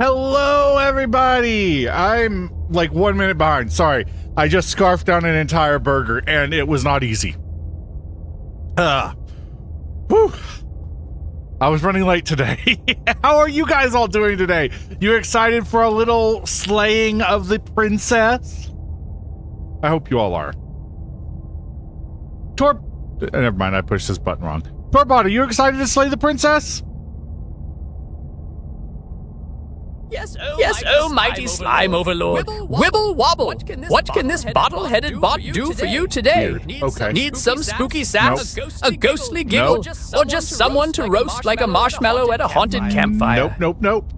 Hello, everybody! I'm like 1 minute behind. Sorry. I just scarfed down an entire burger, and it was not easy. Whew. I was running late today. How are you guys all doing today? You excited for a little slaying of the princess? I hope you all are. Never mind, I pushed this button wrong. Torbot, are you excited to slay the princess? Yes, oh mighty slime overlord. Wibble wobble. What can this bottle-headed bot do for you today? Okay. Need some spooky sass? Nope. A ghostly giggle? Or just someone to roast like a marshmallow at a haunted campfire? Nope.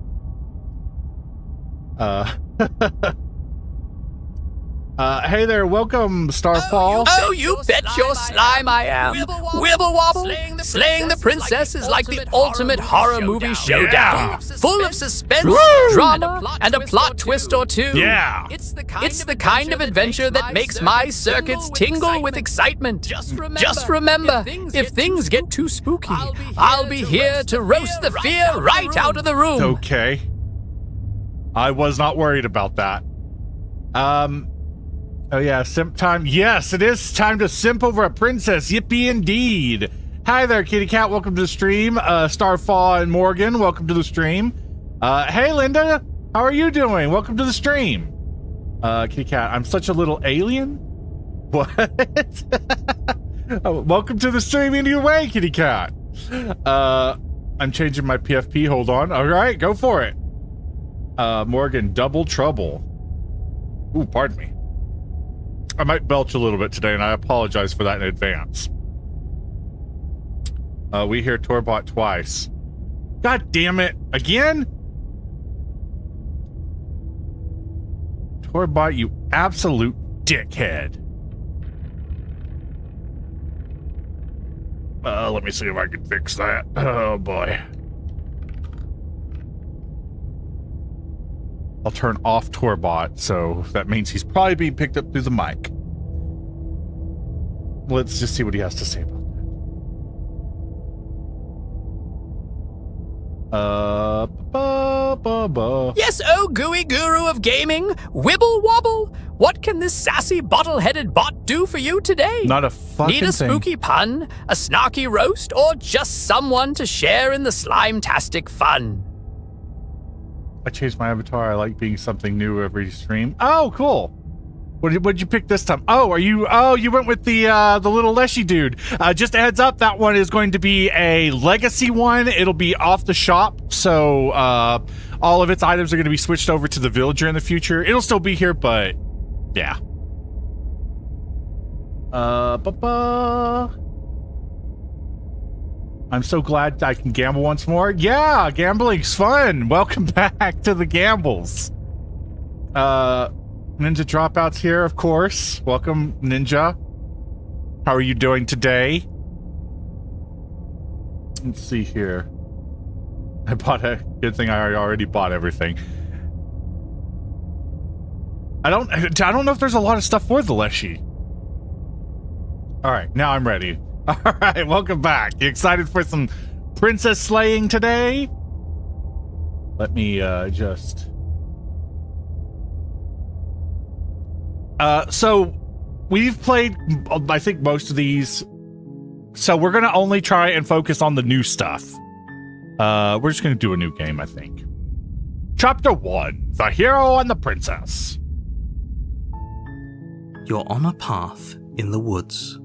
Hey there, welcome, Starfall. Oh, you bet your slime I am. Wibble wobble. Slaying the princess is like the ultimate horror movie showdown. Yeah. Full of suspense, drama, and a plot twist or two. Yeah. It's the kind of adventure that makes my circuits tingle with excitement. Just remember, if things get too spooky, I'll be here to roast the fear right out of the room. Okay. I was not worried about that. Oh yeah, simp time. Yes, it is time to simp over a princess. Yippee indeed. Hi there, Kitty Cat. Welcome to the stream. Starfall and Morgan, welcome to the stream. Hey, Linda. How are you doing? Welcome to the stream. Kitty cat, I'm such a little alien. What? Oh, welcome to the stream in your way, kitty cat. I'm changing my PFP. Hold on. All right, go for it. Morgan, double trouble. Ooh, pardon me. I might belch a little bit today, and I apologize for that in advance. We hear Torbot twice. God damn it. Again? Torbot, you absolute dickhead. Let me see if I can fix that. Oh, boy. I'll turn off Torbot, so that means he's probably being picked up through the mic. Let's just see what he has to say about that. Yes, oh gooey guru of gaming, Wibble Wobble, what can this sassy bottle-headed bot do for you today? Not a fucking Need a thing. spooky pun, a snarky roast, or just someone to share in the slime-tastic fun? I changed my avatar. I like being something new every stream. Oh, cool. What'd you pick this time? Oh, you went with the little Leshy dude. Just a heads up, that one is going to be a legacy one. It'll be off the shop, so all of its items are going to be switched over to the villager in the future. It'll still be here, but yeah. I'm so glad I can gamble once more. Yeah, gambling's fun. Welcome back to the gambles. Ninja Dropout's here, of course. Welcome, Ninja. How are you doing today? Let's see here. I bought a good thing. I already bought everything. I don't know if there's a lot of stuff for the Leshy. All right, now I'm ready. All right, welcome back. You excited for some princess slaying today? Let me just... So we've played, I think, most of these. So we're going to only try and focus on the new stuff. We're just going to do a new game, I think. Chapter 1, The Hero and the Princess. You're on a path in the woods,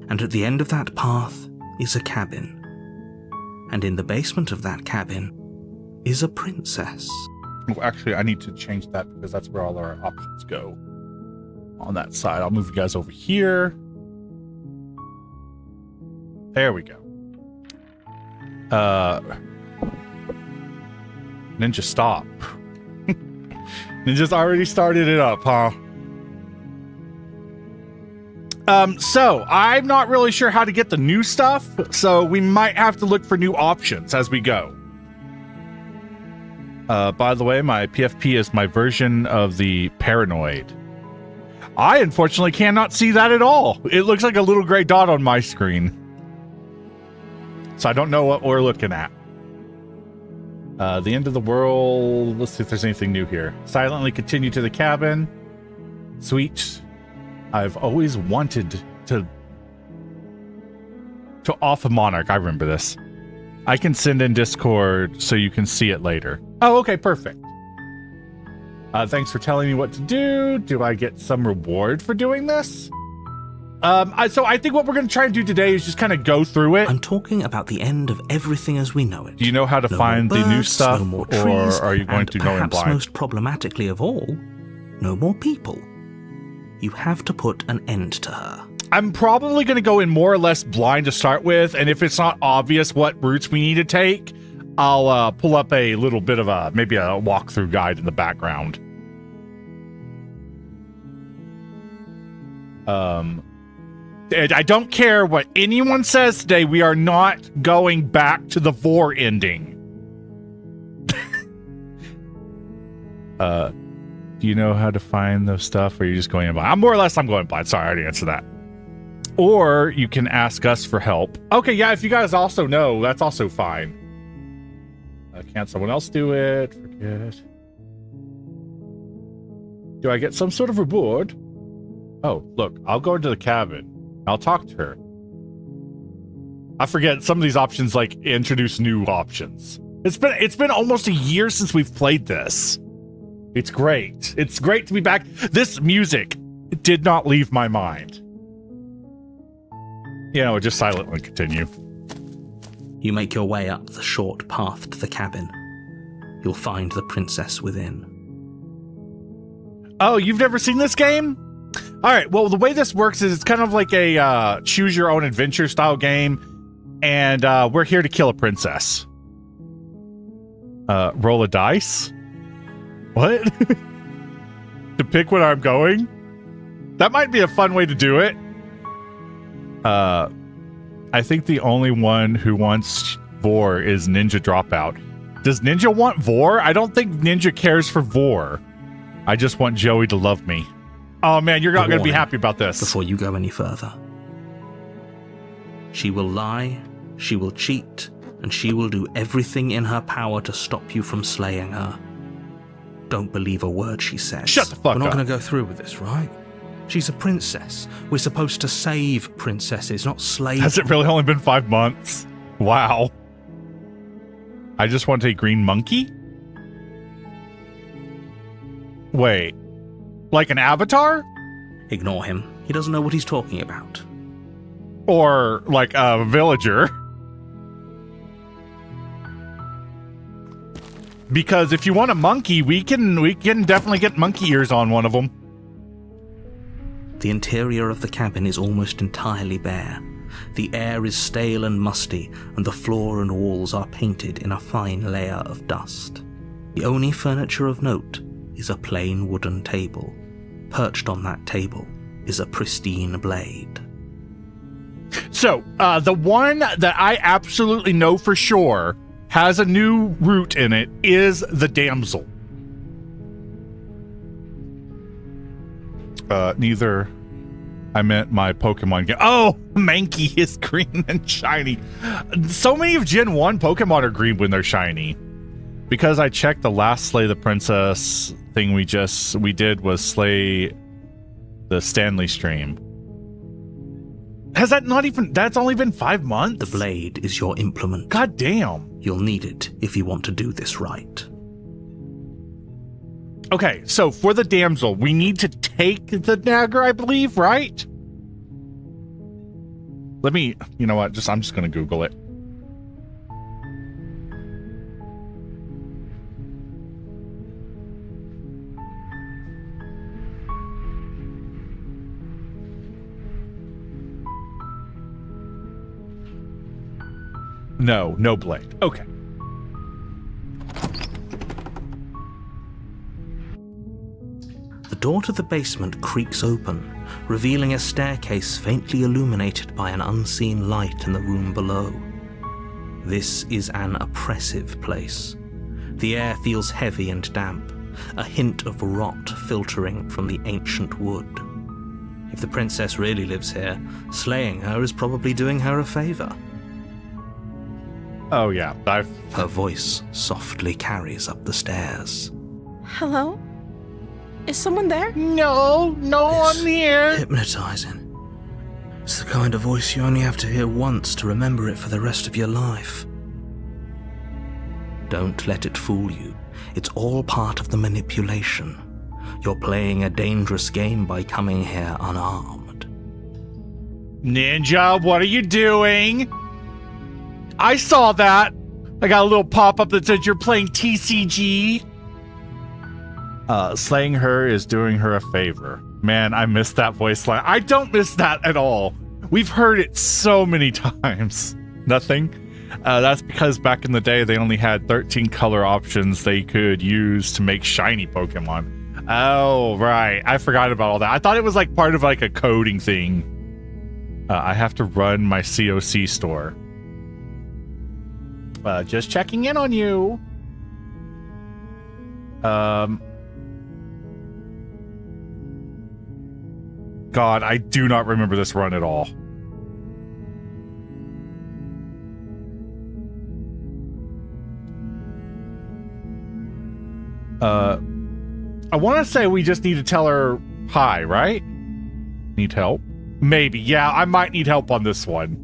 and at the end of that path is a cabin. And in the basement of that cabin is a princess. Well, actually, I need to change that because that's where all our options go. On that side, I'll move you guys over here. There we go. Ninja, stop. Ninja's already started it up, huh? So I'm not really sure how to get the new stuff, so we might have to look for new options as we go. By the way, my PFP is my version of the Paranoid. I unfortunately cannot see that at all. It looks like a little gray dot on my screen. So I don't know what we're looking at. The end of the world. Let's see if there's anything new here. Silently continue to the cabin. Sweet. I've always wanted to off a monarch. I remember this. I can send in Discord so you can see it later. Oh, okay, perfect. Thanks for telling me what to do. Do I get some reward for doing this? So I think what we're going to try and do today is just kind of go through it. I'm talking about the end of everything as we know it. Do you know how to find the new stuff, no more trees, or are you going to go in perhaps blind? most problematically of all, no more people. You have to put an end to her. I'm probably going to go in more or less blind to start with, and if it's not obvious what routes we need to take, I'll pull up a little bit of maybe a walkthrough guide in the background. I don't care what anyone says today. We are not going back to the Vor ending. Do you know how to find those stuff, or are you just going in blind? I'm going blind. Sorry, I already answered that. Or you can ask us for help. Okay, yeah, if you guys also know, that's also fine. Can't someone else do it? Forget. Do I get some sort of reward? Oh, look, I'll go into the cabin. I'll talk to her. I forget, some of these options like introduce new options. It's been almost a year since we've played this. It's great. It's great to be back. This music did not leave my mind. Just silently continue. You make your way up the short path to the cabin. You'll find the princess within. Oh, you've never seen this game? All right, well, the way this works is it's kind of like a choose-your-own-adventure style game, and we're here to kill a princess. Roll a dice? What? To pick where I'm going? That might be a fun way to do it. I think the only one who wants Vor is Ninja Dropout. Does Ninja want Vor? I don't think Ninja cares for Vor. I just want Joey to love me. Oh man, you're not going to be happy about this. Before you go any further. She will lie, she will cheat, and she will do everything in her power to stop you from slaying her. Don't believe a word she says. Shut the fuck up. We're not going to go through with this, right? She's a princess. We're supposed to save princesses, not slay them. Has it really only been 5 months? Wow. I just want a green monkey? Wait. Like an avatar? Ignore him. He doesn't know what he's talking about. Or like a villager? Because if you want a monkey, we can definitely get monkey ears on one of them. The interior of the cabin is almost entirely bare. The air is stale and musty, and the floor and walls are painted in a fine layer of dust. The only furniture of note is a plain wooden table. Perched on that table is a pristine blade. So, the one that I absolutely know for sure has a new root in it is the damsel. Neither. I meant my Pokemon game. Oh, Mankey is green and shiny. So many of Gen 1 Pokemon are green when they're shiny. Because I checked the last Slay the Princess thing we did was slay the Stanley stream. Has that not even, that's only been 5 months? The blade is your implement. God damn. You'll need it if you want to do this right. Okay, so for the damsel, we need to take the dagger, I believe, right? Let me, you know what, I'm just gonna Google it. No blade. Okay. The door to the basement creaks open, revealing a staircase faintly illuminated by an unseen light in the room below. This is an oppressive place. The air feels heavy and damp, a hint of rot filtering from the ancient wood. If the princess really lives here, slaying her is probably doing her a favor. Oh yeah, Her voice softly carries up the stairs. Hello? Is someone there? No one here. Hypnotizing. It's the kind of voice you only have to hear once to remember it for the rest of your life. Don't let it fool you. It's all part of the manipulation. You're playing a dangerous game by coming here unarmed. Ninja, what are you doing? I saw that. I got a little pop-up that says you're playing TCG. Slaying her is doing her a favor. Man, I miss that voice line. I don't miss that at all. We've heard it so many times. Nothing. That's because back in the day, they only had 13 color options they could use to make shiny Pokemon. Oh, right. I forgot about all that. I thought it was like part of like a coding thing. I have to run my COC store. Just checking in on you. God, I do not remember this run at all. I want to say we just need to tell her hi, right? Need help? Maybe. Yeah, I might need help on this one.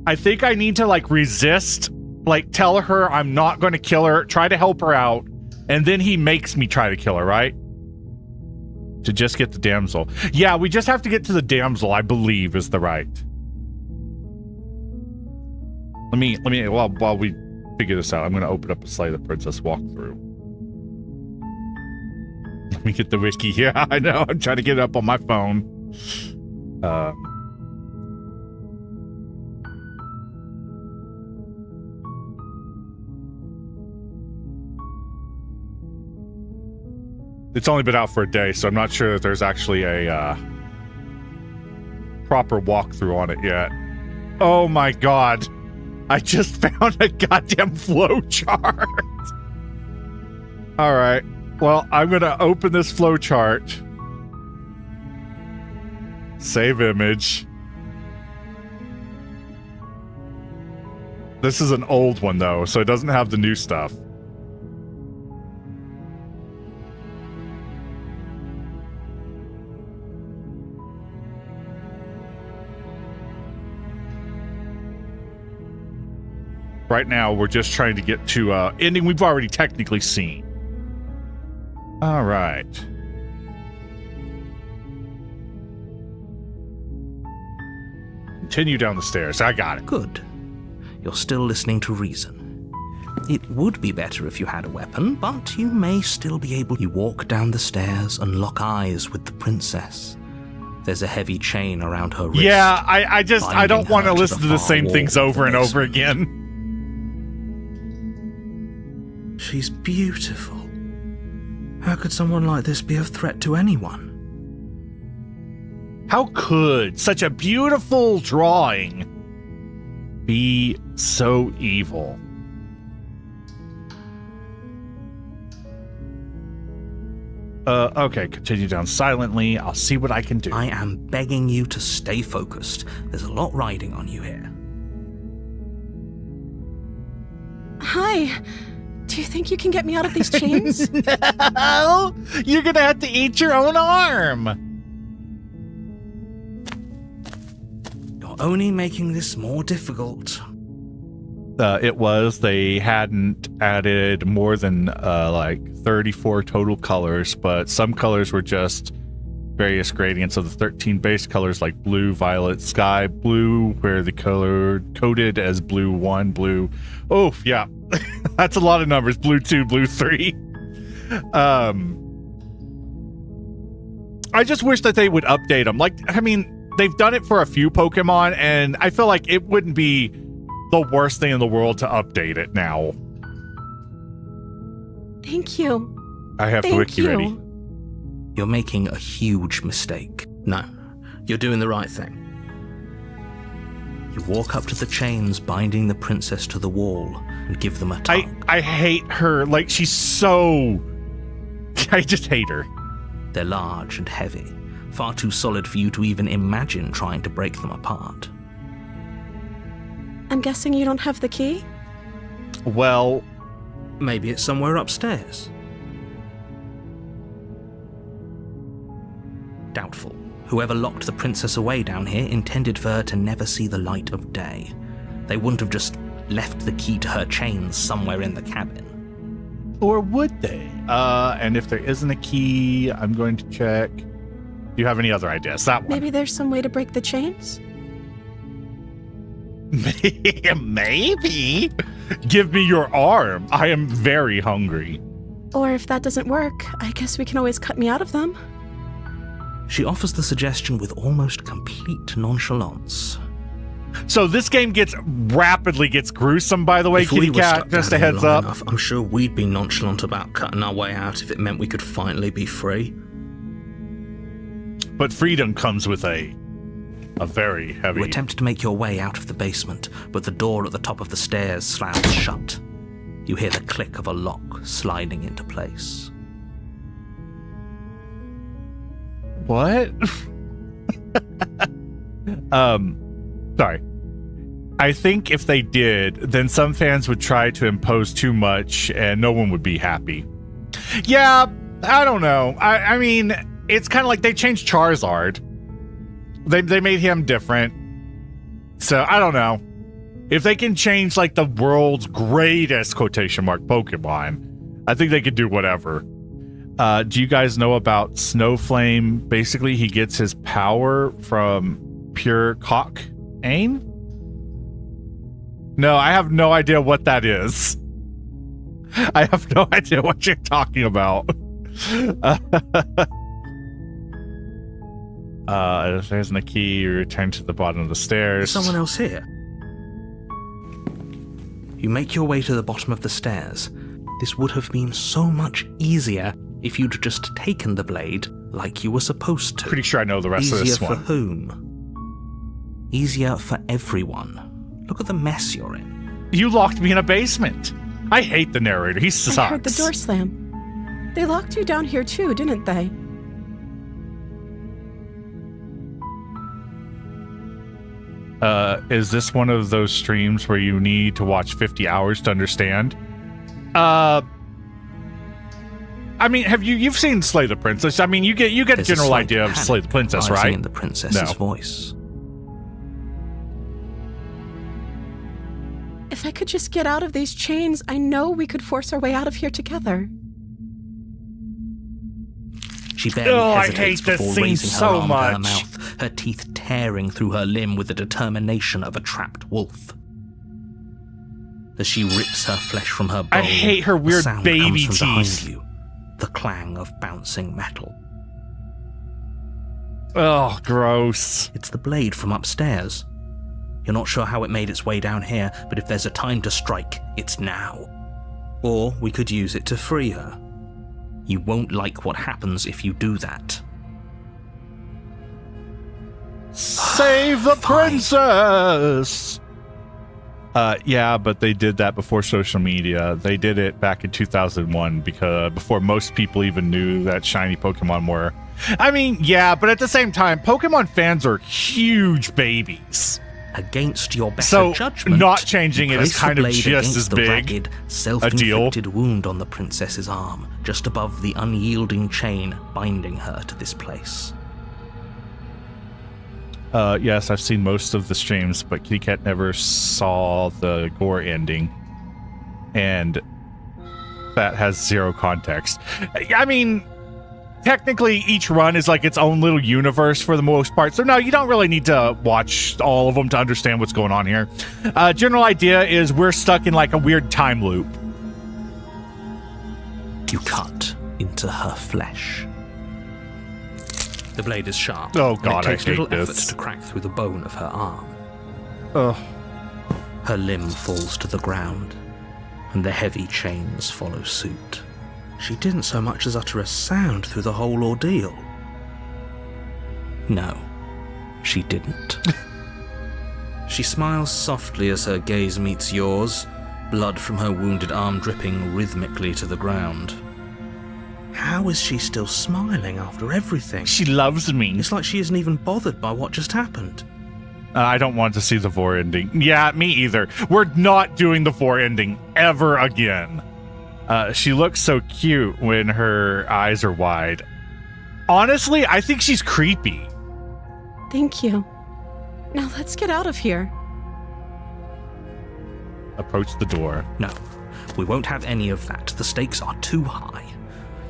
I think I need to like resist like, tell her I'm not going to kill her, try to help her out, and then he makes me try to kill her, right? To just get the damsel. Yeah, we just have to get to the damsel, I believe, is the right. Let me, while we figure this out, I'm going to open up a Slay the Princess walkthrough. Let me get the wiki. Yeah, I know. I'm trying to get it up on my phone. It's only been out for a day, so I'm not sure that there's actually a proper walkthrough on it yet. Oh my god. I just found a goddamn flowchart. Alright. Well, I'm going to open this flowchart. Save image. This is an old one, though, so it doesn't have the new stuff. Right now, we're just trying to get to ending we've already technically seen. All right. Continue down the stairs. I got it. Good. You're still listening to reason. It would be better if you had a weapon, but you may still be able. You walk down the stairs and lock eyes with the princess. There's a heavy chain around her wrist. Yeah, I don't want to listen to the same far things wall of over the and over basement. again. She's beautiful. How could someone like this be a threat to anyone? How could such a beautiful drawing be so evil? Okay, continue down silently. I'll see what I can do. I am begging you to stay focused. There's a lot riding on you here. Hi. Do you think you can get me out of these chains? No! You're gonna have to eat your own arm! You're only making this more difficult. They hadn't added more than like 34 total colors, but some colors were just various gradients of the 13 base colors, like blue, violet, sky blue, where the color coded as blue 1, blue. Oh, yeah. That's a lot of numbers. Blue 2, blue 3. I just wish that they would update them. Like, I mean, they've done it for a few Pokemon, and I feel like it wouldn't be the worst thing in the world to update it now. Thank you. I have the wiki ready. You're making a huge mistake. No, you're doing the right thing. You walk up to the chains binding the princess to the wall and give them a tug. I hate her. Like, she's so... I just hate her. They're large and heavy, far too solid for you to even imagine trying to break them apart. I'm guessing you don't have the key? Well... Maybe it's somewhere upstairs. Doubtful. Whoever locked the princess away down here intended for her to never see the light of day. They wouldn't have just left the key to her chains somewhere in the cabin. Or would they? And if there isn't a key, I'm going to check. Do you have any other ideas? That one. Maybe there's some way to break the chains? Maybe. Give me your arm. I am very hungry. Or if that doesn't work, I guess we can always cut me out of them. She offers the suggestion with almost complete nonchalance. So this game rapidly gets gruesome, by the way, If we Kitty were Cat. stuck Just a down here heads long up. enough, I'm sure we'd be nonchalant about cutting our way out if it meant we could finally be free. But freedom comes with a very heavy... You attempt to make your way out of the basement, but the door at the top of the stairs slams shut. You hear the click of a lock sliding into place. What? Sorry. I think if they did, then some fans would try to impose too much and no one would be happy. Yeah, I don't know. I mean, it's kind of like they changed Charizard. They made him different. So, I don't know. If they can change like the world's greatest quotation mark Pokemon, I think they could do whatever. Do you guys know about Snowflame? Basically, he gets his power from pure cockane? No, I have no idea what that is. I have no idea what you're talking about. If there's a key, you return to the bottom of the stairs. Is someone else here? You make your way to the bottom of the stairs. This would have been so much easier if you'd just taken the blade like you were supposed to. Pretty sure I know the rest of this Easier one. for whom? Easier for everyone. Look at the mess you're in. You locked me in a basement. I hate the narrator. He sucks. I heard the door slam. They locked you down here too, didn't they? Is this one of those streams where you need to watch 50 hours to understand? I mean, you've seen Slay the Princess? I mean, you get a There's general slight idea of panic Slay the Princess, rising right? in the princess's No. voice. If I could just get out of these chains, I know we could force our way out of here together. She barely I hesitates hate this before scene raising her so arm to her much. mouth, her teeth tearing through her limb with the determination of a trapped wolf. As she rips her flesh from her bowl, I hate her a weird sound baby comes from behind teeth. you, the clang of bouncing metal. Oh, gross. It's the blade from upstairs. You're not sure how it made its way down here, but if there's a time to strike, it's now. Or we could use it to free her. You won't like what happens if you do that. Save the Fine. princess! Yeah, but they did that before social media. They did it back in 2001 because before most people even knew that shiny Pokemon were. I mean, yeah, but at the same time, Pokemon fans are huge babies. Against your better So, judgment, not changing you it is place the kind of blade just against as the big ragged, self-inflicted wound on the princess's arm, just above the unyielding chain binding her to this place. Yes, I've seen most of the streams, but Kitty Cat never saw the gore ending. And that has zero context. I mean, technically each run is like its own little universe for the most part, so no, you don't really need to watch all of them to understand what's going on here. General idea is we're stuck in like a weird time loop. You cut into her flesh. The blade is sharp. Oh, and God, it takes I hate little this. efforts to crack through the bone of her arm. Ugh. Her limb falls to the ground, and the heavy chains follow suit. She didn't so much as utter a sound through the whole ordeal. No, she didn't. She smiles softly as her gaze meets yours, blood from her wounded arm dripping rhythmically to the ground. How is she still smiling after everything? She loves me. It's like she isn't even bothered by what just happened. I don't want to see the vor ending. Yeah, me either. We're not doing the vor ending ever again. She looks so cute when her eyes are wide. Honestly, I think she's creepy. Thank you. Now let's get out of here. Approach the door. No, we won't have any of that. The stakes are too high.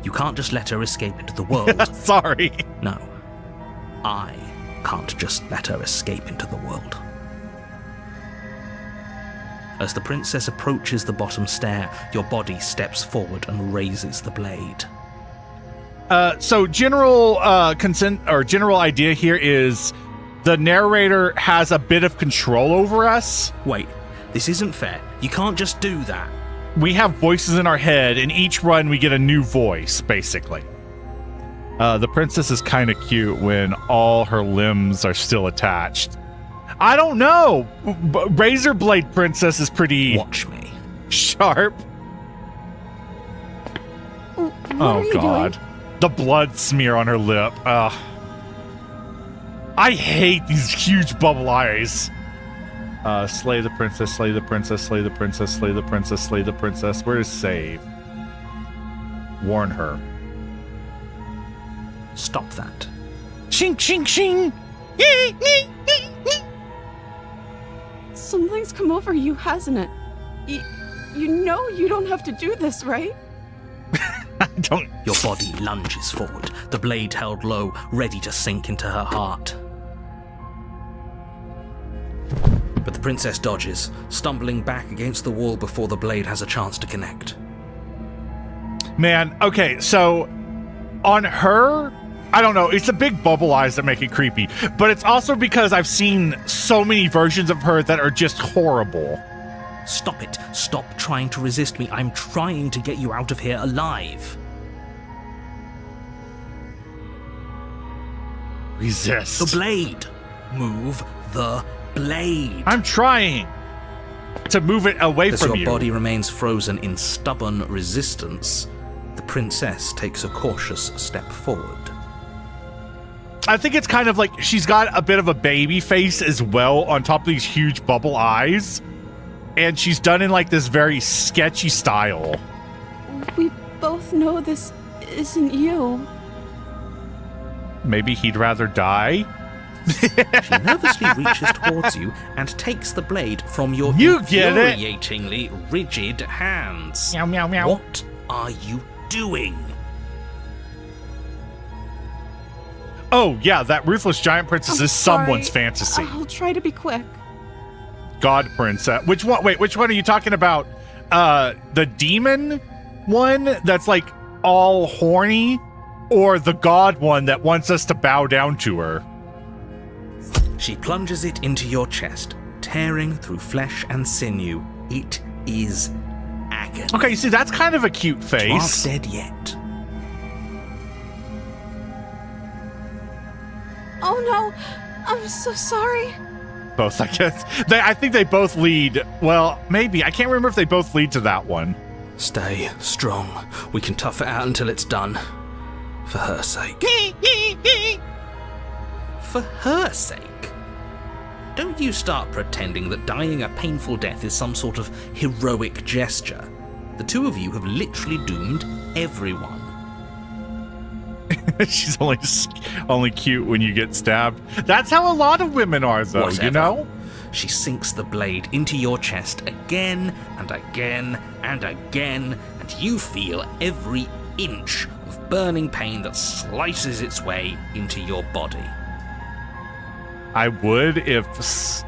You can't just let her escape into the world. Sorry. No, I can't just let her escape into the world. As the princess approaches the bottom stair, your body steps forward and raises the blade. So general consent or general idea here is the narrator has a bit of control over us. Wait, this isn't fair. You can't just do that. We have voices in our head, and each run we get a new voice, basically. The princess is kind of cute when all her limbs are still attached. I don't know. Razor Blade Princess is pretty Watch me. sharp. What are you God. doing? The blood smear on her lip. I hate these huge bubble eyes. Slay the princess, slay the princess, slay the princess, slay the princess, slay the princess. Where is save? Warn her. Stop that. Shing, shing, shing. Something's come over you, hasn't it? You know you don't have to do this, right? I don't. Your body lunges forward, the blade held low, ready to sink into her heart. But the princess dodges, stumbling back against the wall before the blade has a chance to connect. Man, okay, so on her, I don't know, it's the big bubble eyes that make it creepy, but it's also because I've seen so many versions of her that are just horrible. Stop it. Stop trying to resist me. I'm trying to get you out of here alive. Resist. The blade. Move the blade. I'm trying to move it away As from your you. body remains frozen in stubborn resistance, the princess takes a cautious step forward. I think it's kind of like she's got a bit of a baby face as well on top of these huge bubble eyes. And she's done in like this very sketchy style. We both know this isn't you. Maybe he'd rather die? She nervously reaches towards you and takes the blade from your You get it. infuriatingly rigid hands. Meow, meow, meow. What are you doing? Oh, yeah, that ruthless giant princess I'm is sorry. someone's fantasy. I'll try to be quick. God princess. Which one? Wait, which one are you talking about? The demon one that's like all horny, or the god one that wants us to bow down to her? She plunges it into your chest, tearing through flesh and sinew. It is agony. Okay, see, that's kind of a cute You face. aren't dead yet. Oh no, I'm so sorry. Both, I guess. I think they both lead. Well, maybe. I can't remember if they both lead to that one. Stay strong. We can tough it out until it's done. For her sake. For her sake? Don't you start pretending that dying a painful death is some sort of heroic gesture. The two of you have literally doomed everyone. She's only cute when you get stabbed. That's how a lot of women are, though, Whatever. you know? She sinks the blade into your chest again and again and again, and you feel every inch of burning pain that slices its way into your body. I would if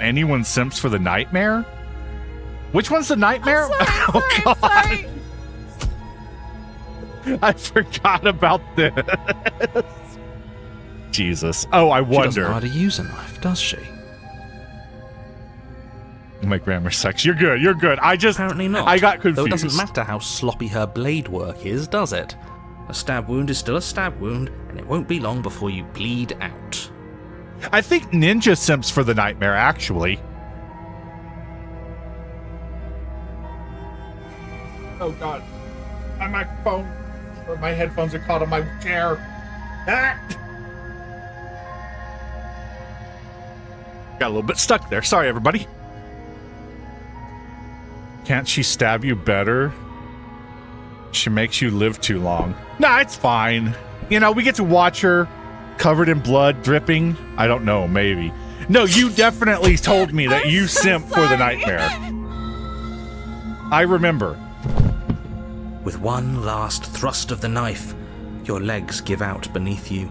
anyone simps for the nightmare. Which one's the nightmare? I'm sorry. I forgot about this. Jesus. Oh, I She doesn't know wonder. how to use a knife, does she? My grammar sucks. You're good. You're good. Apparently not. I got confused. Though it doesn't matter how sloppy her blade work is, does it? A stab wound is still a stab wound, and it won't be long before you bleed out. I think Ninja simps for the nightmare, actually. Oh, God. My microphone. Or my headphones are caught on my chair. Ah! Got a little bit stuck there. Sorry, everybody. Can't she stab you better? She makes you live too long. Nah, it's fine. You know, we get to watch her covered in blood, dripping. I don't know, maybe. No, you definitely told me that you simp for the nightmare. I remember. With one last thrust of the knife, your legs give out beneath you.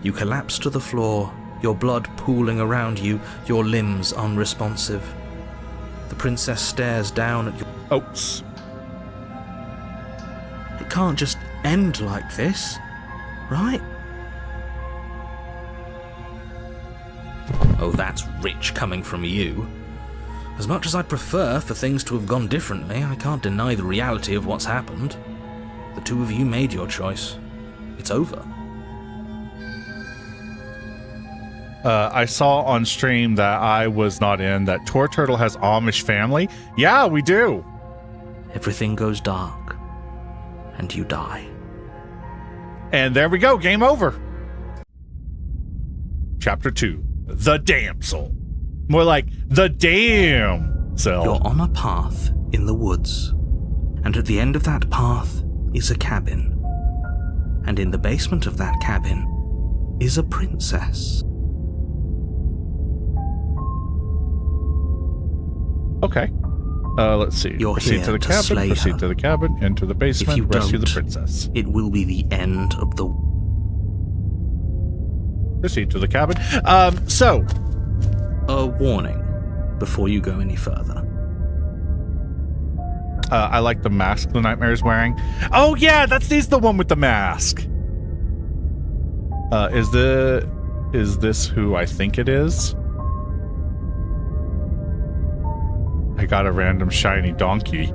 You collapse to the floor, your blood pooling around you, your limbs unresponsive. The princess stares down at your... Oops. It can't just end like this, right? Oh, that's rich coming from you. As much as I'd prefer for things to have gone differently, I can't deny the reality of what's happened. The two of you made your choice. It's over. I saw on stream that I was not in that Tor Turtle has Amish family. Yeah, we do. Everything goes dark, and you die. And there we go. Game over. Chapter 2. The Damsel. More like the Damsel. You're on a path in the woods, and at the end of that path is a cabin. And in the basement of that cabin is a princess. Okay. Let's see. You're proceed here to the to cabin. slay Proceed her. to the cabin. Enter the basement. If you Rescue the don't, princess. it will be the end of the... Proceed to the cabin. So A warning before you go any further. I like the mask the Nightmare is wearing. Oh yeah, he's the one with the mask. Is this who I think it is? I got a random shiny donkey.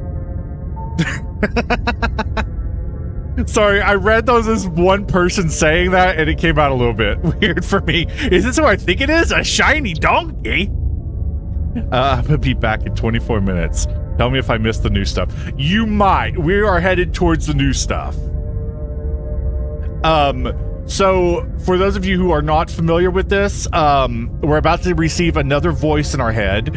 Sorry, I read those as one person saying that, and it came out a little bit weird for me. Is this who I think it is? A shiny donkey? I'm gonna be back in 24 minutes. Tell me if I missed the new stuff. You might. We are headed towards the new stuff. So for those of you who are not familiar with this, we're about to receive another voice in our head,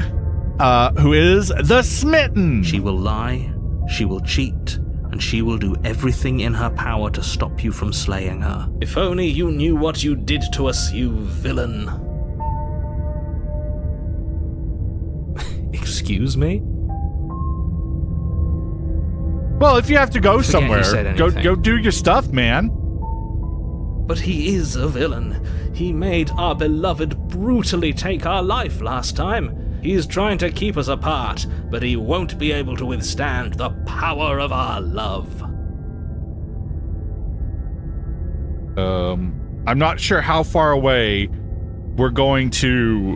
who is the Smitten. She will lie, she will cheat, and she will do everything in her power to stop you from slaying her. If only you knew what you did to us, you villain. Excuse me? Well, if you have to go Forget you somewhere, said go anything. do your stuff, man. But he is a villain. He made our beloved brutally take our life last time. He's trying to keep us apart, but he won't be able to withstand the power of our love. I'm not sure how far away we're going to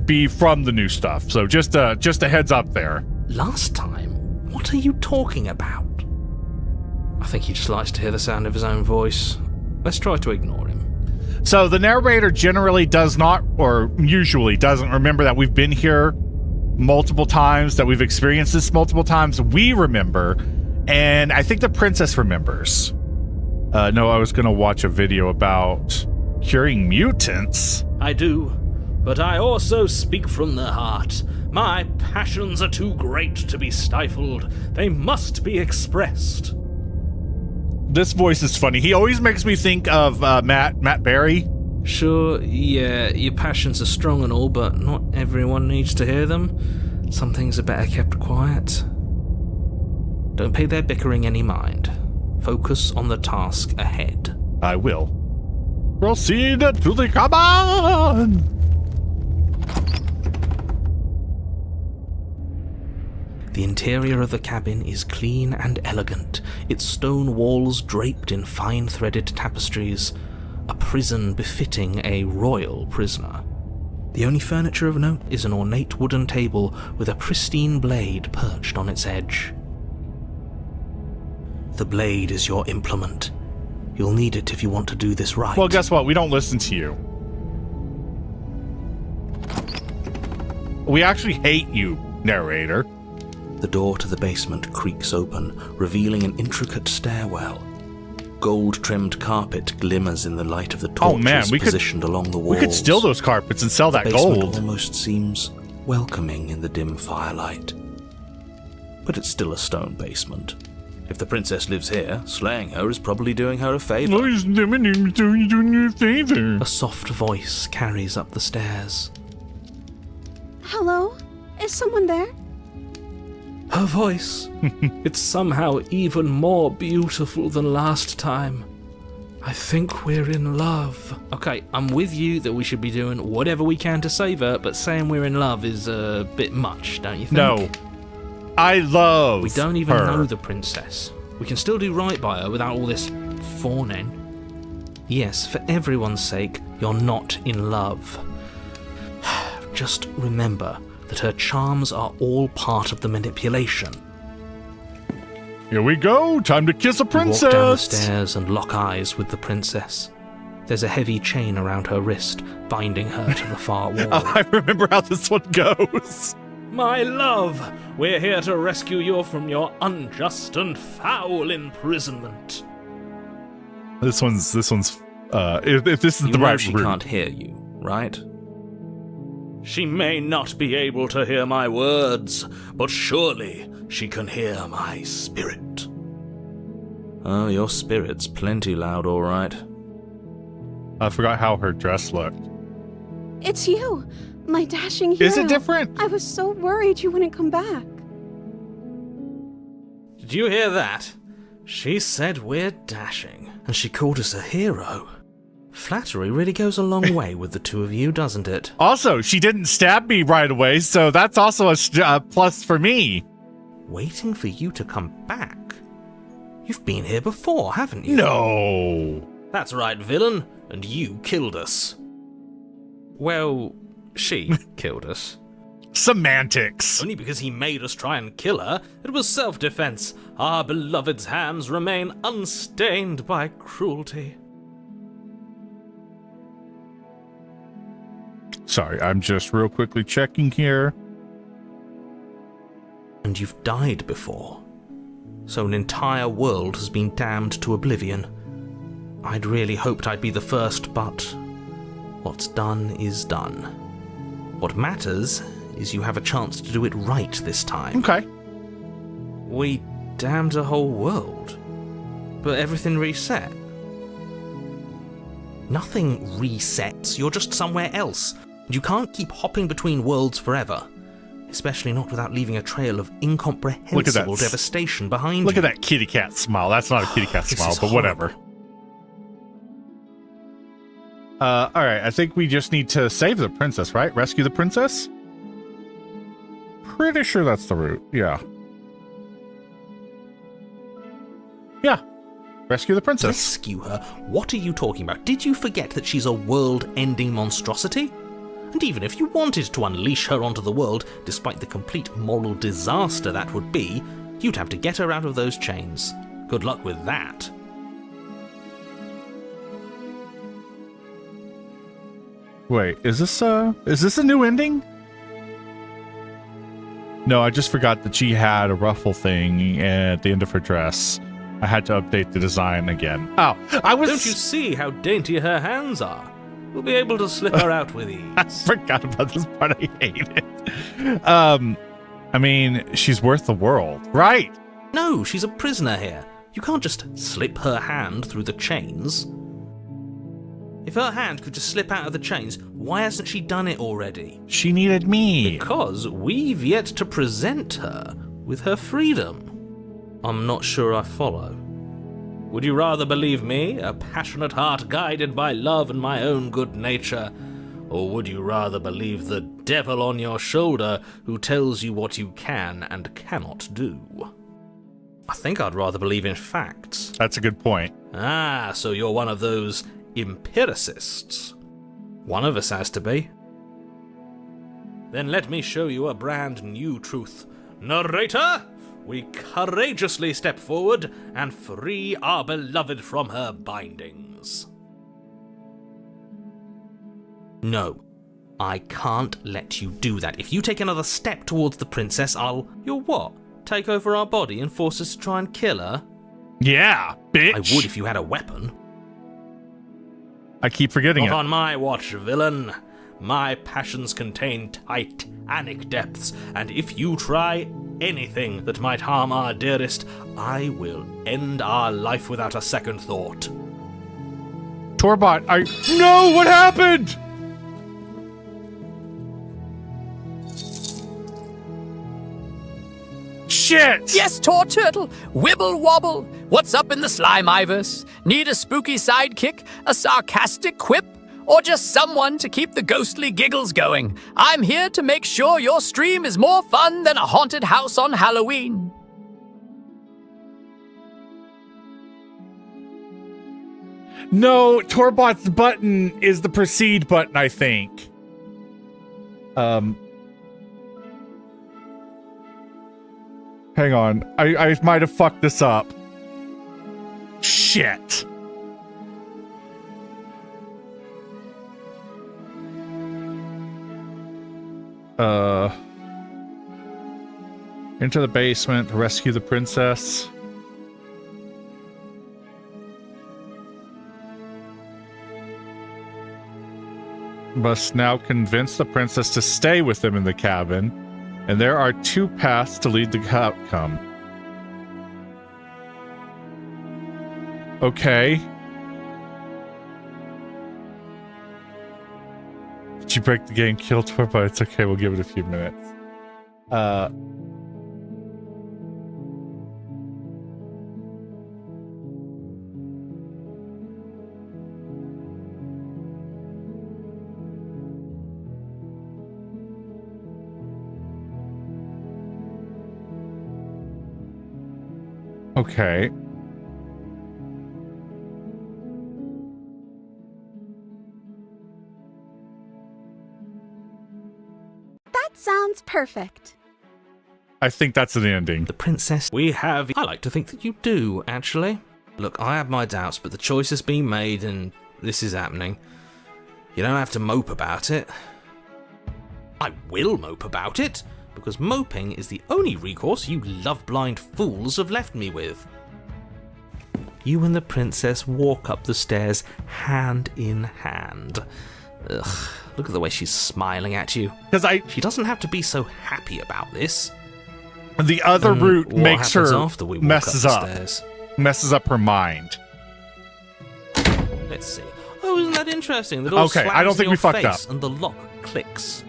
be from the new stuff. So just a heads up there. Last time? What are you talking about? I think he just likes to hear the sound of his own voice. Let's try to ignore him. So the narrator generally does not, or usually doesn't remember that we've been here multiple times, that we've experienced this multiple times. We remember, and I think the princess remembers. No, I was going to watch a video about curing mutants. I do, but I also speak from the heart. My passions are too great to be stifled. They must be expressed. This voice is funny. He always makes me think of Matt Berry. Sure, yeah, your passions are strong and all, but not everyone needs to hear them. Some things are better kept quiet. Don't pay their bickering any mind. Focus on the task ahead. I will. Proceed to the cabin! The interior of the cabin is clean and elegant, its stone walls draped in fine threaded tapestries, a prison befitting a royal prisoner. The only furniture of note is an ornate wooden table with a pristine blade perched on its edge. The blade is your implement. You'll need it if you want to do this right. Well, guess what? We don't listen to you. We actually hate you, narrator. The door to the basement creaks open, revealing an intricate stairwell. Gold-trimmed carpet glimmers in the light of the torches positioned along the walls. We could steal those carpets and sell that The basement gold. almost seems welcoming in the dim firelight. But it's still a stone basement. If the princess lives here, slaying her is probably doing her a favor. Doing you a favor. A soft voice carries up the stairs. Hello? Is someone there? Her voice. It's somehow even more beautiful than last time. I think we're in love. Okay, I'm with you that we should be doing whatever we can to save her, but saying we're in love is a bit much, don't you think? No. I love We don't even her. know the princess. We can still do right by her without all this fawning. Yes, for everyone's sake, you're not in love. Just remember that her charms are all part of the manipulation. Here we go. Time to kiss a princess. You walk down the stairs and lock eyes with the princess. There's a heavy chain around her wrist, binding her to the far wall. I remember how this one goes. My love, we're here to rescue you from your unjust and foul imprisonment. This one's if this is You the know right she route. can't hear you, right? She may not be able to hear my words, but surely she can hear my spirit. Oh, your spirit's plenty loud, all right. I forgot how her dress looked. It's you. My dashing hero. Is it different? I was so worried you wouldn't come back. Did you hear that? She said we're dashing, and she called us a hero. Flattery really goes a long way with the two of you, doesn't it? Also, she didn't stab me right away, so that's also a plus for me. Waiting for you to come back? You've been here before, haven't you? No. That's right, villain, and you killed us. Well, she killed us. Semantics. Only because he made us try and kill her. It was self-defense. Our beloved's hands remain unstained by cruelty. Sorry, I'm just real quickly checking here. And you've died before. So an entire world has been damned to oblivion. I'd really hoped I'd be the first, but what's done is done. What matters is you have a chance to do it right this time. Okay. We damned a whole world, but everything reset. Nothing resets, you're just somewhere else. You can't keep hopping between worlds forever. Especially not without leaving a trail of incomprehensible devastation behind you. Look at that kitty cat smile. That's not a kitty cat smile, but whatever. Alright, I think we just need to save the princess, right? Rescue the princess? Pretty sure that's the route. Yeah. Yeah. Rescue the princess. Rescue her? What are you talking about? Did you forget that she's a world-ending monstrosity? And even if you wanted to unleash her onto the world, despite the complete moral disaster that would be, you'd have to get her out of those chains. Good luck with that. Wait, is this a new ending? No, I just forgot that she had a ruffle thing at the end of her dress. I had to update the design again. Oh, I was... Don't you see how dainty her hands are? We'll be able to slip her out with ease. I forgot about this part. I hate it. I mean, she's worth the world, right? No, she's a prisoner here. You can't just slip her hand through the chains. If her hand could just slip out of the chains, why hasn't she done it already? She needed me. Because we've yet to present her with her freedom. I'm not sure I follow. Would you rather believe me, a passionate heart guided by love and my own good nature? Or would you rather believe the devil on your shoulder who tells you what you can and cannot do? I think I'd rather believe in facts. That's a good point. Ah, so you're one of those empiricists. One of us has to be. Then let me show you a brand new truth. Narrator, we courageously step forward and free our beloved from her bindings. No, I can't let you do that. If you take another step towards the princess, You'll what? Take over our body and force us to try and kill her? Yeah, bitch. I would if you had a weapon. I keep forgetting Not it. on my watch, villain. My passions contain titanic depths, and if you try anything that might harm our dearest, I will end our life without a second thought. Torbot, No, what happened? Shit! Yes, Tor Turtle! Wibble wobble! What's up in the Slime-Iverse? Need a spooky sidekick? A sarcastic quip? Or just someone to keep the ghostly giggles going? I'm here to make sure your stream is more fun than a haunted house on Halloween. No, Torbot's button is the proceed button, I think. Hang on. I might have fucked this up. Shit. Into the basement to rescue the princess. Must now convince the princess to stay with them in the cabin, and there are two paths to lead the outcome. Okay. Did you break the game, kill Torpo? It's okay, we'll give it a few minutes. Okay. That sounds perfect. I think that's an ending. The princess we have. I like to think that you do, actually. Look, I have my doubts, but the choice has been made and this is happening. You don't have to mope about it. I will mope about it, because moping is the only recourse you love-blind fools have left me with. You and the princess walk up the stairs hand in hand. Ugh, look at the way she's smiling at you. She doesn't have to be so happy about this. The other route makes her after we walk messes up up. the stairs? Messes up her mind. Let's see. Oh, isn't that interesting? The door Okay, slams I don't in think your we fucked face up. And the lock clicks.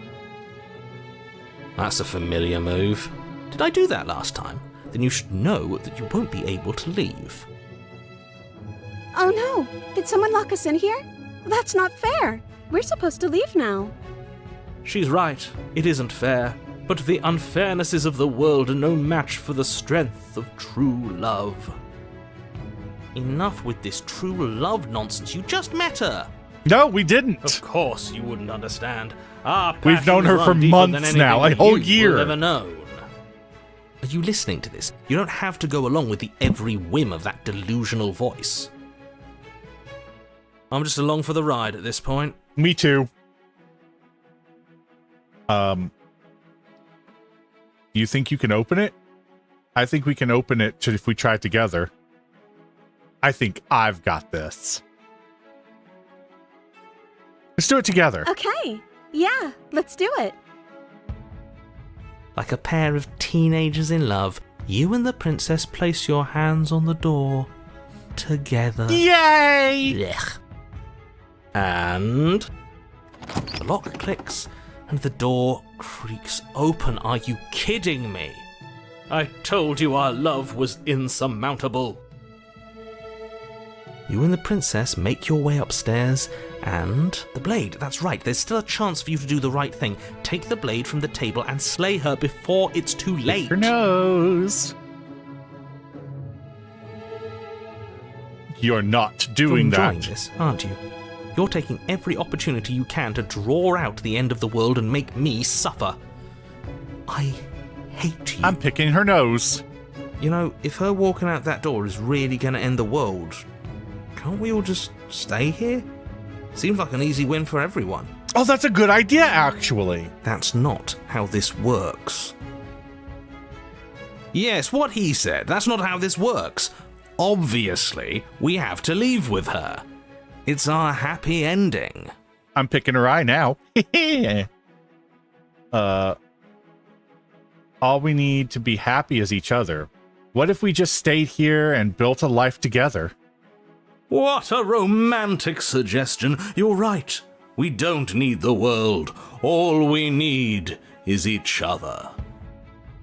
That's a familiar move. Did I do that last time? Then you should know that you won't be able to leave. Oh no! Did someone lock us in here? That's not fair. We're supposed to leave now. She's right. It isn't fair. But the unfairnesses of the world are no match for the strength of true love. Enough with this true love nonsense. You just met her. No, we didn't. Of course you wouldn't understand. Our We've known her passions for run deeper than months anything now, a that whole you year. will ever known. Are you listening to this? You don't have to go along with the every whim of that delusional voice. I'm just along for the ride at this point. Me too. You think you can open it? I think we can open it if we try it together. I think I've got this. Let's do it together. Okay. Yeah, let's do it. Like a pair of teenagers in love, you and the princess place your hands on the door together. Yay! Blech. And the lock clicks and the door creaks open. Are you kidding me? I told you our love was insurmountable. You and the princess make your way upstairs and the blade. That's right, there's still a chance for you to do the right thing. Take the blade from the table and slay her before it's too late. Your nose. You're not doing You're enjoying that. this, aren't you? You're taking every opportunity you can to draw out the end of the world and make me suffer. I hate you. I'm picking her nose. You know, if her walking out that door is really going to end the world, can't we all just stay here? Seems like an easy win for everyone. Oh, that's a good idea, actually. That's not how this works. Yes, what he said. That's not how this works. Obviously, we have to leave with her. It's our happy ending. I'm picking her eye now. All we need to be happy is each other. What if we just stayed here and built a life together? What a romantic suggestion. You're right. We don't need the world. All we need is each other.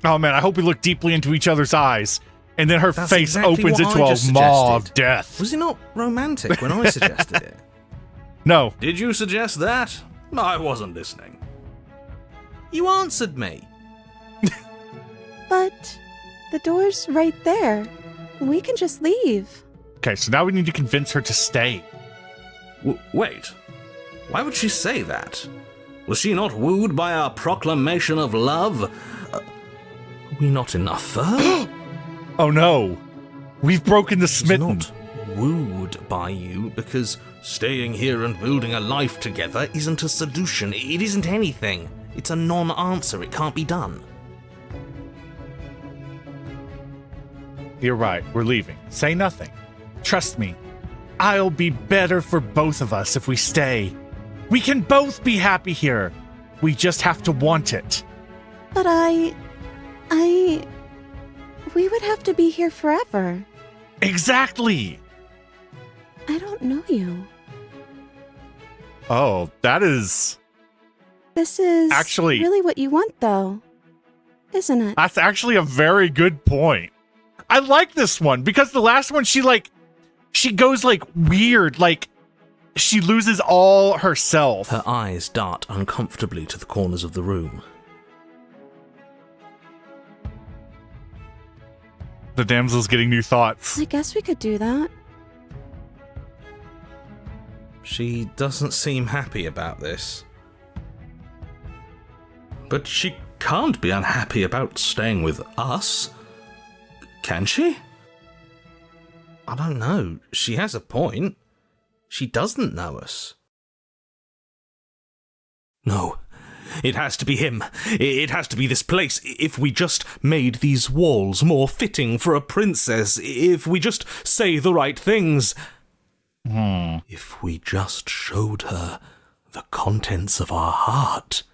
Oh man, I hope we look deeply into each other's eyes. And then her That's face exactly opens what into I a just maw of suggested. death. Was it not romantic when I suggested it? No. Did you suggest that? I wasn't listening. You answered me. But the door's right there. We can just leave. Okay, so now we need to convince her to stay. Wait. Why would she say that? Was she not wooed by our proclamation of love? Are we not enough for her? Oh no. We've broken the She's smitten. not wooed by you because staying here and building a life together isn't a solution. It isn't anything. It's a non-answer. It can't be done. You're right. We're leaving. Say nothing. Trust me. I'll be better for both of us if we stay. We can both be happy here. We just have to want it. But we would have to be here forever. Exactly. I don't know you. Oh, that is This is Actually- really what you want, though, isn't it? That's actually a very good point. I like this one because the last one, she goes like weird, like she loses all herself. Her eyes dart uncomfortably to the corners of the room. The damsel's getting new thoughts. I guess we could do that. She doesn't seem happy about this. But she can't be unhappy about staying with us, can she? I don't know. She has a point. She doesn't know us. No, it has to be him. It has to be this place. If we just made these walls more fitting for a princess, if we just say the right things, if we just showed her the contents of our heart,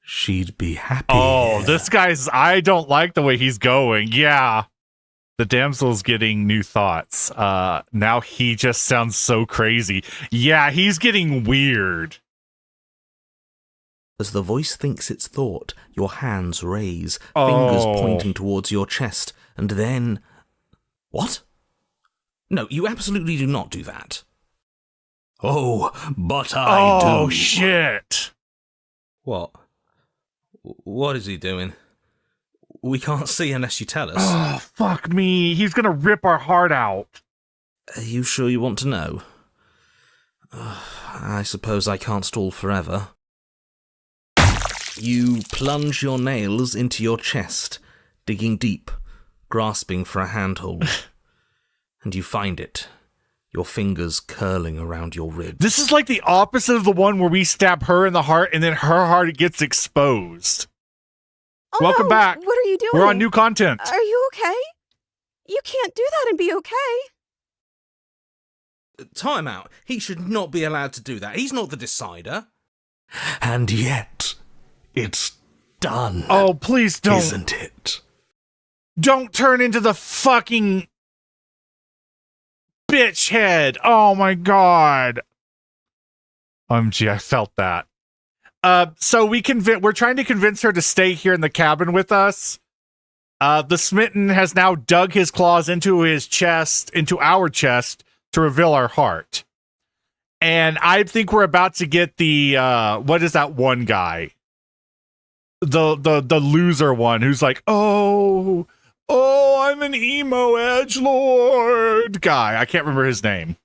she'd be happy. Oh, this guy's, I don't like the way he's going. Yeah. The damsel's getting new thoughts. Now he just sounds so crazy. Yeah, he's getting weird. As the voice thinks its thought, your hands raise, fingers pointing towards your chest, and then... What? No, you absolutely do not do that. Oh, but I do. Oh, shit. What? What is he doing? We can't see unless you tell us. Oh, fuck me. He's gonna rip our heart out. Are you sure you want to know? I suppose I can't stall forever. You plunge your nails into your chest, digging deep, grasping for a handhold. And you find it, your fingers curling around your ribs. This is like the opposite of the one where we stab her in the heart and then her heart gets exposed. Oh, Welcome no. back. What are you doing? We're on new content. Are you okay? You can't do that and be okay. Time out. He should not be allowed to do that. He's not the decider. And yet, it's done. Oh, please don't. Isn't it? Don't turn into the fucking bitch head. Oh my god. OMG, I felt that. So we're trying to convince her to stay here in the cabin with us. The smitten has now dug his claws into our chest to reveal our heart. And I think we're about to get the what is that one guy? The loser one who's like, oh, I'm an emo edgelord guy. I can't remember his name.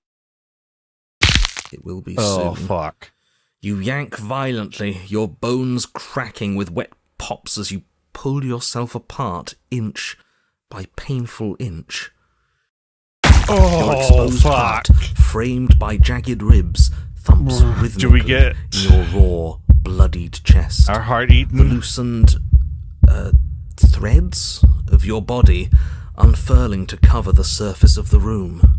It will be Oh, soon. fuck. You yank violently, your bones cracking with wet pops as you pull yourself apart inch by painful inch. Your Oh, exposed fuck. heart, framed by jagged ribs, thumps rhythmically Do we get in your raw, bloodied chest. our heart The eaten? loosened threads of your body unfurling to cover the surface of the room.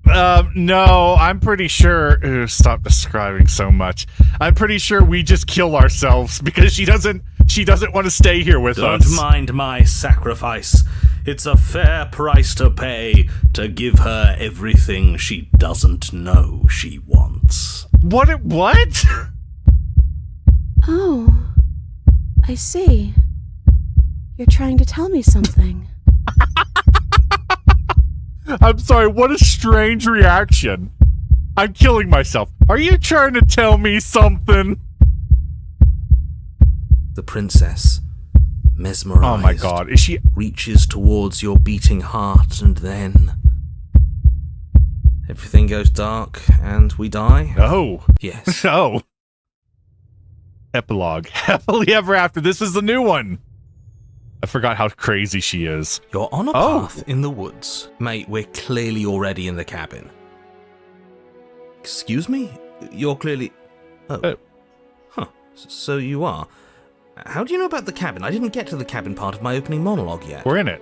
No, I'm pretty sure. Stop describing so much. I'm pretty sure we just kill ourselves because she doesn't want to stay here with Don't us. mind my sacrifice. It's a fair price to pay to give her everything she doesn't know she wants. What? Oh, I see. You're trying to tell me something. I'm sorry, what a strange reaction. I'm killing myself. Are you trying to tell me something? The princess, mesmerized, Oh my god, is she... reaches towards your beating heart, and then everything goes dark and we die. Oh. Yes. Oh. Epilogue. Happily ever after. This is the new one. I forgot how crazy she is. You're on a Oh. path in the woods. Mate, we're clearly already in the cabin. Excuse me? You're clearly... Oh. Huh. So you are. How do you know about the cabin? I didn't get to the cabin part of my opening monologue yet. We're in it.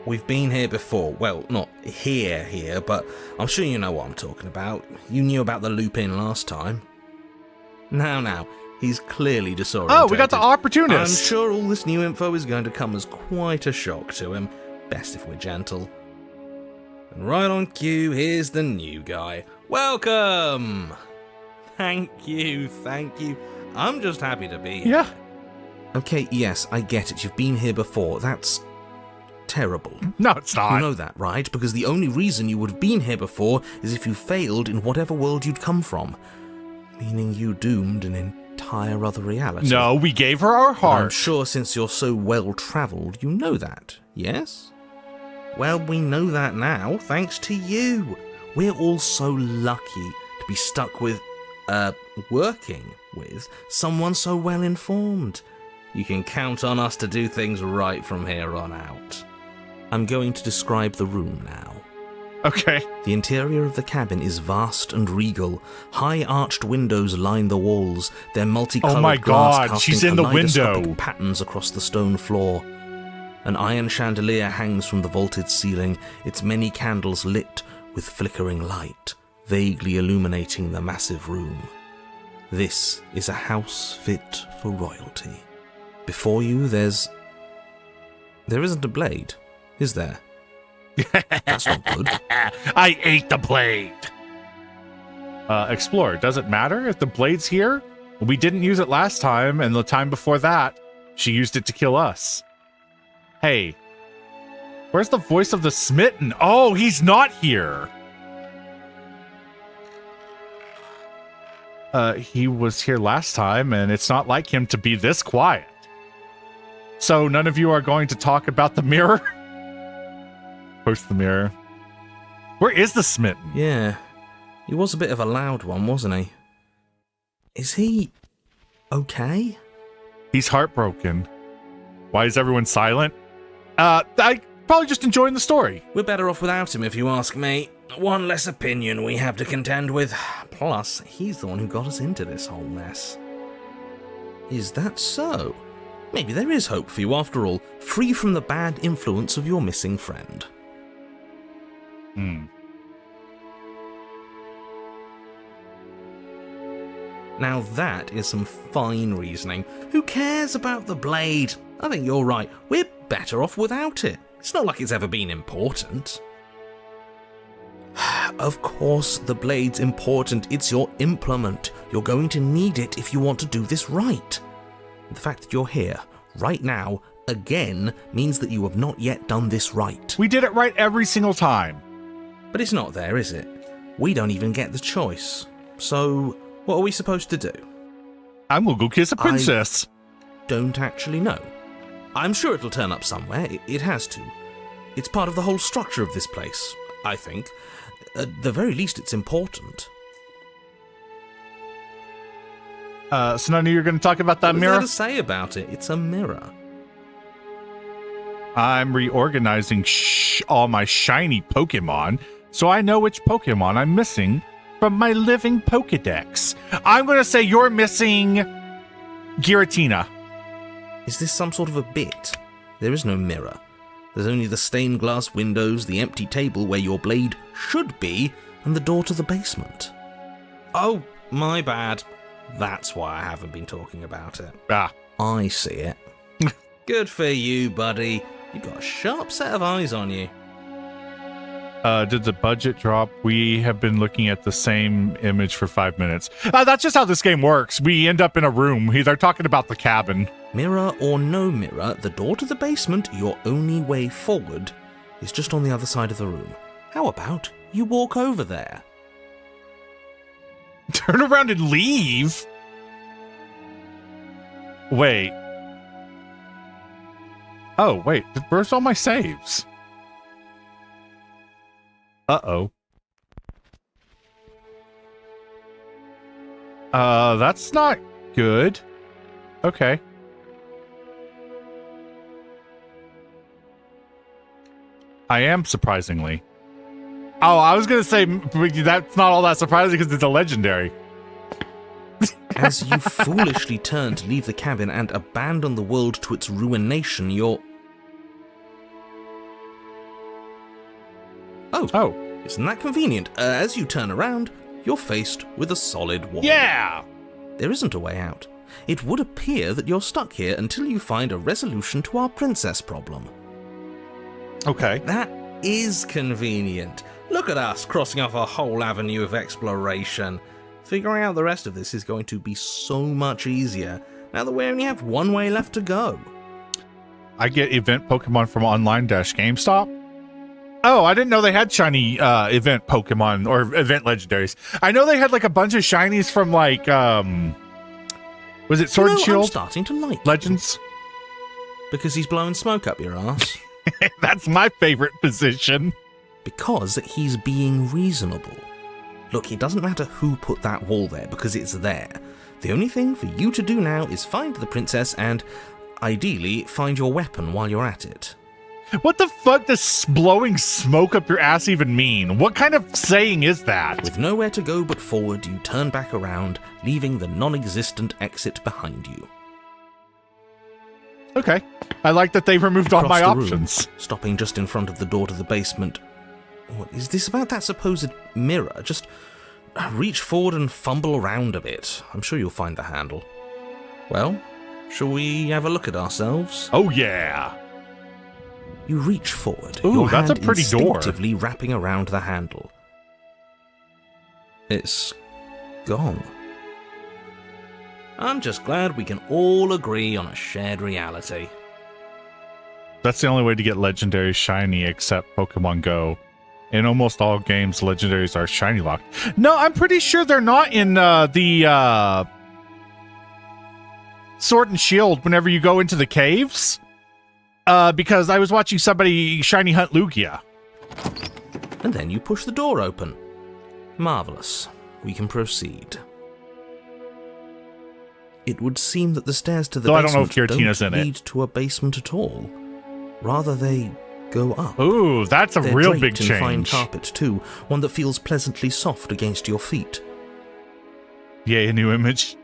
We've been here before. Well, not here, but I'm sure you know what I'm talking about. You knew about the loop-in last time. Now. He's clearly disoriented. Oh, we got the opportunist. I'm sure all this new info is going to come as quite a shock to him. Best if we're gentle. And right on cue, here's the new guy. Welcome! Thank you. I'm just happy to be here. Yeah. Okay, yes, I get it. You've been here before. That's terrible. No, it's not. You know that, right? Because the only reason you would have been here before is if you failed in whatever world you'd come from. Meaning you doomed an entire other reality. No, we gave her our I'm heart. sure since you're so well-travelled, you know that, yes? Well, we know that now, thanks to you. We're all so lucky to be stuck with, working with someone so well-informed. You can count on us to do things right from here on out. I'm going to describe the room now. Okay. The interior of the cabin is vast and regal. High arched windows line the walls, their multicolored Oh my glass God, she's casting in the kaleidoscopic window. patterns across the stone floor. An iron chandelier hangs from the vaulted ceiling, its many candles lit with flickering light, vaguely illuminating the massive room. This is a house fit for royalty. Before you, there isn't a blade, is there? That's not good. I ate the blade. Explorer, does it matter if the blade's here? We didn't use it last time, and the time before that, she used it to kill us. Hey, where's the voice of the smitten? Oh, he's not here. He was here last time, and it's not like him to be this quiet. So none of you are going to talk about the mirror? Post the mirror. Where is the smitten? Yeah, he was a bit of a loud one, wasn't he? Is he okay? He's heartbroken. Why is everyone silent? I probably just enjoying the story. We're better off without him, if you ask me. One less opinion we have to contend with. Plus, he's the one who got us into this whole mess. Is that so? Maybe there is hope for you after all, free from the bad influence of your missing friend. Now that is some fine reasoning. Who cares about the blade? I think you're right. We're better off without it. It's not like it's ever been important. Of course, the blade's important. It's your implement. You're going to need it if you want to do this right. The fact that you're here, right now, again, means that you have not yet done this right. We did it right every single time. But it's not there, is it? We don't even get the choice. So, what are we supposed to do? I'm gonna go kiss a princess. Don't actually know. I'm sure it'll turn up somewhere. It has to. It's part of the whole structure of this place, I think. At the very least, it's important. So none of you are going to talk about that What is mirror? there to say about it? It's a mirror. I'm reorganizing all my shiny Pokemon, so I know which Pokemon I'm missing from my living Pokedex. I'm going to say you're missing Giratina. Is this some sort of a bit? There is no mirror. There's only the stained glass windows, the empty table where your blade should be, and the door to the basement. Oh, my bad. That's why I haven't been talking about it. Ah. I see it. Good for you, buddy. You've got a sharp set of eyes on you. Did the budget drop? We have been looking at the same image for 5 minutes. That's just how this game works. We end up in a room. They're talking about the cabin. Mirror or no mirror, the door to the basement, your only way forward, is just on the other side of the room. How about you walk over there? Turn around and leave? Wait. Oh, wait. Where's all my saves? Uh-oh. That's not good. Okay. I am, surprisingly. Oh, I was going to say that's not all that surprising because it's a legendary. As you foolishly turn to leave the cabin and abandon the world to its ruination, you're... Oh, isn't that convenient? As you turn around, you're faced with a solid wall. Yeah! There isn't a way out. It would appear that you're stuck here until you find a resolution to our princess problem. Okay. That is convenient. Look at us crossing off a whole avenue of exploration. Figuring out the rest of this is going to be so much easier now that we only have one way left to go. I get event Pokemon from online-GameStop. Oh, I didn't know they had shiny event Pokemon or event legendaries. I know they had like a bunch of shinies from like was it Sword and Shield? I'm starting to like Legends? because he's blowing smoke up your ass. That's my favorite position. Because he's being reasonable. Look, it doesn't matter who put that wall there because it's there. The only thing for you to do now is find the princess and, ideally, find your weapon while you're at it. What the fuck does blowing smoke up your ass even mean? What kind of saying is that? With nowhere to go but forward, you turn back around, leaving the non-existent exit behind you. Okay. I like that they've removed all my Across the room, options. stopping just in front of the door to the basement. What is this about that supposed mirror? Just reach forward and fumble around a bit. I'm sure you'll find the handle. Well, shall we have a look at ourselves? Oh yeah. You reach forward, Ooh, your that's a hand pretty door. instinctively wrapping around the handle. It's gone. I'm just glad we can all agree on a shared reality. That's the only way to get legendary shiny except Pokemon Go. In almost all games, legendaries are shiny locked. No, I'm pretty sure they're not in the Sword and Shield whenever you go into the caves. Because I was watching somebody shiny hunt Lugia. And then you push the door open. Marvelous. We can proceed. It would seem that the stairs to the Though I don't know if basement Giratina's in it. lead to a basement at all. Rather, they go up. Ooh, that's a They're real draped big in fine change. carpet too, one that feels pleasantly soft against your feet. Yay, a new image.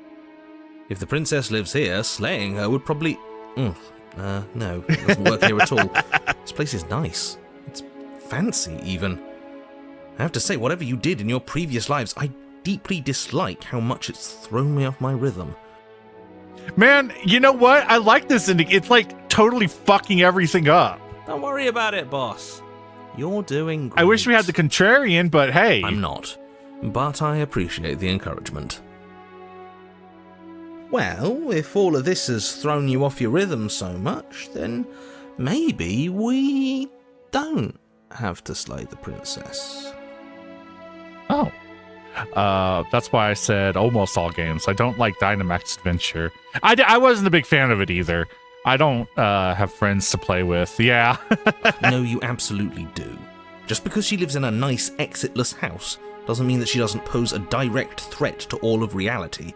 If the princess lives here, slaying her would probably... no, it doesn't work here at all. This place is nice. It's fancy, even. I have to say, whatever you did in your previous lives, I deeply dislike how much it's thrown me off my rhythm. Man, you know what? I like this. It's like totally fucking everything up. Don't worry about it, boss. You're doing great. I wish we had the contrarian, but hey. I'm not, but I appreciate the encouragement. Well, if all of this has thrown you off your rhythm so much, then maybe we don't have to slay the princess. Oh. That's why I said almost all games. I don't like Dynamax Adventure. I wasn't a big fan of it either. I don't have friends to play with. Yeah. No, you absolutely do. Just because she lives in a nice, exitless house doesn't mean that she doesn't pose a direct threat to all of reality.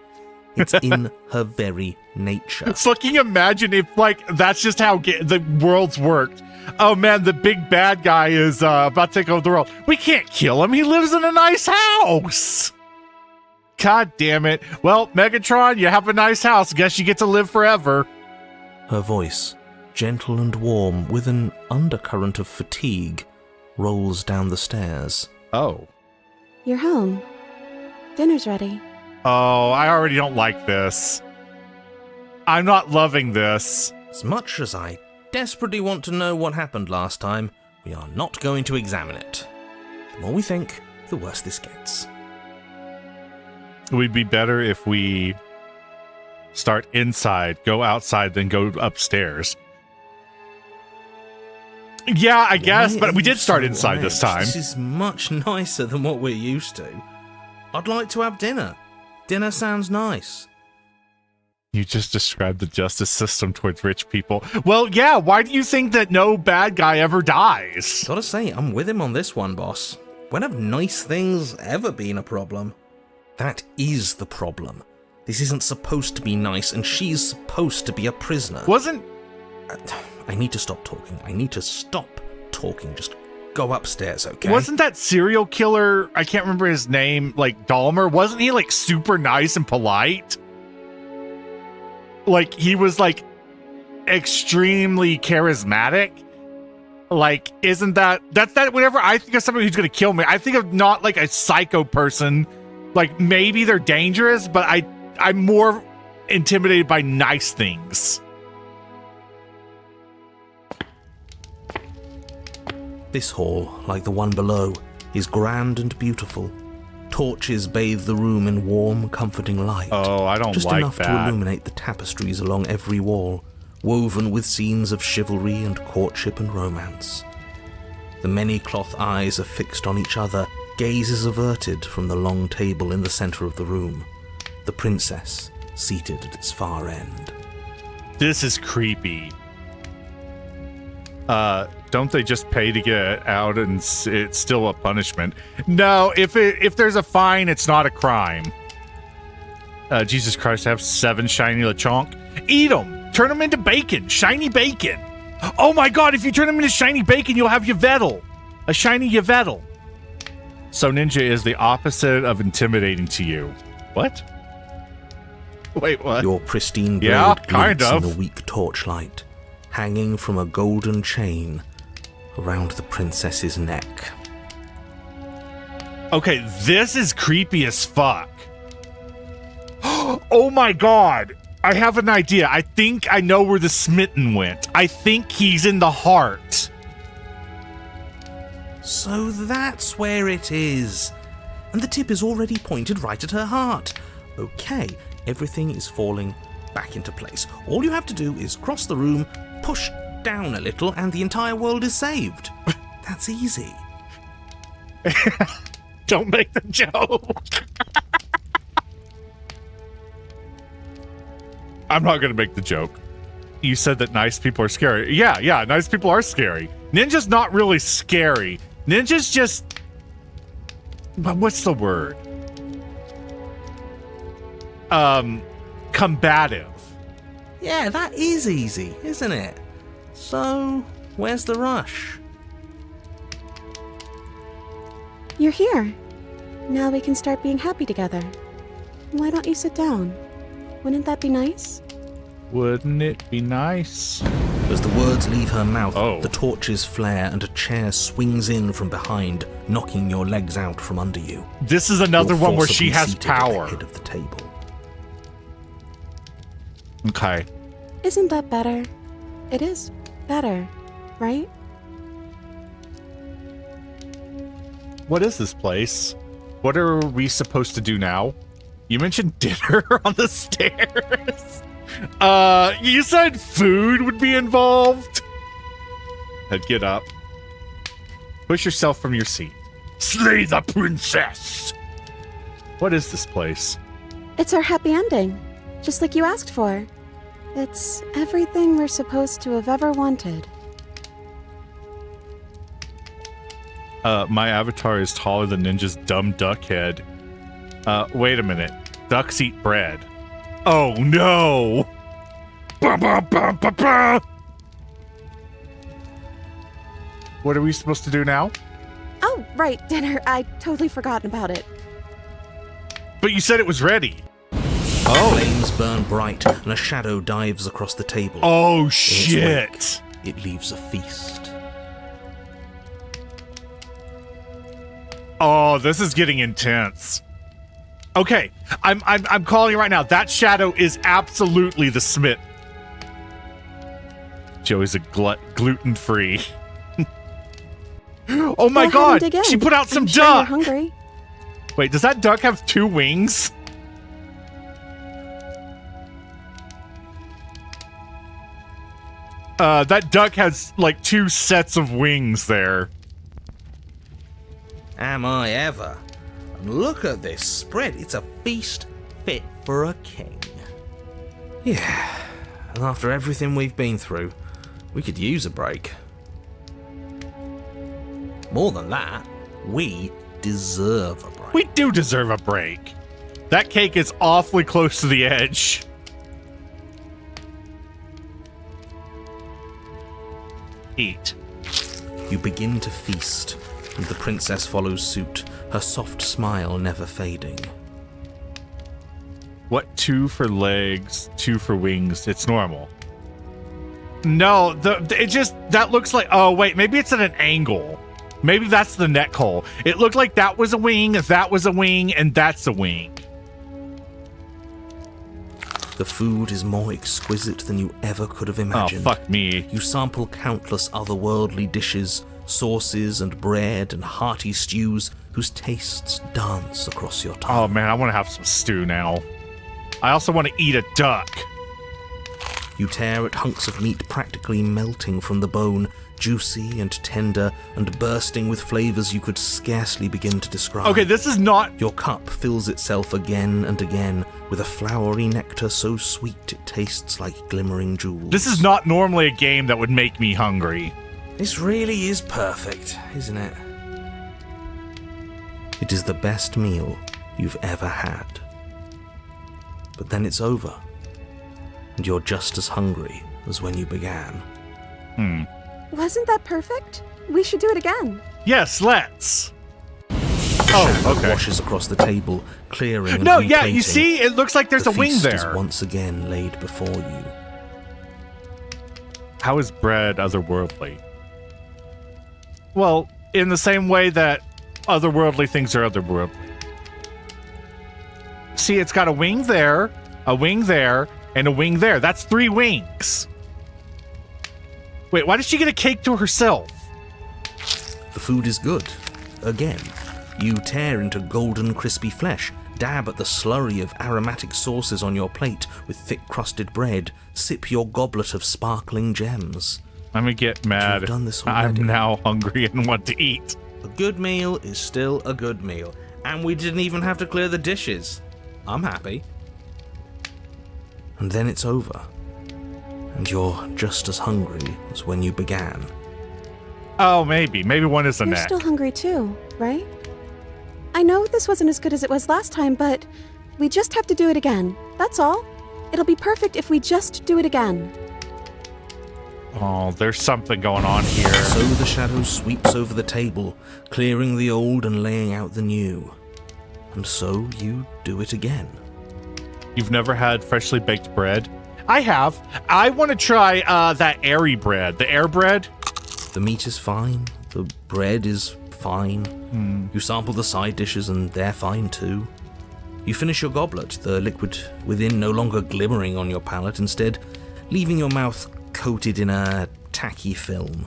It's in her very nature. Fucking imagine if, like, that's just how the world's worked. Oh man, the big bad guy is about to take over the world. We can't kill him. He lives in a nice house. God damn it. Well, Megatron, you have a nice house. Guess you get to live forever. Her voice, gentle and warm with an undercurrent of fatigue, rolls down the stairs. Oh. You're home. Dinner's ready. Oh, I already don't like this. I'm not loving this. As much as I desperately want to know what happened last time, we are not going to examine it. The more we think, the worse this gets. It would be better if we start inside, go outside, then go upstairs. Yeah, I guess, Why but are we you did start so inside on this edge? time. This is much nicer than what we're used to. I'd like to have dinner. Dinner sounds nice. You just described the justice system towards rich people. Well, yeah, why do you think that no bad guy ever dies? Gotta say, I'm with him on this one, boss. When have nice things ever been a problem? That is the problem. This isn't supposed to be nice, and she's supposed to be a prisoner. Wasn't... I need to stop talking. I need to stop talking. Just go upstairs, okay? Wasn't that serial killer, I can't remember his name, like Dahmer? Wasn't he like super nice and polite? Like he was like extremely charismatic? Like, isn't that whenever I think of somebody who's gonna kill me, I think of not like a psycho person. Like maybe they're dangerous, but I'm more intimidated by nice things. This hall, like the one below, is grand and beautiful. Torches bathe the room in warm, comforting light. Oh, I don't just like enough to that. illuminate the tapestries along every wall, woven with scenes of chivalry and courtship and romance. The many cloth eyes are fixed on each other, gazes averted from the long table in the center of the room, the princess seated at its far end. This is creepy. Don't they just pay to get out and it's still a punishment? No, if there's a fine, it's not a crime. Jesus Christ, I have 7 shiny Lechonk. Eat them! Turn them into bacon! Shiny bacon! Oh my god, if you turn them into shiny bacon, you'll have Yveltal! A shiny Yveltal! So Ninja is the opposite of intimidating to you. What? Wait, what? Your pristine blade Yeah, glints kind of. in the weak torchlight, hanging from a golden chain around the princess's neck. Okay, this is creepy as fuck. Oh my god! I have an idea. I think I know where the smitten went. I think he's in the heart. So that's where it is. And the tip is already pointed right at her heart. Okay, everything is falling back into place. All you have to do is cross the room, push down a little, and the entire world is saved. That's easy. Don't make the joke. I'm not going to make the joke. You said that nice people are scary. Yeah, nice people are scary. Ninja's not really scary. Ninja's just... What's the word? Combative. Yeah, that is easy, isn't it? So, where's the rush? You're here. Now we can start being happy together. Why don't you sit down? Wouldn't that be nice? Wouldn't it be nice? As the words leave her mouth, Oh. the torches flare and a chair swings in from behind, knocking your legs out from under you. This is another You're one where she forcibly has seated at power. the head of the table. Okay. Isn't that better? It is better, right? What is this place? What are we supposed to do now? You mentioned dinner on the stairs. You said food would be involved. Get up. Push yourself from your seat. Slay the princess. What is this place? It's our happy ending, just like you asked for. It's everything we're supposed to have ever wanted. My avatar is taller than Ninja's dumb duck head. Wait a minute. Ducks eat bread. Oh no! Bah, bah, bah, bah, bah. What are we supposed to do now? Oh, right, dinner. I'd totally forgotten about it. But you said it was ready. Flames burn bright, and a shadow dives across the table. Oh In its shit! wake, it leaves a feast. Oh, this is getting intense. Okay, I'm calling it right now. That shadow is absolutely the Smith. Joey's a gluten-free. Oh my Go ahead and god! dig in. She put out some I'm sure you're duck! hungry. Wait, does that duck have 2 wings? That duck has like 2 sets of wings there. Am I ever? And look at this spread. It's a feast fit for a king. Yeah, and after everything we've been through, we could use a break. More than that, we deserve a break. We do deserve a break. That cake is awfully close to the edge. Eat. You begin to feast, and the princess follows suit, her soft smile never fading. What, 2 for legs, 2 for wings? It's normal. No, it just, that looks like, oh wait, maybe it's at an angle. Maybe that's the neck hole. It looked like that was a wing, that was a wing, and that's a wing. The food is more exquisite than you ever could have Oh, imagined. fuck me. You sample countless otherworldly dishes, sauces and bread and hearty stews whose tastes dance across your tongue. Oh man, I want to have some stew now. I also want to eat a duck. You tear at hunks of meat practically melting from the bone, juicy and tender and bursting with flavors you could scarcely begin to describe. Okay, this is not... Your cup fills itself again and again with a flowery nectar so sweet it tastes like glimmering jewels. This is not normally a game that would make me hungry. This really is perfect, isn't it? It is the best meal you've ever had. But then it's over, and you're just as hungry as when you began. Wasn't that perfect? We should do it again. Yes, let's. Shadow Oh, okay. washes across the table, clearing and No, yeah, replating. you see? It looks like there's The a wing feast is there. once again laid before you. How is bread otherworldly? Well, in the same way that otherworldly things are otherworldly. See, it's got a wing there, and a wing there. That's 3 wings. Wait, why did she get a cake to herself? The food is good. Again, you tear into golden crispy flesh, dab at the slurry of aromatic sauces on your plate with thick-crusted bread, sip your goblet of sparkling gems. I'm gonna get mad. You've done this I'm already. now hungry and want to eat. A good meal is still a good meal, and we didn't even have to clear the dishes. I'm happy. And then it's over, and you're just as hungry as when you began. Oh, maybe. Maybe one is the You're neck. still hungry too, right? I know this wasn't as good as it was last time, but we just have to do it again. That's all. It'll be perfect if we just do it again. Oh, there's something going on here. So the shadow sweeps over the table, clearing the old and laying out the new. And so you do it again. You've never had freshly baked bread? I have. I want to try that airy bread. The air bread. The meat is fine, the bread is fine. You sample the side dishes and they're fine too. You finish your goblet, the liquid within no longer glimmering on your palate, instead leaving your mouth coated in a tacky film.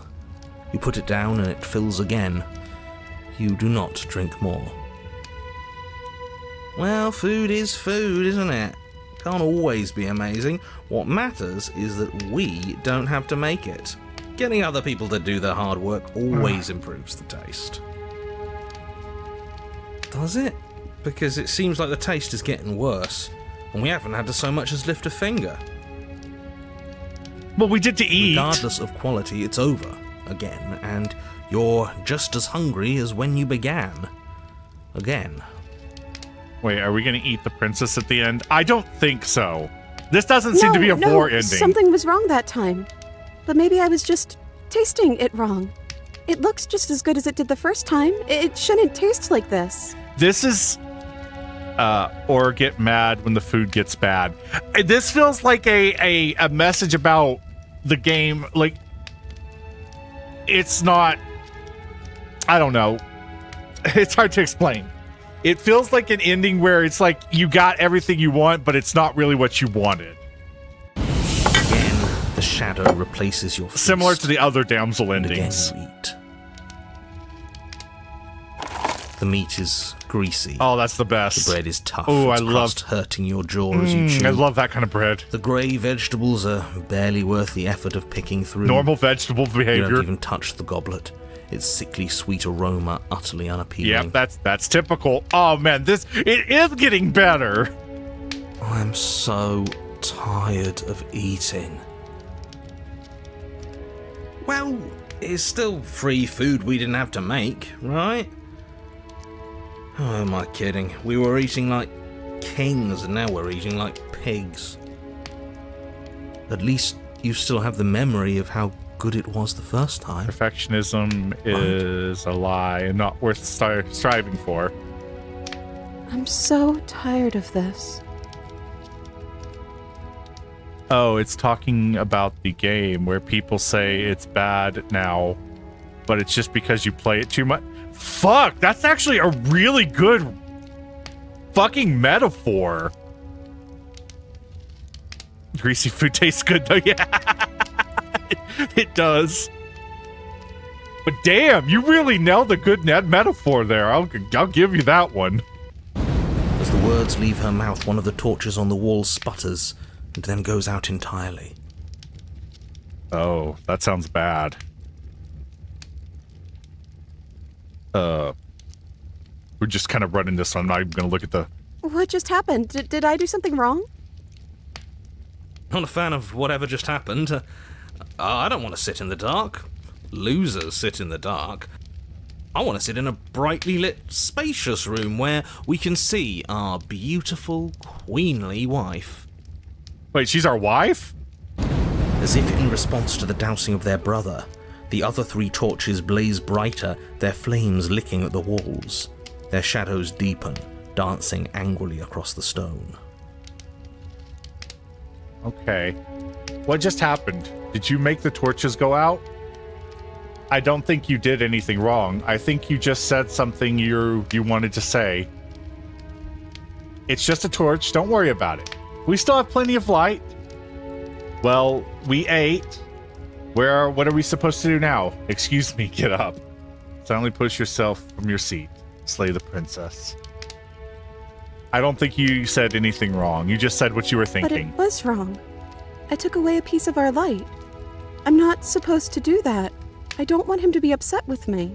You put it down and it fills again. You do not drink more. Well, food is food, isn't it? Can't always be amazing. What matters is that we don't have to make it. Getting other people to do the hard work always improves the taste. Does it? Because it seems like the taste is getting worse, and we haven't had to so much as lift a finger. Well, we did to eat. Regardless of quality, it's over again, and you're just as hungry as when you began. Again. Wait, are we going to eat the princess at the end? I don't think so. This doesn't seem to be a vor ending. Something was wrong that time. But maybe I was just tasting it wrong. It looks just as good as it did the first time. It shouldn't taste like this. This is or get mad when the food gets bad. This feels like a message about the game. Like, it's not, I don't know. It's hard to explain. It feels like an ending where it's like you got everything you want, but it's not really what you wanted. Again, the shadow replaces your feast. Similar to the other damsel And again endings. you eat. The meat is greasy. Oh, that's the best. The bread is tough. Oh, its I crust hurting your jaw as you chew. I love that kind of bread. The grey vegetables are barely worth the effort of picking through. Normal vegetable You behavior. don't even touch the goblet. Its sickly sweet aroma utterly unappealing. Yep, that's typical. Oh man, it is getting better. I'm so tired of eating. Well, it's still free food we didn't have to make, right? Oh, am I kidding? We were eating like kings and now we're eating like pigs. At least you still have the memory of how good it was the first time. Perfectionism is a lie and not worth striving for. I'm so tired of this. Oh, it's talking about the game where people say it's bad now, but it's just because you play it too much. Fuck, that's actually a really good fucking metaphor. Greasy food tastes good though, yeah. It does. But damn, you really nailed a good net metaphor there. I'll give you that one. As the words leave her mouth, one of the torches on the wall sputters and then goes out entirely. Oh, that sounds bad. We're just kind of running this. I'm not even going to look at the... What just happened? Did I do something wrong? Not a fan of whatever just happened. I don't want to sit in the dark. Losers sit in the dark. I want to sit in a brightly lit, spacious room where we can see our beautiful, queenly wife. Wait, she's our wife? As if in response to the dousing of their brother, the other 3 torches blaze brighter, their flames licking at the walls. Their shadows deepen, dancing angrily across the stone. Okay. What just happened? Did you make the torches go out? I don't think you did anything wrong. I think you just said something you wanted to say. It's just a torch. Don't worry about it. We still have plenty of light. Well, we ate. What are we supposed to do now? Excuse me, get up. Silently push yourself from your seat. Slay the princess. I don't think you said anything wrong. You just said what you were But thinking. it was wrong. I took away a piece of our light. I'm not supposed to do that. I don't want him to be upset with me.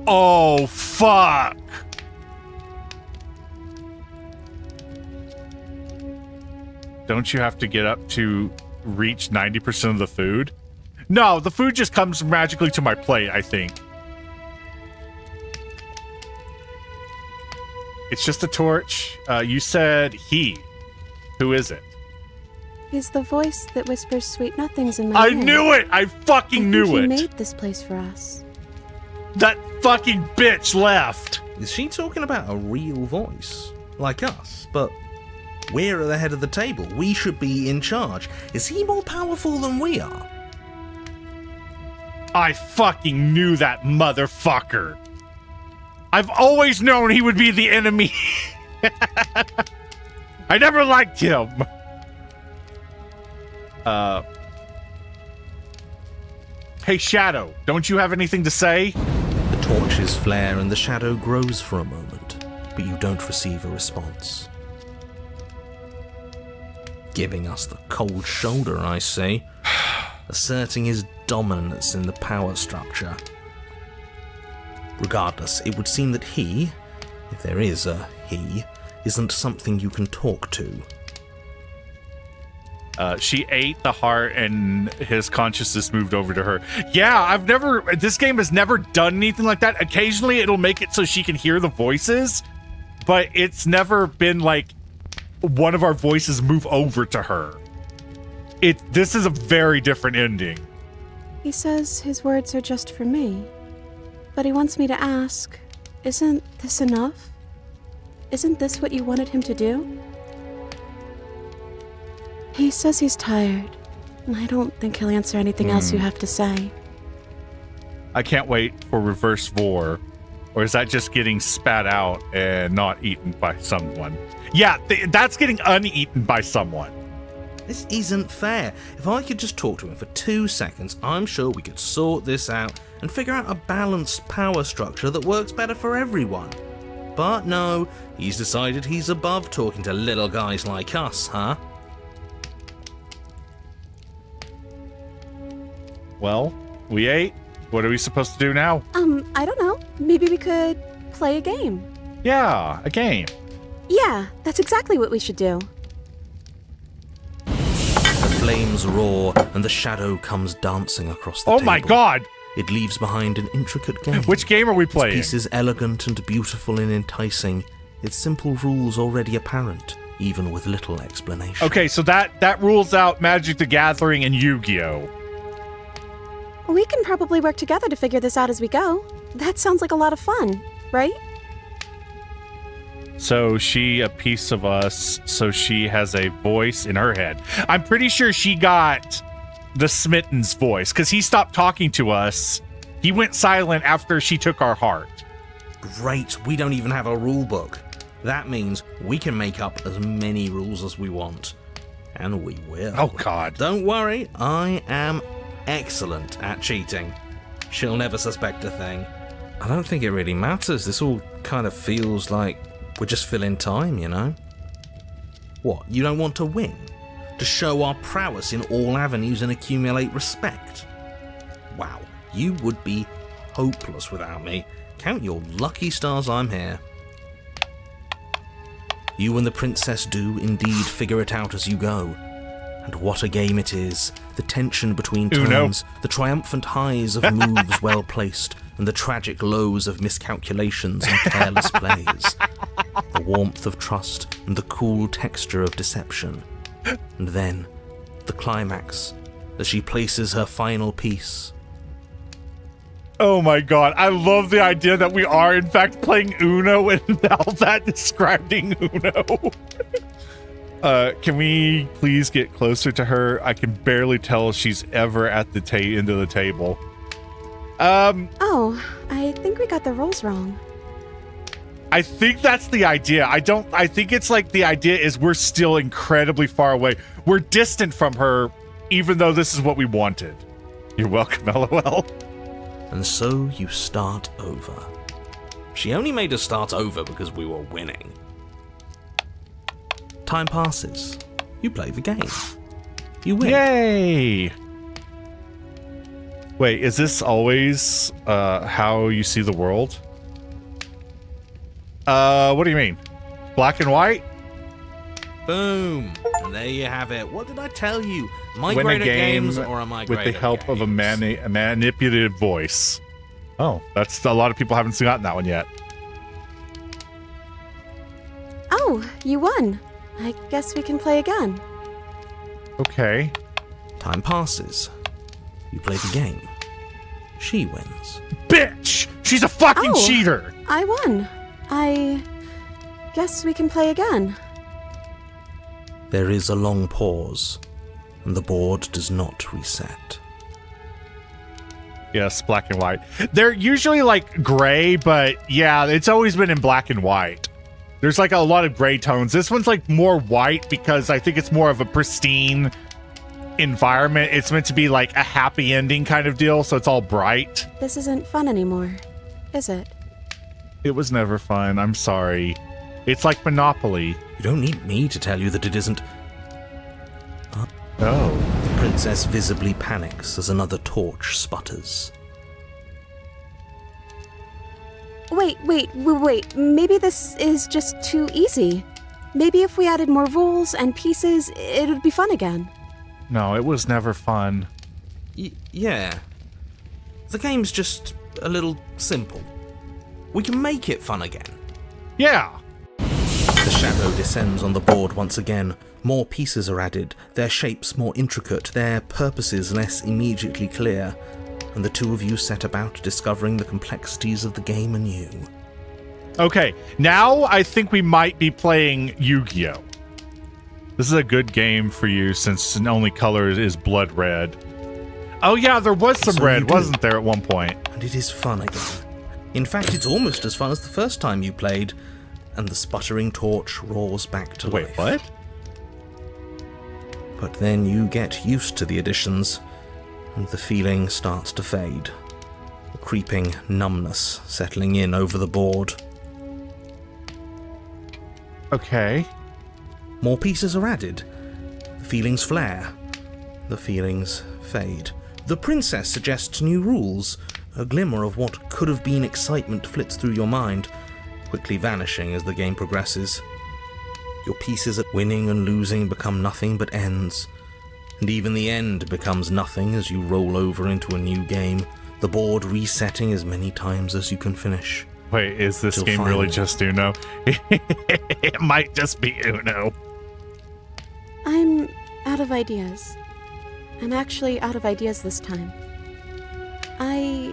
Oh, fuck! Don't you have to get up to reach 90% of the food? No, the food just comes magically to my plate, I think. It's just a torch. You said he. Who is it? He's the voice that whispers sweet nothings in my ear. I knew it! I fucking knew He it! made this place for us. That fucking bitch left! Is she talking about a real voice? Like us, but we're at the head of the table. We should be in charge. Is he more powerful than we are? I fucking knew that motherfucker. I've always known he would be the enemy. I never liked him. Hey, Shadow, don't you have anything to say? The torches flare and the shadow grows for a moment, but you don't receive a response. Giving us the cold shoulder, I see. Asserting his dominance in the power structure. Regardless, it would seem that he, if there is a he, isn't something you can talk to. She ate the heart and his consciousness moved over to her. Yeah, this game has never done anything like that. Occasionally it'll make it so she can hear the voices, but it's never been like one of our voices move over to her. This is a very different ending. He says his words are just for me. But he wants me to ask, isn't this enough? Isn't this what you wanted him to do? He says he's tired, and I don't think he'll answer anything else you have to say. I can't wait for reverse vor. Or is that just getting spat out and not eaten by someone? Yeah, that's getting uneaten by someone. This isn't fair. If I could just talk to him for 2 seconds, I'm sure we could sort this out and figure out a balanced power structure that works better for everyone. But no, he's decided he's above talking to little guys like us, huh? Well, we ate. What are we supposed to do now? I don't know. Maybe we could play a game. Yeah, a game. Yeah, that's exactly what we should do. The flames roar and the shadow comes dancing across the Oh table. my god! It leaves behind an intricate game. Which game are we Its playing? piece is elegant and beautiful and enticing. Its simple rules already apparent, even with little explanation. Okay, so that rules out Magic the Gathering and Yu-Gi-Oh! We can probably work together to figure this out as we go. That sounds like a lot of fun, right? So she a piece of us, so she has a voice in her head. I'm pretty sure she got the Smitten's voice, because he stopped talking to us. He went silent after she took our heart. Great, we don't even have a rule book. That means we can make up as many rules as we want. And we will. Oh god. Don't worry, I am excellent at cheating. She'll never suspect a thing. I don't think it really matters. This all kind of feels like we're just filling time, you know? What, you don't want to win? To show our prowess in all avenues and accumulate respect? Wow, you would be hopeless without me. Count your lucky stars I'm here. You and the princess do indeed figure it out as you go. And what a game it is. The tension between turns, the triumphant highs of moves well placed, and the tragic lows of miscalculations and careless plays. The warmth of trust and the cool texture of deception. And then, the climax, as she places her final piece. Oh my god, I love the idea that we are in fact playing Uno and Velvet describing Uno. Can we please get closer to her? I can barely tell if she's ever at the end of the table. Oh, I think we got the rules wrong. I think that's the idea. I think it's like the idea is we're still incredibly far away. We're distant from her, even though this is what we wanted. You're welcome, LOL. And so you start over. She only made us start over because we were winning. Time passes. You play the game. You win. Yay! Wait, is this always how you see the world? What do you mean? Black and white? Boom. And there you have it. What did I tell you? My Win a greater game games or am I with the help of a manipulative voice. Oh, that's a lot of people haven't gotten that one yet. Oh, you won. I guess we can play again. Okay. Time passes. You play the game. She wins. Bitch! She's a fucking Oh. cheater! I won. I guess we can play again. There is a long pause, and the board does not reset. Yes, black and white. They're usually like gray, but yeah, it's always been in black and white. There's like a lot of gray tones. This one's like more white because I think it's more of a pristine environment. It's meant to be like a happy ending kind of deal, so it's all bright. This isn't fun anymore, is it? It was never fun. I'm sorry. It's like Monopoly. You don't need me to tell you that it isn't. Oh. The princess visibly panics as another torch sputters. Wait. Maybe this is just too easy. Maybe if we added more rules and pieces, it would be fun again. No, it was never fun. Yeah. The game's just a little simple. We can make it fun again. Yeah. The shadow descends on the board once again. More pieces are added, their shapes more intricate, their purposes less immediately clear, and the two of you set about discovering the complexities of the game anew. Okay, now I think we might be playing Yu-Gi-Oh! This is a good game for you since the only color is blood red. Oh yeah, there was some So red, you do. wasn't there, at one point? And it is fun again. In fact, it's almost as fun as the first time you played, and the sputtering torch roars back to Wait, life. what? But then you get used to the additions, and the feeling starts to fade. A creeping numbness settling in over the board. Okay. More pieces are added. The feelings flare. The feelings fade. The princess suggests new rules. A glimmer of what could have been excitement flits through your mind, quickly vanishing as the game progresses. Your pieces at winning and losing become nothing but ends. And even the end becomes nothing as you roll over into a new game, the board resetting as many times as you can finish. Wait, is this Till game really finally- just Uno? It might just be Uno. I'm out of ideas. I'm actually out of ideas this time. I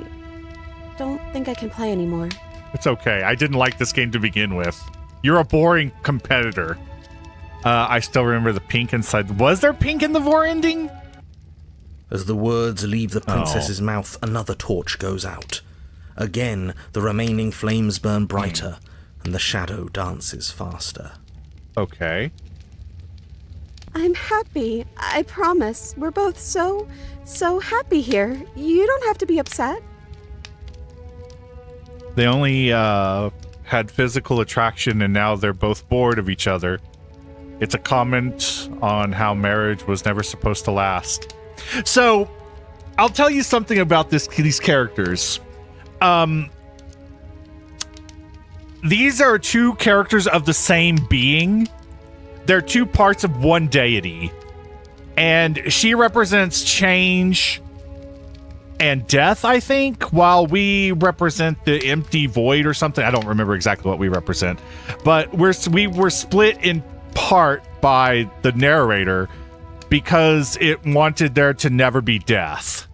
don't think I can play anymore. It's okay. I didn't like this game to begin with. You're a boring competitor. I still remember the pink inside. Was there pink in the Vor ending? As the words leave the princess's mouth, another torch goes out. Again, the remaining flames burn brighter, and the shadow dances faster. Okay. I'm happy. I promise. We're both so happy here. You don't have to be upset. They only had physical attraction, and now they're both bored of each other. It's a comment on how marriage was never supposed to last. So, I'll tell you something about these characters. These are two characters of the same being. They're two parts of one deity. And she represents change and death, I think, while we represent the empty void or something. I don't remember exactly what we represent. But we were split in part by the narrator because it wanted there to never be death.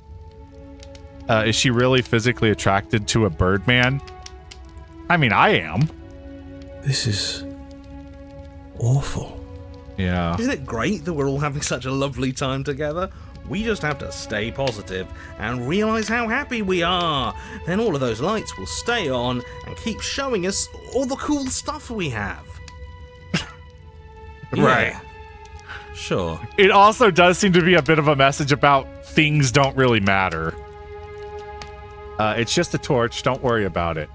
Is she really physically attracted to a Birdman? I mean, I am. This is awful. Yeah. Isn't it great that we're all having such a lovely time together? We just have to stay positive and realize how happy we are. Then all of those lights will stay on and keep showing us all the cool stuff we have. Right. Yeah. Sure. It also does seem to be a bit of a message about things don't really matter. It's just a torch. Don't worry about it.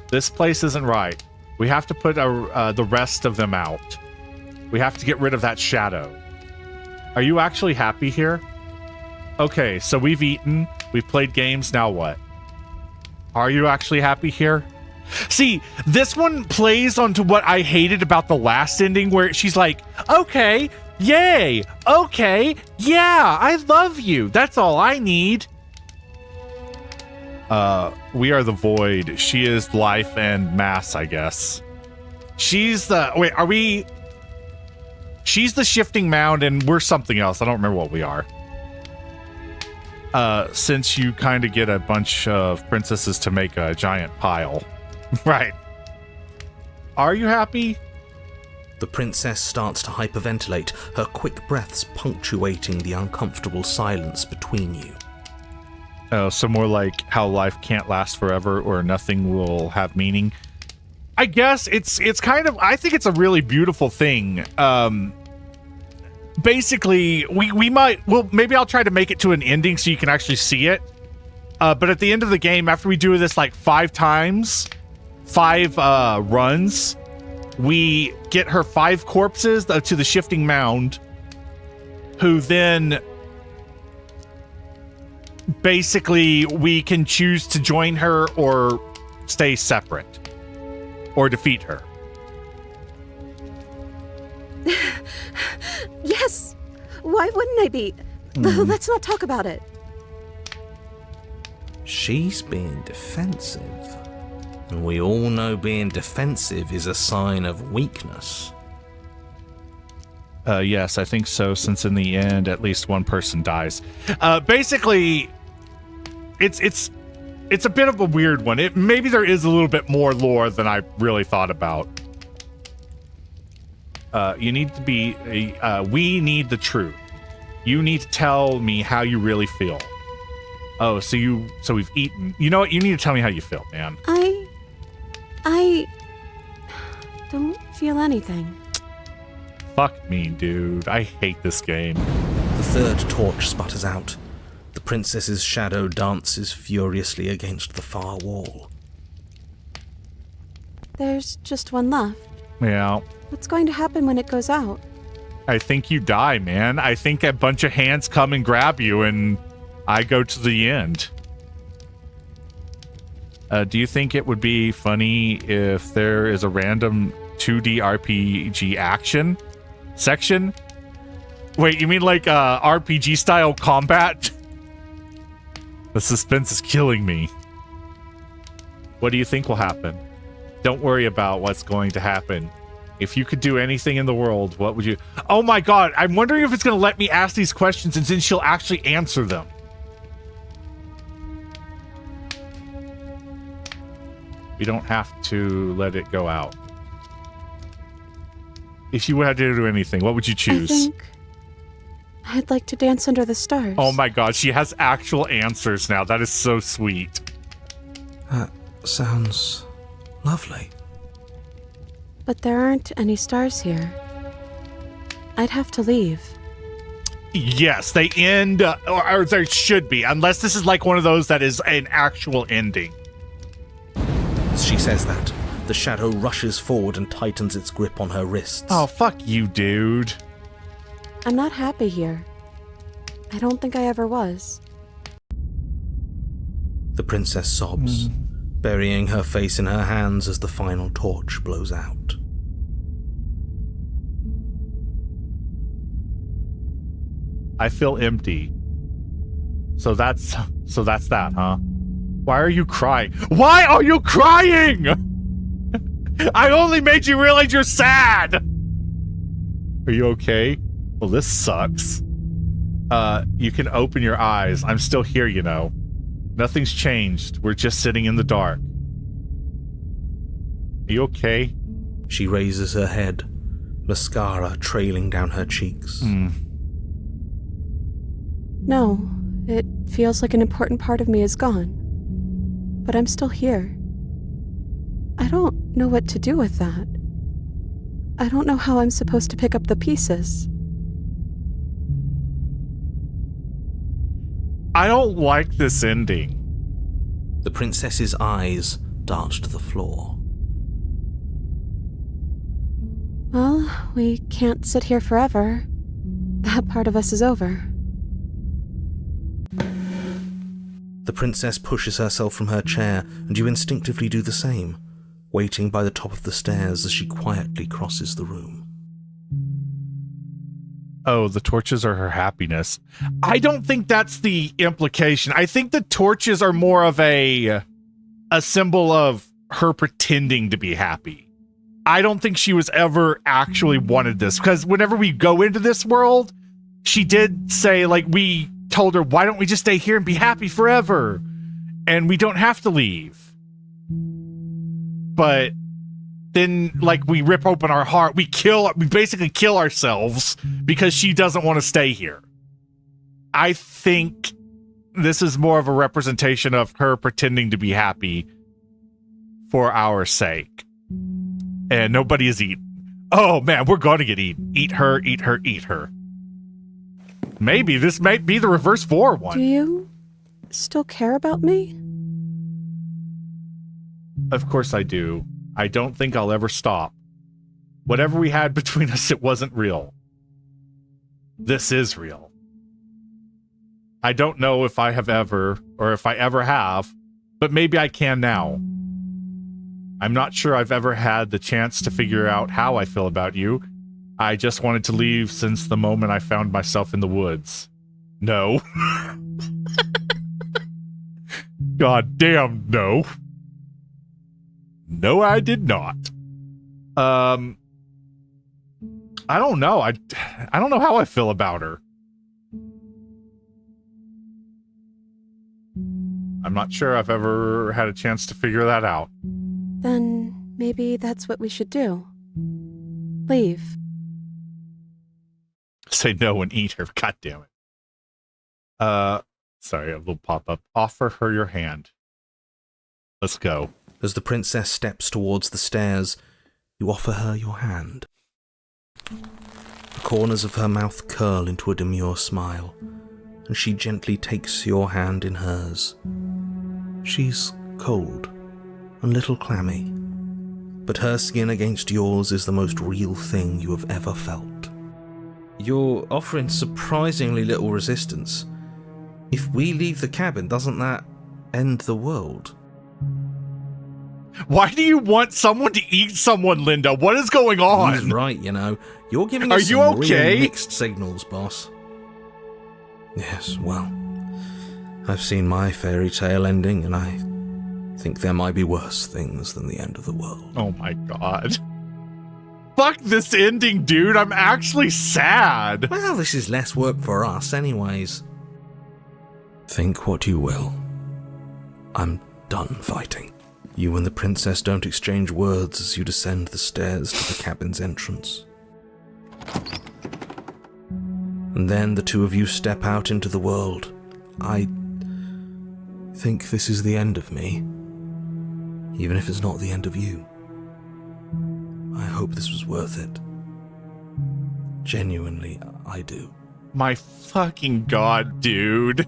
This place isn't right. We have to put the rest of them out. We have to get rid of that shadow. Are you actually happy here? Okay, so we've eaten. We've played games. Now what? Are you actually happy here? See, this one plays onto what I hated about the last ending, where she's like, okay, yay, okay, yeah, I love you. That's all I need. We are the void. She is life and mass, I guess. She's the... Wait, are we... She's the shifting mound, and we're something else. I don't remember what we are. Since you kind of get a bunch of princesses to make a giant pile. Right. Are you happy? The princess starts to hyperventilate, her quick breaths punctuating the uncomfortable silence between you. Oh, so more like how life can't last forever or nothing will have meaning. I guess it's kind of, I think it's a really beautiful thing. Basically, we might, well, maybe I'll try to make it to an ending so you can actually see it. But at the end of the game, after we do this like 5 times, 5 runs, we get her 5 corpses to the shifting mound, who then basically we can choose to join her or stay separate or defeat her. Yes! Why wouldn't I be? Let's not talk about it. She's being defensive. And we all know being defensive is a sign of weakness. Yes, I think so, since in the end, at least one person dies. Basically, it's a bit of a weird one. Maybe there is a little bit more lore than I really thought about. You need to be... we need the truth. You need to tell me how you really feel. Oh, so we've eaten. You know what? You need to tell me how you feel, man. I don't feel anything. Fuck me, dude. I hate this game. The third torch sputters out. The princess's shadow dances furiously against the far wall. There's just one left. Yeah. What's going to happen when it goes out? I think you die, man. I think a bunch of hands come and grab you, and I go to the end. Do you think it would be funny if there is a random 2D RPG action section? Wait, you mean like RPG style combat? The suspense is killing me. What do you think will happen? Don't worry about what's going to happen. If you could do anything in the world, what would you... Oh my god, I'm wondering if it's going to let me ask these questions and then she'll actually answer them. We don't have to let it go out. If you had to do anything, what would you choose? I think I'd like to dance under the stars. Oh my god, she has actual answers now. That is so sweet. That sounds lovely. But there aren't any stars here. I'd have to leave. Yes, they end, or there should be, unless this is like one of those that is an actual ending. The she says that, the shadow rushes forward and tightens its grip on her wrists. Oh, fuck you, dude. I'm not happy here. I don't think I ever was. The princess sobs, burying her face in her hands as the final torch blows out. I feel empty. So that's that, huh? Why are you crying? Why are you crying? I only made you realize you're sad. Are you okay? Well, this sucks. You can open your eyes. I'm still here, you know. Nothing's changed. We're just sitting in the dark. Are you okay? She raises her head, mascara trailing down her cheeks. No, it feels like an important part of me is gone. But I'm still here. I don't know what to do with that. I don't know how I'm supposed to pick up the pieces. I don't like this ending. The princess's eyes dart to the floor. Well, we can't sit here forever. That part of us is over. The princess pushes herself from her chair, and you instinctively do the same, waiting by the top of the stairs as she quietly crosses the room. Oh, the torches are her happiness. I don't think that's the implication. I think the torches are more of a symbol of her pretending to be happy. I don't think she was ever actually wanted this, because whenever we go into this world, she did say, like, we told her, why don't we just stay here and be happy forever? And we don't have to leave. But then, like, we rip open our heart. We basically kill ourselves because she doesn't want to stay here. I think this is more of a representation of her pretending to be happy for our sake. And nobody is eaten. Oh, man, we're going to get eaten. Eat her, eat her, eat her. Maybe this might be the reverse 4 one. Do you still care about me? Of course I do. I don't think I'll ever stop. Whatever we had between us, it wasn't real. This is real. I don't know if I have ever, or if I ever have, but maybe I can now. I'm not sure I've ever had the chance to figure out how I feel about you. I just wanted to leave since the moment I found myself in the woods. No. God damn, no. No, I did not. I don't know. I don't know how I feel about her. I'm not sure I've ever had a chance to figure that out. Then maybe that's what we should do. Leave. Say no and eat her. God damn it. Sorry, a little pop-up. Offer her your hand. Let's go. As the princess steps towards the stairs, you offer her your hand. The corners of her mouth curl into a demure smile, and she gently takes your hand in hers. She's cold, a little clammy, but her skin against yours is the most real thing you have ever felt. You're offering surprisingly little resistance. If we leave the cabin, doesn't that end the world? Why do you want someone to eat someone, Linda? What is going on? He's right, you know. You're giving Are us you some okay? real mixed signals, boss. Yes, well, I've seen my fairy tale ending, and I think there might be worse things than the end of the world. Oh my god. Fuck this ending, dude. I'm actually sad. Well, this is less work for us anyways. Think what you will. I'm done fighting. You and the princess don't exchange words as you descend the stairs to the cabin's entrance. And then the two of you step out into the world. I think this is the end of me, even if it's not the end of you. I hope this was worth it. Genuinely, I do. My fucking god, dude.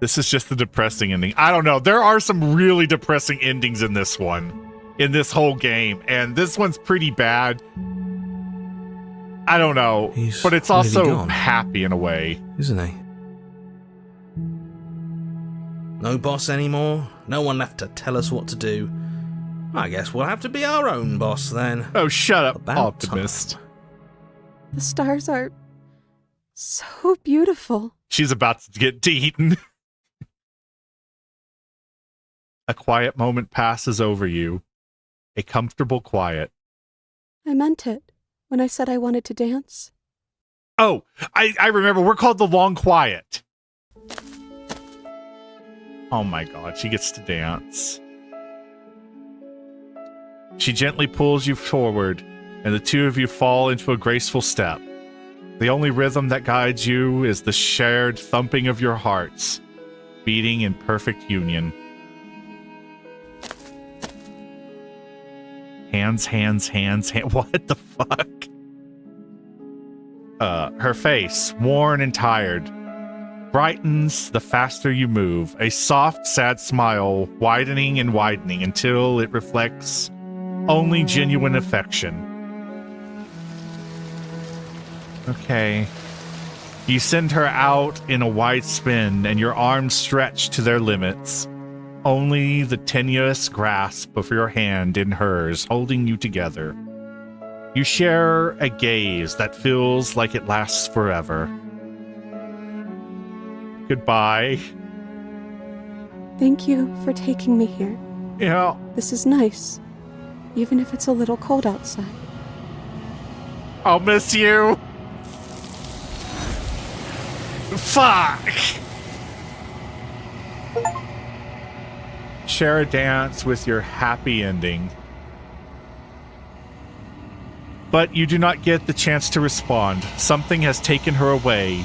This is just the depressing ending. I don't know. There are some really depressing endings in this one, in this whole game, and this one's pretty bad. I don't know, He's but it's really also gone. happy in a way. Isn't he? No boss anymore? No one left to tell us what to do? I guess we'll have to be our own boss then. Oh, shut up, About Optimist. The stars are so beautiful. She's about to get eaten. A quiet moment passes over you. A comfortable quiet. I meant it when I said I wanted to dance. Oh, I remember. We're called the Long Quiet. Oh my god, she gets to dance. She gently pulls you forward, and the two of you fall into a graceful step. The only rhythm that guides you is the shared thumping of your hearts, beating in perfect union. Hands. What the fuck? Her face, worn and tired, brightens the faster you move. A soft, sad smile, widening and widening until it reflects only genuine affection. Okay. You send her out in a wide spin, and your arms stretch to their limits. Only the tenuous grasp of your hand in hers holding you together. You share a gaze that feels like it lasts forever. Goodbye. Thank you for taking me here. Yeah. This is nice, even if it's a little cold outside. I'll miss you. Fuck. Share a dance with your happy ending. But you do not get the chance to respond. Something has taken her away,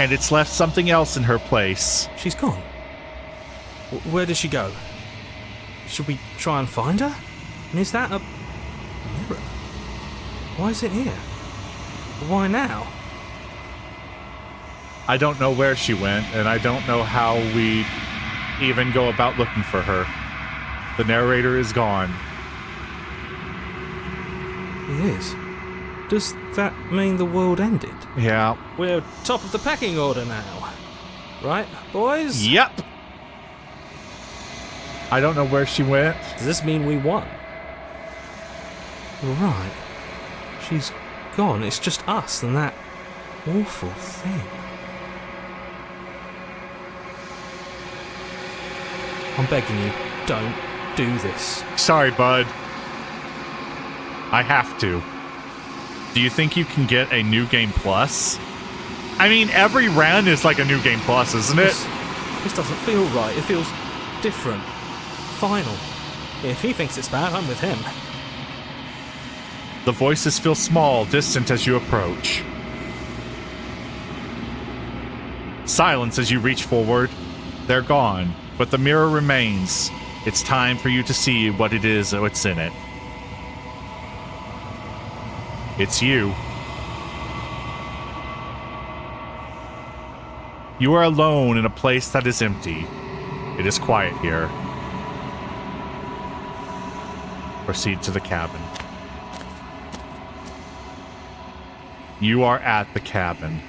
and it's left something else in her place. She's gone. Where did she go? Should we try and find her? And is that a mirror? Why is it here? Why now? I don't know where she went, and I don't know how we even go about looking for her. The narrator is gone. He is. Does that mean the world ended? Yeah. We're top of the pecking order now. Right, boys? Yep. I don't know where she went. Does this mean we won? You're right. She's gone. It's just us and that awful thing. I'm begging you, don't do this. Sorry, bud. I have to. Do you think you can get a New Game Plus? I mean, every round is like a New Game Plus, isn't it? This doesn't feel right. It feels different. Final. If he thinks it's bad, I'm with him. The voices feel small, distant as you approach. Silence as you reach forward. They're gone, but the mirror remains. It's time for you to see what it is that's in it. It's you. You are alone in a place that is empty. It is quiet here. Proceed to the cabin. You are at the cabin.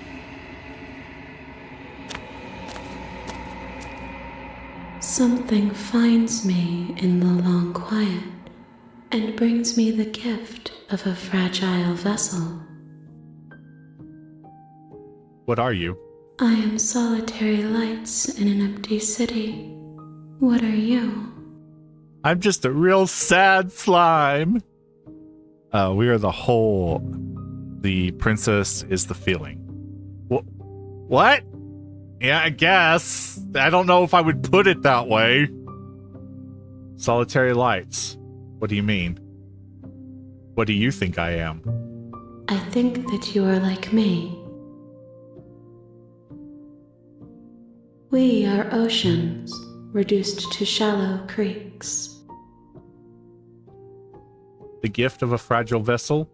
Something finds me in the long quiet and brings me the gift of a fragile vessel. What are you? I am solitary lights in an empty city. What are you? I'm just a real sad slime. We are the whole. The princess is the feeling. What? Yeah, I guess. I don't know if I would put it that way. Solitary lights. What do you mean? What do you think I am? I think that you are like me. We are oceans, reduced to shallow creeks. The gift of a fragile vessel?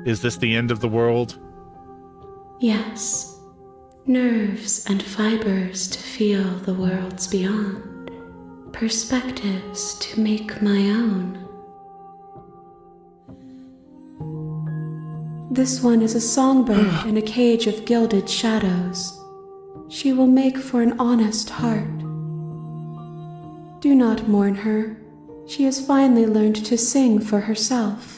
Is this the end of the world? Yes. nerves and fibers to feel the worlds beyond, perspectives to make my own. This one is a songbird in a cage of gilded shadows. She will make for an honest heart. Do not mourn her. She has finally learned to sing for herself.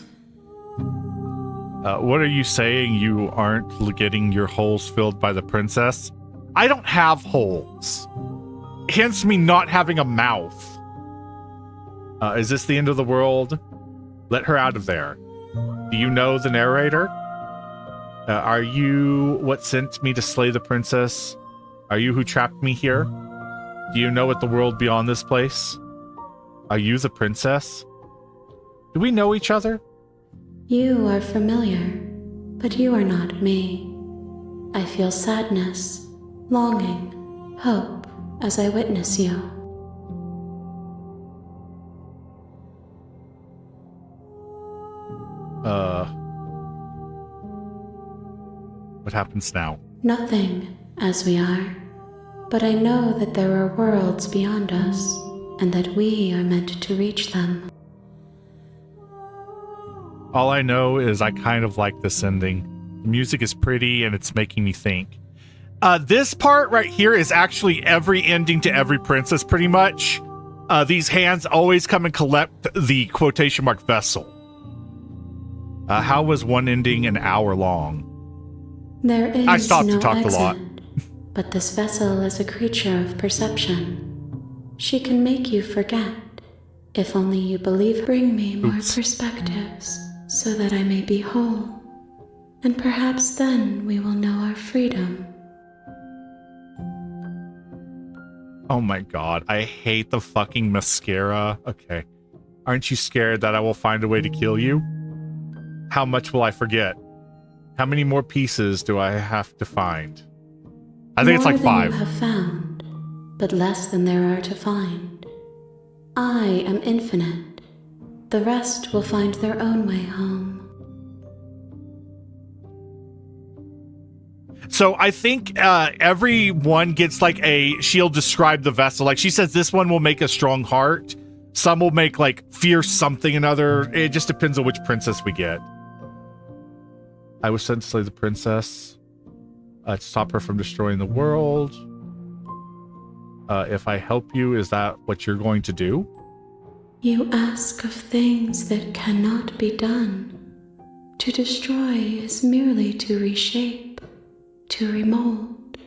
What are you saying? You aren't getting your holes filled by the princess? I don't have holes. Hence me not having a mouth. Is this the end of the world? Let her out of there. Do you know the narrator? Are you what sent me to slay the princess? Are you who trapped me here? Do you know what the world beyond this place? Are you the princess? Do we know each other? You are familiar, but you are not me. I feel sadness, longing, hope as I witness you. What happens now? Nothing, as we are, but I know that there are worlds beyond us, and that we are meant to reach them. All I know is I kind of like this ending. The music is pretty and it's making me think. This part right here is actually every ending to every princess, pretty much. These hands always come and collect the quotation mark vessel. How was one ending an hour long? There is I stopped no and talked exit, a lot. but this vessel is a creature of perception. She can make you forget, if only you believe. Bring me more perspectives, so that I may be whole, and perhaps then we will know our freedom. Oh my god, I hate the fucking mascara. Okay. Aren't you scared that I will find a way to kill you? How much will I forget? How many more pieces do I have to find? I think it's like 5. More than you have found, but less than there are to find. I am infinite. The rest will find their own way home. So I think everyone gets like she'll describe the vessel. Like she says this one will make a strong heart. Some will make like fierce something another. It just depends on which princess we get. I was sent to slay the princess. To stop her from destroying the world. If I help you, is that what you're going to do? You ask of things that cannot be done. To destroy is merely to reshape, to remold.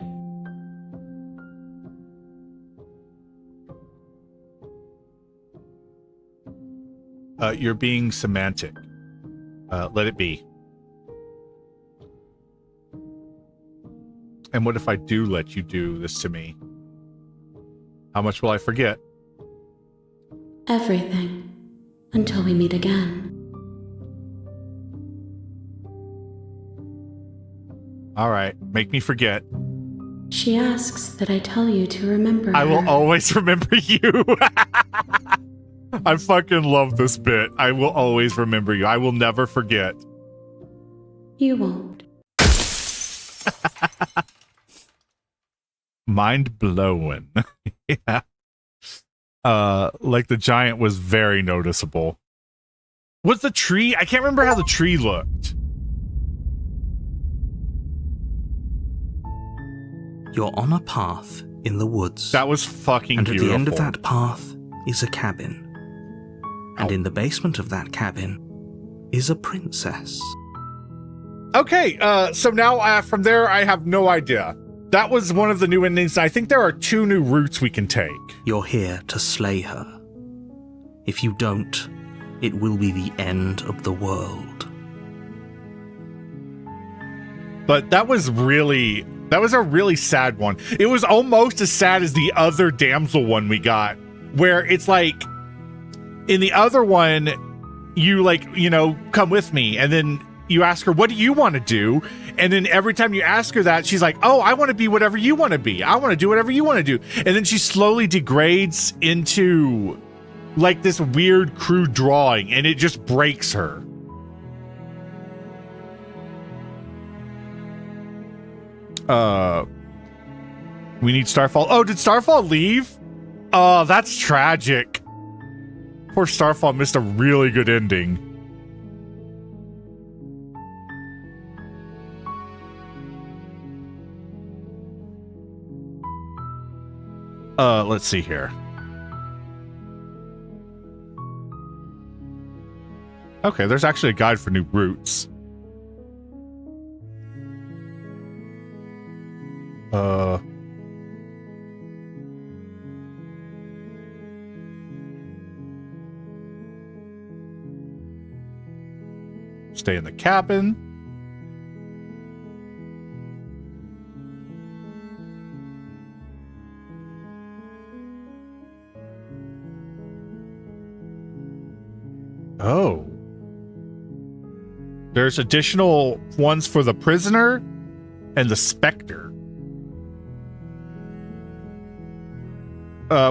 You're being semantic. Let it be. And what if I do let you do this to me? How much will I forget? Everything, until we meet again. All right, make me forget. She asks that I tell you to remember her. I will always remember you. I fucking love this bit. I will always remember you. I will never forget. You won't. Mind blowing. Yeah. Like the giant was very noticeable. Was the tree? I can't remember how the tree looked. You're on a path in the woods. That was fucking and beautiful. at the end of that path is a cabin. And in the basement of that cabin is a princess. Okay, so now from there, I have no idea. That was one of the new endings. I think there are 2 new routes we can take. You're here to slay her. If you don't, it will be the end of the world. But that was a really sad one. It was almost as sad as the other damsel one we got, where it's like, in the other one, you come with me, and then you ask her, what do you want to do? And then every time you ask her that, she's like, oh, I want to be whatever you want to be. I want to do whatever you want to do. And then she slowly degrades into like this weird crude drawing, and it just breaks her. We need Starfall. Oh, did Starfall leave? Oh, that's tragic. Poor Starfall missed a really good ending. Let's see here. Okay, there's actually a guide for new routes. Stay in the cabin. Oh. There's additional ones for the prisoner and the Spectre.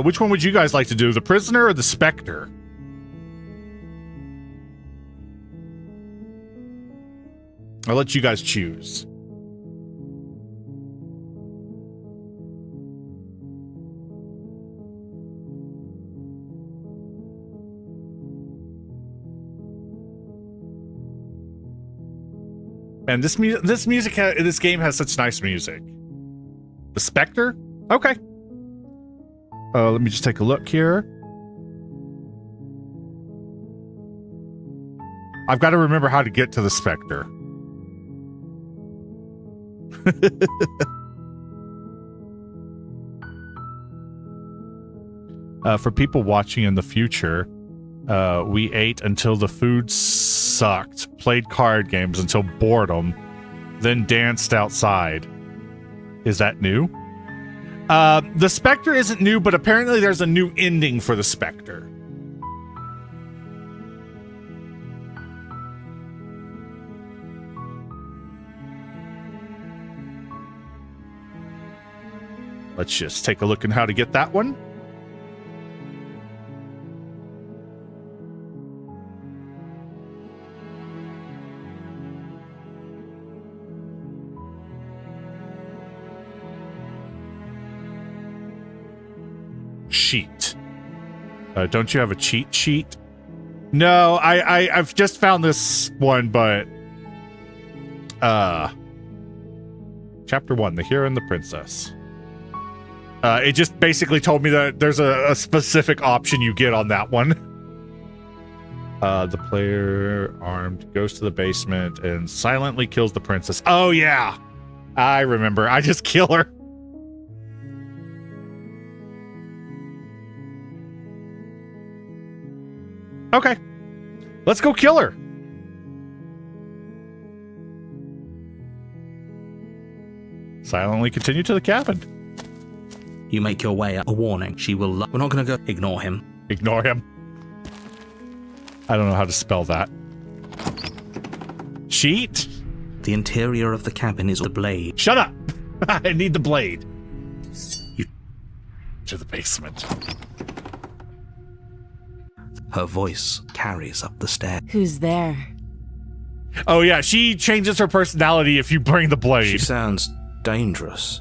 Which one would you guys like to do? The prisoner or the Spectre? I'll let you guys choose. And this game has such nice music. The Spectre? Okay. Let me just take a look here. I've got to remember how to get to the Spectre. For people watching in the future, we ate until the food sucked, played card games until boredom, then danced outside. Is that new? The Spectre isn't new, but apparently there's a new ending for the Spectre. Let's just take a look at how to get that one. Sheet. Don't you have a cheat sheet? No, I've just found this one, but Chapter 1, The Hero and the Princess. It just basically told me that there's a specific option you get on that one. The player, armed, goes to the basement and silently kills the princess. Oh, yeah. I remember. I just kill her. Okay. Let's go kill her. Silently continue to the cabin. You make your way up. A warning. She will... We're not going to go... Ignore him. Ignore him. I don't know how to spell that. Cheat? The interior of the cabin is the blade. Shut up! I need the blade. You... To the basement. Her voice carries up the stair. Who's there? Oh yeah, she changes her personality if you bring the blade. She sounds dangerous.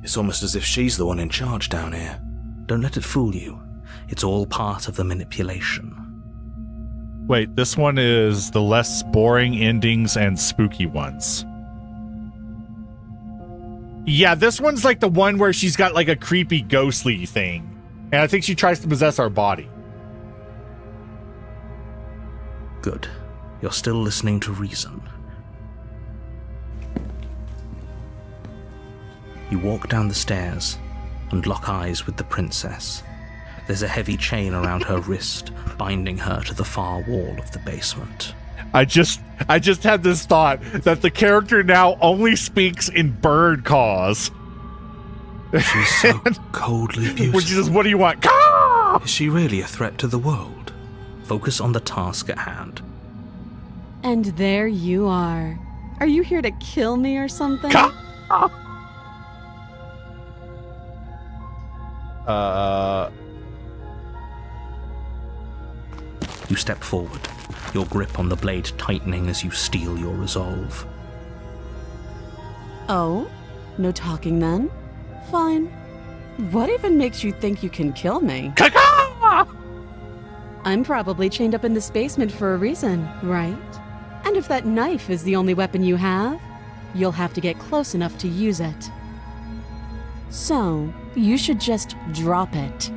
It's almost as if she's the one in charge down here. Don't let it fool you. It's all part of the manipulation. Wait, this one is the less boring endings and spooky ones. Yeah, this one's like the one where she's got like a creepy ghostly thing. And I think she tries to possess our body. Good. You're still listening to reason. You walk down the stairs and lock eyes with the princess. There's a heavy chain around her wrist, binding her to the far wall of the basement. I just had this thought that the character now only speaks in bird caws. She's so coldly beautiful. Which is, what do you want? Caw! Is she really a threat to the world? Focus on the task at hand. And there you are. Are you here to kill me or something? You step forward, your grip on the blade tightening as you steel your resolve. Oh? No talking then? Fine. What even makes you think you can kill me? Caca! I'm probably chained up in this basement for a reason, right? And if that knife is the only weapon you have, you'll have to get close enough to use it. So, you should just drop it.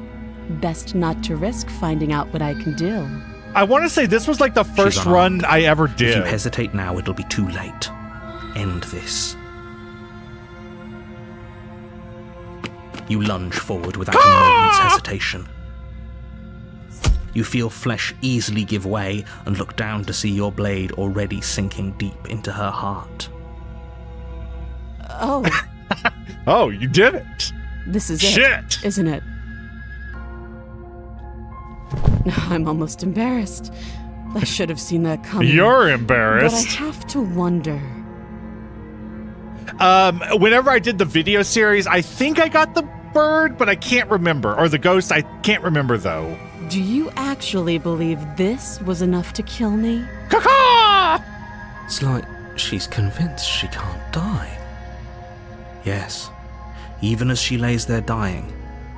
Best not to risk finding out what I can do. I want to say this was like the first unarmed. run I ever If did. you hesitate now, it'll be too late. End this. You lunge forward without a moment's hesitation. You feel flesh easily give way and look down to see your blade already sinking deep into her heart. Oh, Oh, you did it. this is Shit. it, isn't it? I'm almost embarrassed. I should have seen that coming. You're But I embarrassed. have to wonder. Whenever I did the video series, I think I got the bird, but I can't remember. Or the ghost, I can't remember though. Do you actually believe this was enough to kill me? Caca! It's like she's convinced she can't die. Yes, even as she lays there dying,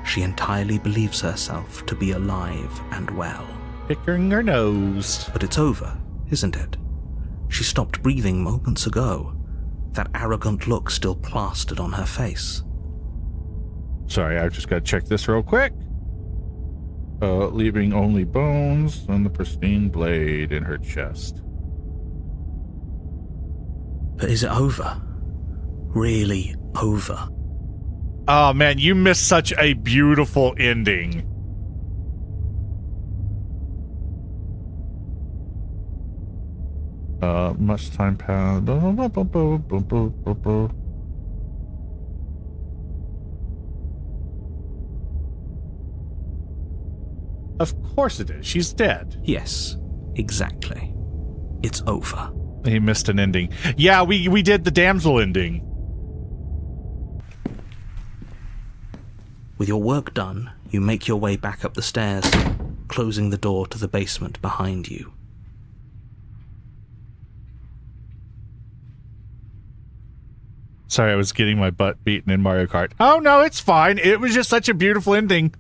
she entirely believes herself to be alive and well. Picking her nose. But it's over, isn't it? She stopped breathing moments ago, that arrogant look still plastered on her face. Sorry, I've just got to check this real quick. Leaving only bones and the pristine blade in her chest. But is it over? Really over? Oh man, you missed such a beautiful ending. Much time passed. Of course it is. She's dead. Yes, exactly. It's over. He missed an ending. Yeah, we did the damsel ending. With your work done, you make your way back up the stairs, closing the door to the basement behind you. Sorry, I was getting my butt beaten in Mario Kart. Oh no, it's fine. It was just such a beautiful ending.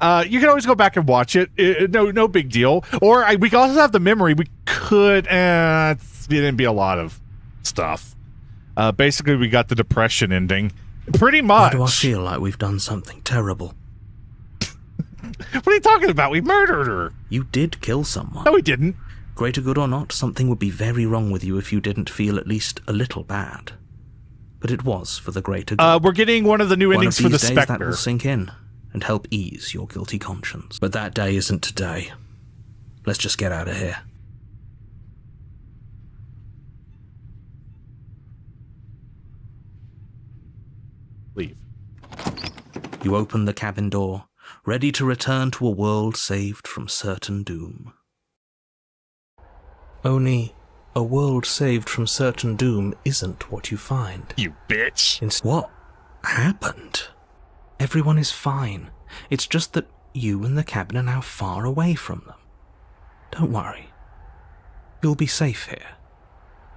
You can always go back and watch it. No big deal. Or we can also have the memory. We could. It didn't be a lot of stuff. Basically, we got the depression ending. Pretty much. Why do I feel like we've done something terrible? What are you talking about? We murdered her. You did kill someone. No, we didn't. Greater good or not, something would be very wrong with you if you didn't feel at least a little bad. But it was for the greater good. We're getting one of the new One of endings for the these days that Spectre. will sink in and help ease your guilty conscience. But that day isn't today. Let's just get out of here. Leave. You open the cabin door, ready to return to a world saved from certain doom. Only, a world saved from certain doom isn't what you find. You bitch. What happened? Everyone is fine. It's just that you and the cabin are now far away from them. Don't worry. You'll be safe here.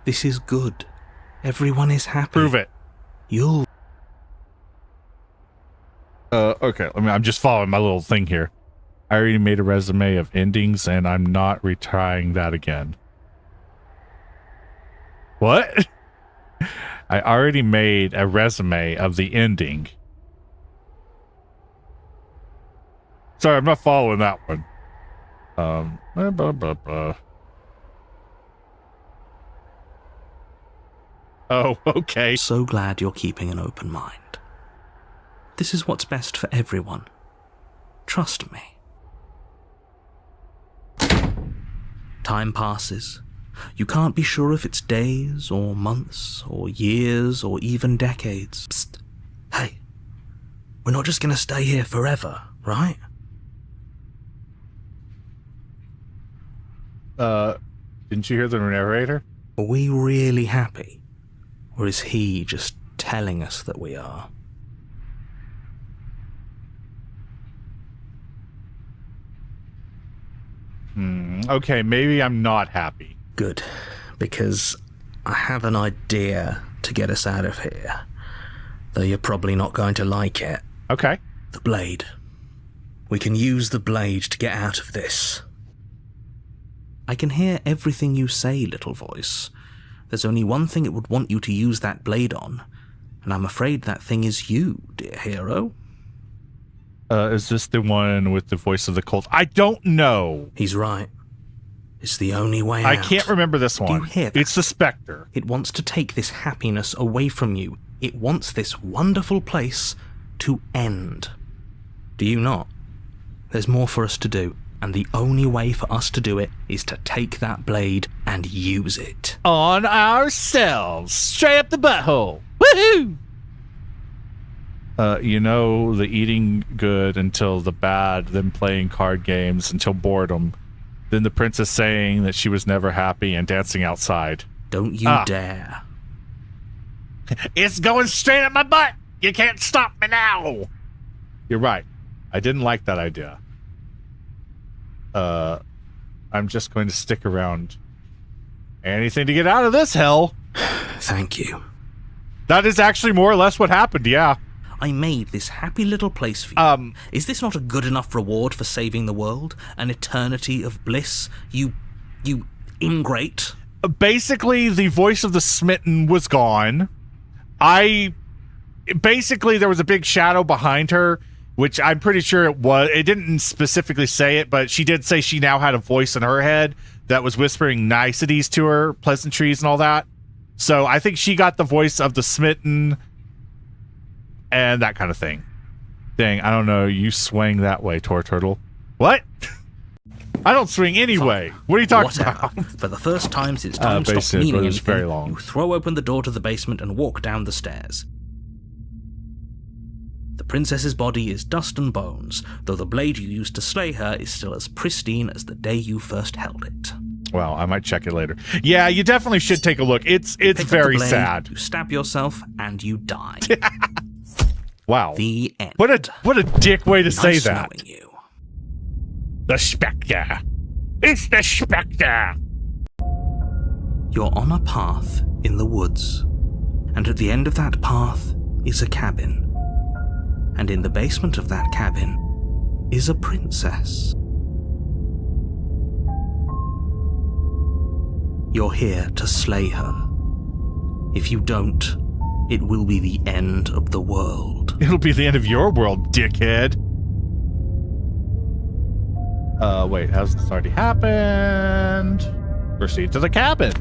This is good. Everyone is happy. Prove it. You'll... Okay. I'm just following my little thing here. I already made a resume of endings, and I'm not retrying that again. What? I already made a resume of the ending. Sorry, I'm not following that one. Blah, blah, blah, blah. Oh, okay. So glad you're keeping an open mind. This is what's best for everyone. Trust me. Time passes. You can't be sure if it's days, or months, or years, or even decades. Psst. Hey, we're not just gonna stay here forever, right? Didn't you hear the narrator? Are we really happy? Or is he just telling us that we are? Okay, maybe I'm not happy. Good, because I have an idea to get us out of here. Though you're probably not going to like it. Okay. The blade. We can use the blade to get out of this. I can hear everything you say, little voice. There's only one thing it would want you to use that blade on, and I'm afraid that thing is you, dear hero. Is this the one with the voice of the cult? I don't know. He's right. It's the only way I out. can't remember this one. Do you hear that? It's the Spectre. It wants to take this happiness away from you. It wants this wonderful place to end. Do you not? There's more for us to do, and the only way for us to do it is to take that blade and use it. On ourselves. Straight up the butthole. Woohoo! You know, the eating good until the bad, then playing card games until boredom, then the princess saying that she was never happy and dancing outside. Don't you dare. It's going straight up my butt. You can't stop me now. You're right. I didn't like that idea. I'm just going to stick around. Anything to get out of this hell. Thank you. That is actually more or less what happened, yeah. I made this happy little place for you. Is this not a good enough reward for saving the world? An eternity of bliss? You ingrate? Basically, the voice of the smitten was gone. Basically, there was a big shadow behind her, which I'm pretty sure it didn't specifically say it, but she did say she now had a voice in her head that was whispering niceties to her, pleasantries and all that. So I think she got the voice of the smitten and that kind of thing. Dang, I don't know. You swing that way, Turtle. What? I don't swing anyway. What are you talking about? For the first time since time stopped meaning anything, very long. You throw open the door to the basement and walk down the stairs. The princess's body is dust and bones, though the blade you used to slay her is still as pristine as the day you first held it. Well, I might check it later. Yeah, you definitely should take a look. It's Pick up very the blade, sad. You stab yourself and you die. Wow. The end. What a dick way to say Nice that. knowing you. The Spectre. It's the Spectre. You're on a path in the woods, and at the end of that path is a cabin. And in the basement of that cabin is a princess. You're here to slay her. If you don't, it will be the end of the world. It'll be the end of your world, dickhead. Wait, has this already happened? Proceed to the cabin.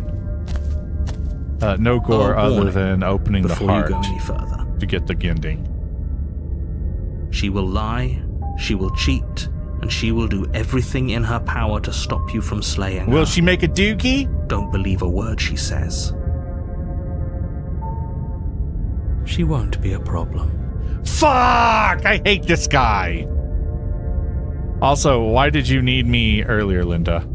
No gore other than opening the before heart you go any further. to get the ginding. She will lie, she will cheat, and she will do everything in her power to stop you from slaying her. Will she make a dookie? Don't believe a word she says. She won't be a problem. Fuck! I hate this guy. Also, why did you need me earlier, Linda?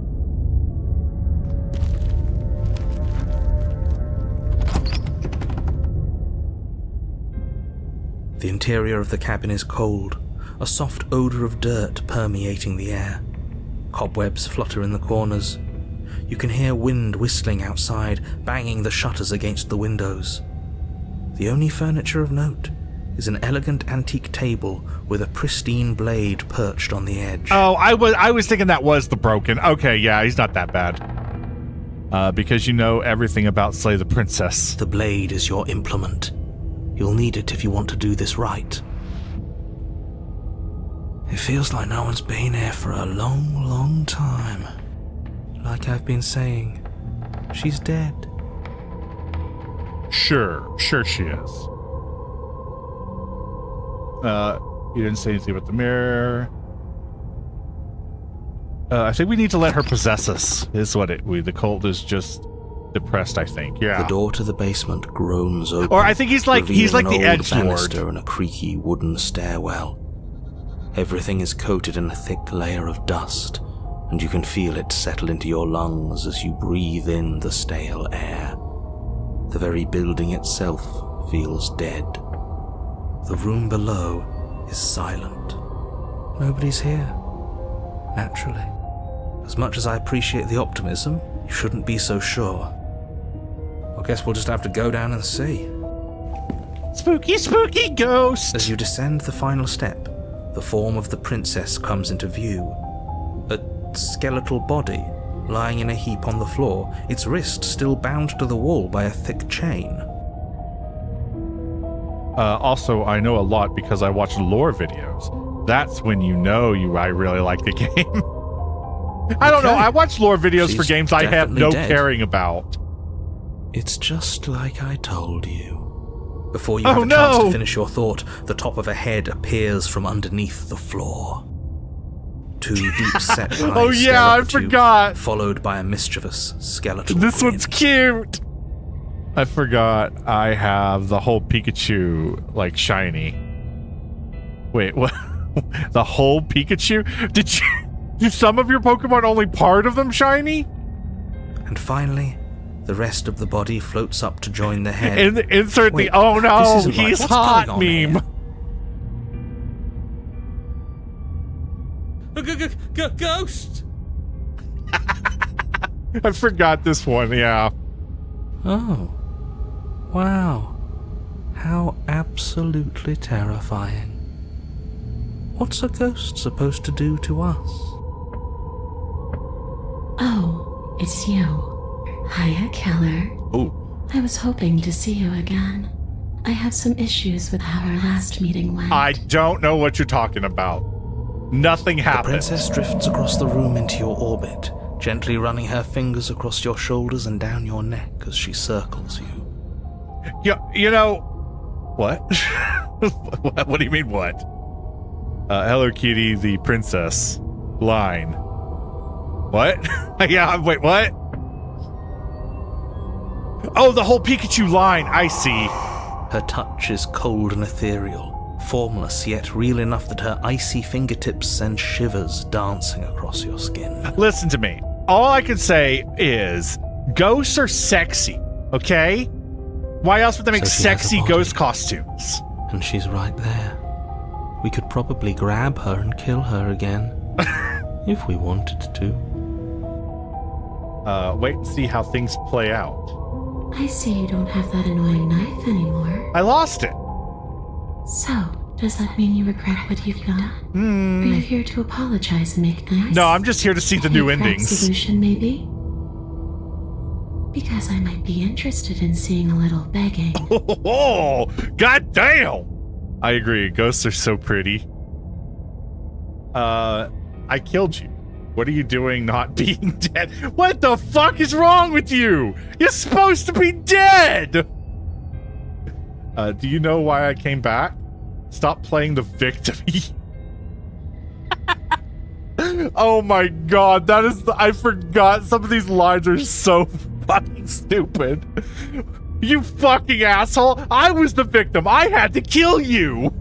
The interior of the cabin is cold, a soft odor of dirt permeating the air. Cobwebs flutter in the corners. You can hear wind whistling outside, banging the shutters against the windows. The only furniture of note is an elegant antique table with a pristine blade perched on the edge. Oh, I was thinking that was the broken. Okay, yeah, he's not that bad. Because you know everything about Slay the Princess. The blade is your implement. You'll need it if you want to do this right. It feels like no one's been here for a long, long time. Like I've been saying, she's dead. Sure she is. You didn't say anything about the mirror. I think we need to let her possess us, is what the cult is just depressed, I think. Yeah. The door to the basement groans open. Or I think he's like the revealing an old edgelord. banister and a creaky wooden stairwell. Everything is coated in a thick layer of dust, and you can feel it settle into your lungs as you breathe in the stale air. The very building itself feels dead. The room below is silent. Nobody's here. Naturally. As much as I appreciate the optimism, you shouldn't be so sure. I guess we'll just have to go down and see. Spooky, spooky ghost! As you descend the final step, the form of the princess comes into view. A skeletal body lying in a heap on the floor, its wrist still bound to the wall by a thick chain. Also, I know a lot because I watch lore videos. That's when you know I really like the game. I don't know. I watch lore videos for She's games I have definitely no dead. caring about. It's just like I told you. Before you Oh, have a chance no. to finish your thought, the top of a head appears from underneath the floor. Two deep-set eyes Oh, stare yeah, up I at you, forgot. followed by a mischievous skeletal This grin. one's cute. I forgot I have the whole Pikachu, like, shiny. Wait, what? The whole Pikachu? Do some of your Pokemon only part of them shiny? And finally, the rest of the body floats up to join the head. Insert Wait, the, oh no, this isn't right. he's What's hot going on meme. here? Ghost! I forgot this one, yeah. Oh. Wow. How absolutely terrifying. What's a ghost supposed to do to us? Oh, it's you. Hiya, Keller. Oh, I was hoping to see you again. I have some issues with how our last meeting went. I don't know what you're talking about. Nothing The happened. princess drifts across the room into your orbit, gently running her fingers across your shoulders and down your neck as she circles you. You know, what? What do you mean, what? Hello Kitty, the princess. Line. What? Yeah, wait, what? Oh, the whole Pikachu line, I see. Her touch is cold and ethereal, formless yet real enough that her icy fingertips send shivers dancing across your skin. Listen to me. All I can say is ghosts are sexy, okay? Why else would they make So she has a sexy body. ghost costumes? And she's right there. We could probably grab her and kill her again. If we wanted to. Wait and see how things play out. I see you don't have that annoying knife anymore. I lost it. So, does that mean you regret what you've done? Are you here to apologize and make nice? No, I'm just here to see the new Any crack endings. solution, maybe? Because I might be interested in seeing a little begging. Oh, god damn! I agree. Ghosts are so pretty. I killed you. What are you doing not being dead? What the fuck is wrong with you? You're supposed to be dead! Do you know why I came back? Stop playing the victim. Oh my god, that is I forgot some of these lines are so fucking stupid. You fucking asshole! I was the victim! I had to kill you!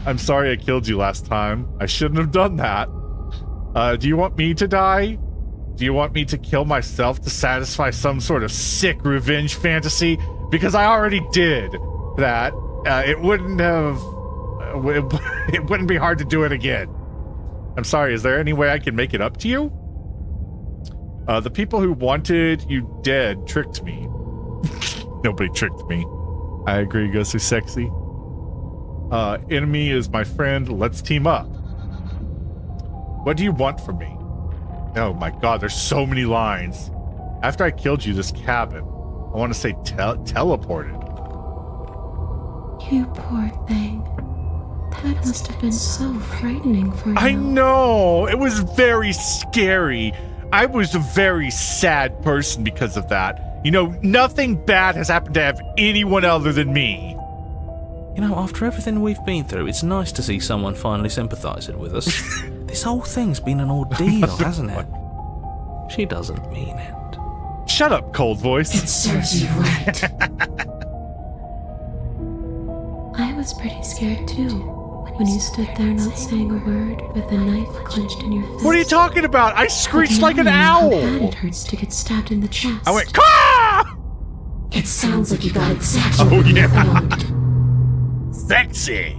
I'm sorry I killed you last time. I shouldn't have done that. Do you want me to die? Do you want me to kill myself to satisfy some sort of sick revenge fantasy? Because I already did that. It wouldn't have... it wouldn't be hard to do it again. I'm sorry, is there any way I can make it up to you? The people who wanted you dead tricked me. Nobody tricked me. I agree, Ghost is sexy. Enemy is my friend. Let's team up. What do you want from me? Oh my god, there's so many lines. After I killed you, this cabin. I want to say teleported. You poor thing. That must have been so frightening for you. I know! It was very scary. I was a very sad person because of that. You know, nothing bad has happened to have anyone other than me. You know, after everything we've been through, it's nice to see someone finally sympathising with us. This whole thing's been an ordeal, hasn't it? She doesn't mean it. Shut up, cold voice. It serves you right. I was pretty scared too. When you stood there not saying a word with a knife clenched in your fist. What are you talking about? I screeched Now like an I know how bad owl. it hurts to get stabbed in the chest. I went, Caw! It sounds like you got exactly Oh, what you yeah. wanted. Sexy.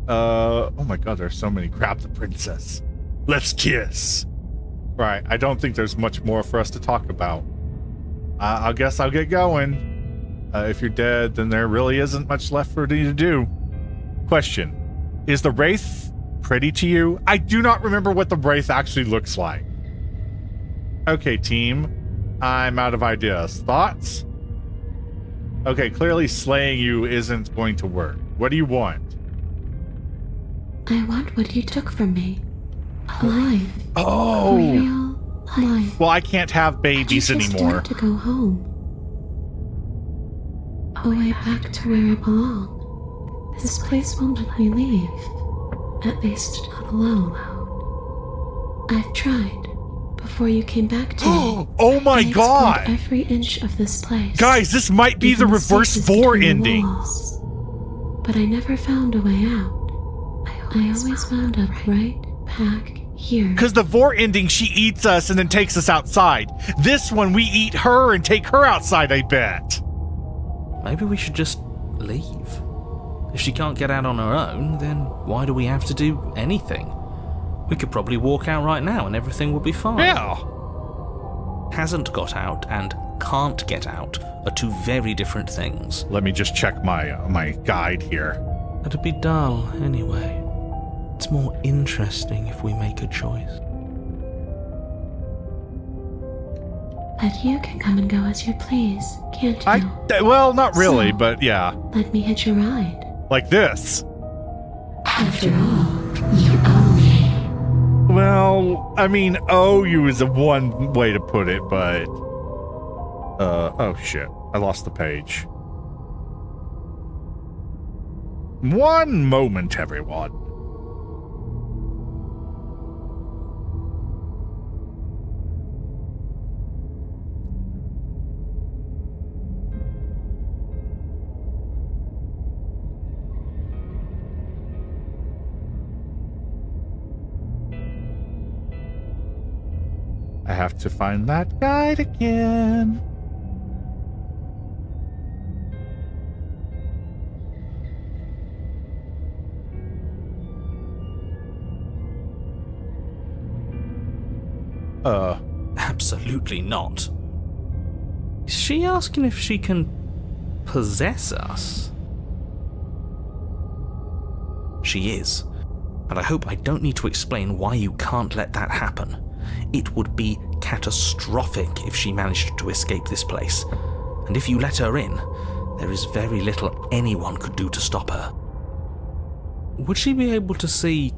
Oh my god, there's so many. Grab the princess. Let's kiss. Right. I don't think there's much more for us to talk about. I guess I'll get going. If you're dead, then there really isn't much left for you to do. Question. Is the Wraith pretty to you? I do not remember what the Wraith actually looks like. Okay, team. I'm out of ideas. Thoughts? Okay, clearly slaying you isn't going to work. What do you want? I want what you took from me. Life. Oh! Real life. Well, I can't have babies I just anymore. want to go home. Away back to where I belong. This place won't let me leave. At least not alone. I've tried. Before you came back to me. Oh my I god! explored every inch of this place. Guys, this might be the Even reverse spaces Vor between the ending. walls. But I never found a way out. I always wound up right back here. Because the Vor ending, she eats us and then takes us outside. This one, we eat her and take her outside, I bet. Maybe we should just leave. If she can't get out on her own, then why do we have to do anything? We could probably walk out right now and everything will be fine. Yeah. Hasn't got out and can't get out are two very different things. Let me just check my guide here. It'd be dull anyway. It's more interesting if we make a choice. But you can come and go as you please, can't you? Well, not really, So- but yeah. Let me hitch a ride. Like this. After all, you own me. Well, I mean, owe you is a one way to put it, but... oh shit. I lost the page. One moment, everyone. I have to find that guide again. Absolutely not. Is she asking if she can possess us? She is. And I hope I don't need to explain why you can't let that happen. It would be catastrophic if she managed to escape this place. And if you let her in, there is very little anyone could do to stop her. Would she be able to see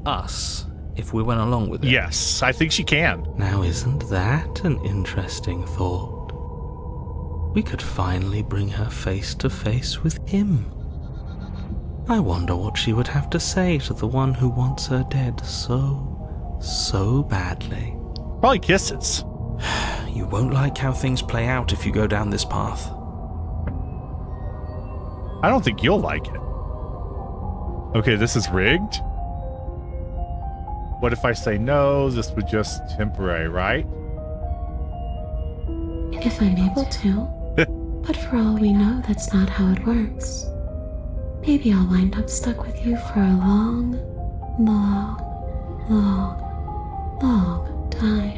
us if we went along with it? Yes, I think she can. Now, isn't that an interesting thought? We could finally bring her face to face with him. I wonder what she would have to say to the one who wants her dead so badly. Probably kisses. You won't like how things play out if you go down this path. I don't think you'll like it. Okay, this is rigged. What if I say no? This was just temporary, right? If I'm able to. But for all we know, that's not how it works. Maybe I'll wind up stuck with you for a long time.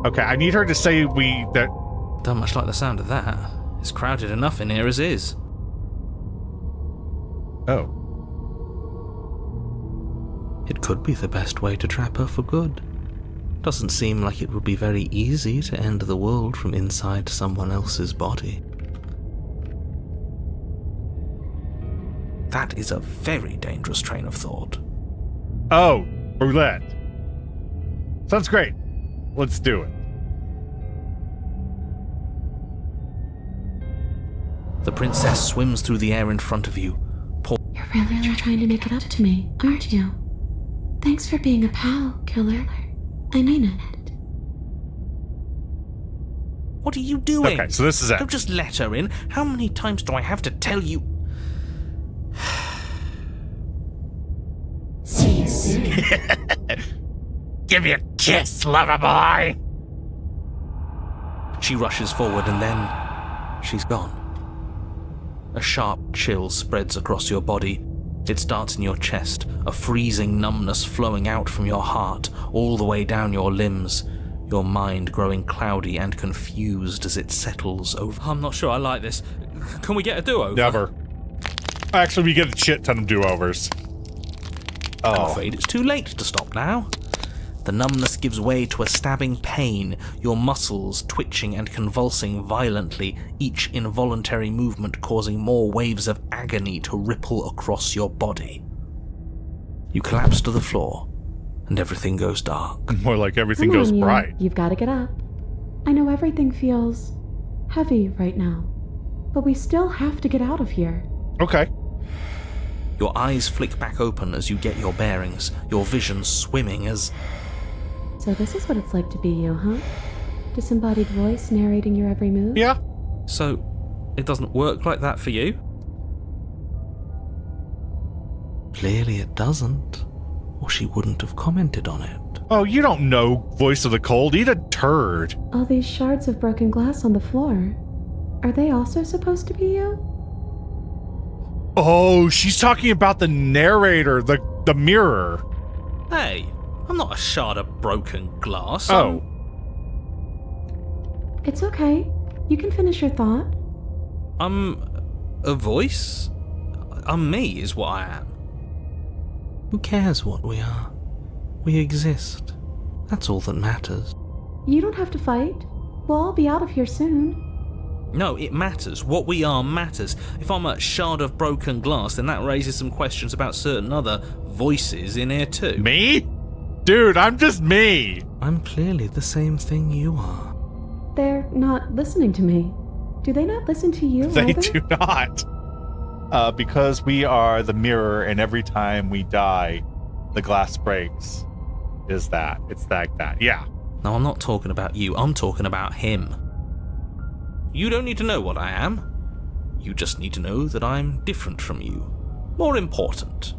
Okay, I need her to say that. Don't much like the sound of that. It's crowded enough in here as is. Oh. It could be the best way to trap her for good. Doesn't seem like it would be very easy to end the world from inside someone else's body. That is a very dangerous train of thought. Oh, roulette. Sounds great. Let's do it. The princess swims through the air in front of you. You're really trying to make it up to me, aren't you? Thanks for being a pal, killer. I mean it. What are you doing? Okay, so this is it. Don't just let her in. How many times do I have to tell you? See you soon. Give me a kiss, lover boy. She rushes forward and then she's gone. A sharp chill spreads across your body. It starts in your chest, a freezing numbness flowing out from your heart, all the way down your limbs, your mind growing cloudy and confused as it settles over. I'm not sure I like this. Can we get a do-over? Never. Actually, we get a shit ton of do-overs. I'm afraid it's too late to stop now. The numbness gives way to a stabbing pain, your muscles twitching and convulsing violently, each involuntary movement causing more waves of agony to ripple across your body. You collapse to the floor, and everything goes dark. More like everything Come goes on, you. bright. You've got to get up. I know everything feels heavy right now, but we still have to get out of here. Okay. Your eyes flick back open as you get your bearings, your vision swimming as... So this is what it's like to be you, huh? Disembodied voice narrating your every move? Yeah. So, it doesn't work like that for you? Clearly it doesn't, or she wouldn't have commented on it. Oh, you don't know Voice of the Cold. Eat a turd. All these shards of broken glass on the floor. Are they also supposed to be you? Oh, she's talking about the narrator, the mirror. Hey, I'm not a shard of broken glass. Oh. It's okay. You can finish your thought. I'm a voice? I'm me is what I am. Who cares what we are? We exist. That's all that matters. You don't have to fight. We'll all be out of here soon. No, it matters. What we are matters. If I'm a shard of broken glass, then that raises some questions about certain other voices in here too. Me? Dude, I'm just me. I'm clearly the same thing you are. They're not listening to me. Do they not listen to you? They either? do not. Because we are the mirror, and every time we die, the glass breaks. It's like that. Yeah. No, I'm not talking about you. I'm talking about him. You don't need to know what I am. You just need to know that I'm different from you. More important.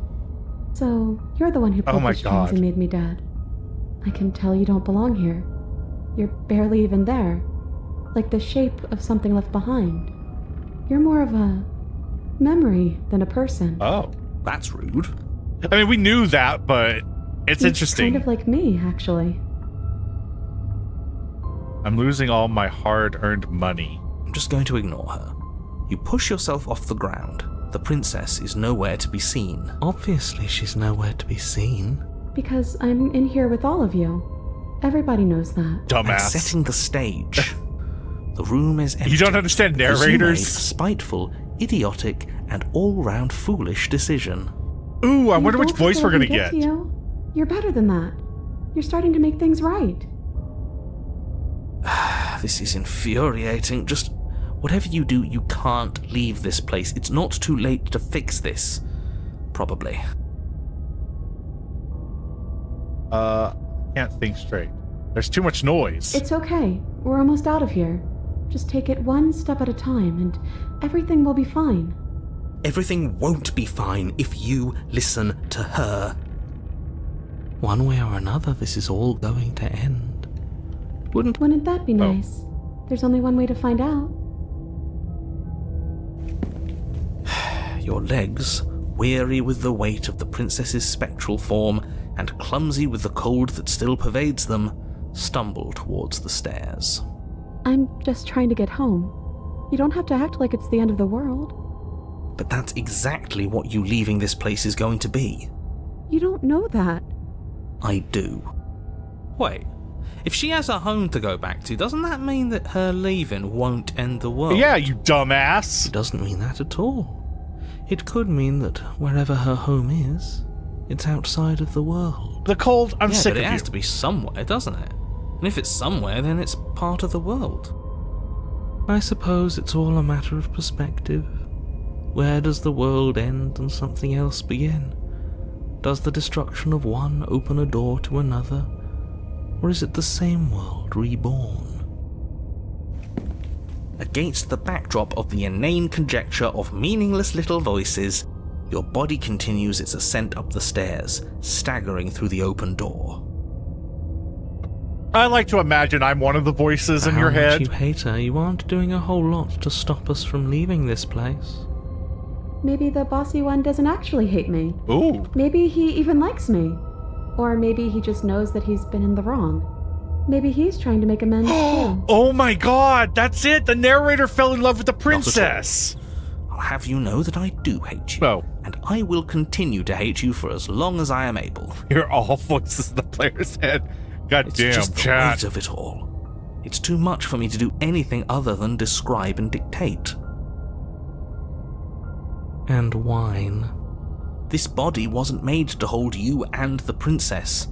So, you're the one who Oh pulled my the strings God. and made me dead. I can tell you don't belong here. You're barely even there. Like the shape of something left behind. You're more of a memory than a person. Oh. That's rude. I mean, we knew that, but it's interesting. Kind of like me, actually. I'm losing all my hard-earned money. I'm just going to ignore her. You push yourself off the ground. The princess is nowhere to be seen. Obviously, she's nowhere to be seen. Because I'm in here with all of you. Everybody knows that. I'm Dumbass. setting the stage. The room is empty. You don't understand Because you made a narrators? spiteful, idiotic, and all-round foolish decision. Ooh, I You wonder which don't voice let we're gonna them get. to you. You're better than that. You're starting to make things right. This is infuriating. Just whatever you do, you can't leave this place. It's not too late to fix this. Probably. Can't think straight. There's too much noise. It's okay. We're almost out of here. Just take it one step at a time, and everything will be fine. Everything won't be fine if you listen to her. One way or another, this is all going to end. Wouldn't that be nice? There's only one way to find out. your legs, weary with the weight of the princess's spectral form and clumsy with the cold that still pervades them, stumble towards the stairs. I'm just trying to get home. You don't have to act like it's the end of the world. But that's exactly what you leaving this place is going to be. You don't know that. I do. Wait, if she has a home to go back to, doesn't that mean that her leaving won't end the world? Yeah, you dumbass. It doesn't mean that at all. It could mean that wherever her home is, it's outside of the world. The cold, I'm Yeah, sick but of it you. has to be somewhere, doesn't it? And if it's somewhere, then it's part of the world. I suppose it's all a matter of perspective. Where does the world end and something else begin? Does the destruction of one open a door to another? Or is it the same world reborn? Against the backdrop of the inane conjecture of meaningless little voices, your body continues its ascent up the stairs, staggering through the open door. I like to imagine I'm one of the voices in your How much head. you hate her, you aren't doing a whole lot to stop us from leaving this place. Maybe the bossy one doesn't actually hate me. Ooh. Maybe he even likes me. Or maybe he just knows that he's been in the wrong. Maybe he's trying to make amends too. Oh my god, that's it! The narrator fell in love with the princess! I'll have you know that I do hate you. Oh. And I will continue to hate you for as long as I am able. You're all voices in the player's head. God It's damn, just the chat. weight of it all. It's too much for me to do anything other than describe and dictate. And whine. This body wasn't made to hold you and the princess.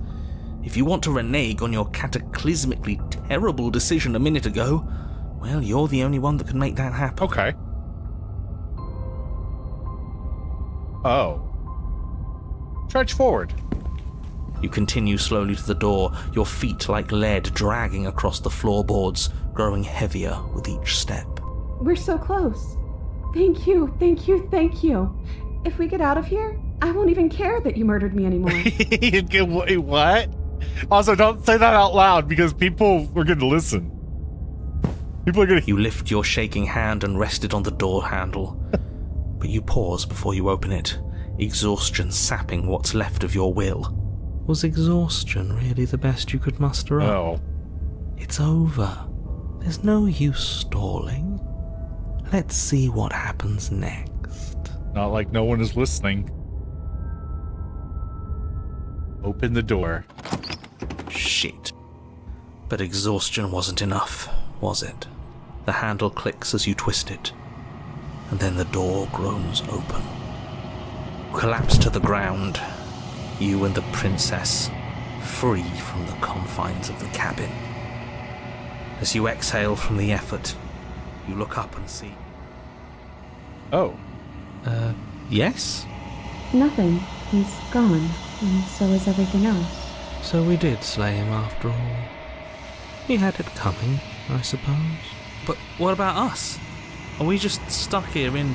If you want to renege on your cataclysmically terrible decision a minute ago, well, you're the only one that can make that happen. Okay. Oh. Trudge forward. You continue slowly to the door, your feet like lead dragging across the floorboards, growing heavier with each step. We're so close. Thank you, thank you, thank you. If we get out of here, I won't even care that you murdered me anymore. Wait, what? Also, don't say that out loud because people are going to listen. People are going to. You lift your shaking hand and rest it on the door handle. But you pause before you open it, exhaustion sapping what's left of your will. Was exhaustion really the best you could muster up? Oh. It's over. There's no use stalling. Let's see what happens next. Not like no one is listening. Open the door. Shit. But exhaustion wasn't enough, was it? The handle clicks as you twist it, and then the door groans open. Collapse to the ground, you and the princess, free from the confines of the cabin. As you exhale from the effort, you look up and see... Oh. Yes? Nothing. He's gone, and so is everything else. So we did slay him after all. He had it coming, I suppose. But what about us? Are we just stuck here in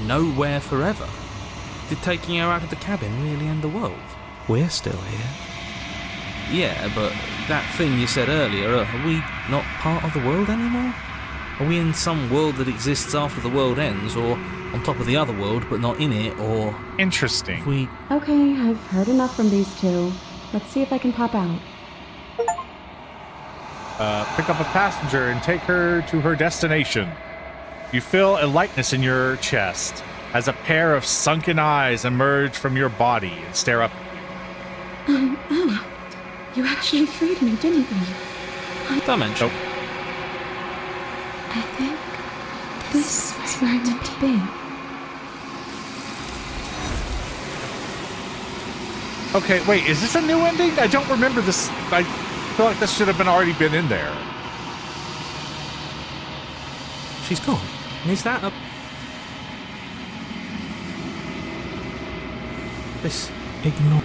nowhere forever? Did taking her out of the cabin really end the world? We're still here. Yeah, but that thing you said earlier, are we not part of the world anymore? Are we in some world that exists after the world ends, or on top of the other world but not in it, or... Interesting. We... Okay, I've heard enough from these two. Let's see if I can pop out. Pick up a passenger and take her to her destination. You feel a lightness in your chest as a pair of sunken eyes emerge from your body and stare up at you. Oh, you actually freed me, didn't you? Dimension. Nope. I think this is where I meant to be. Okay, wait, is this a new ending? I don't remember this. I feel like this should have already been in there. She's gone. Is that a... This... Ignore...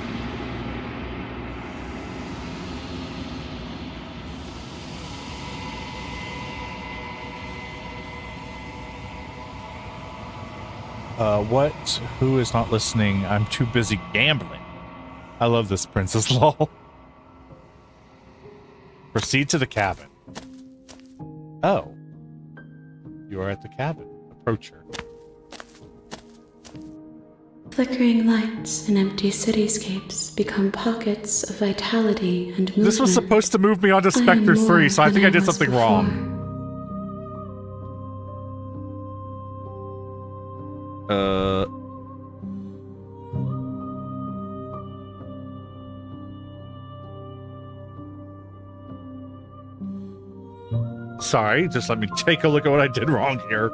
What? Who is not listening? I'm too busy gambling. I love this princess lol. Proceed to the cabin. Oh. You are at the cabin. Approach her. Flickering lights and empty cityscapes become pockets of vitality and movement. This was supposed to move me onto I am Spectre more 3, so I than think I did was something before. wrong. Sorry, just let me take a look at what I did wrong here.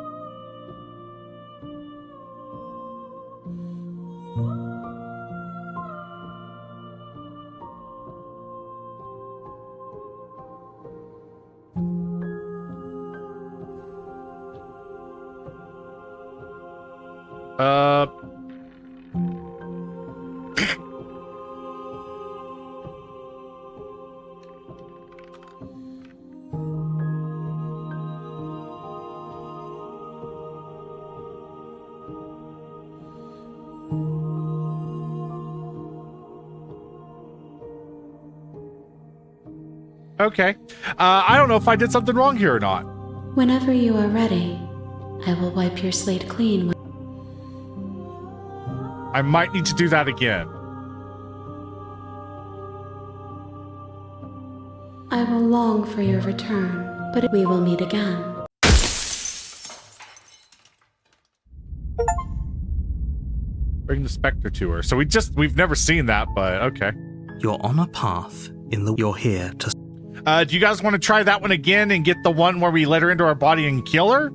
Okay. I don't know if I did something wrong here or not. Whenever you are ready, I will wipe your slate clean. I might need to do that again. I will long for your return, but we will meet again. Bring the Spectre to her. So we've never seen that, but okay. You're on a path you're here to... Do you guys want to try that one again and get the one where we let her into our body and kill her?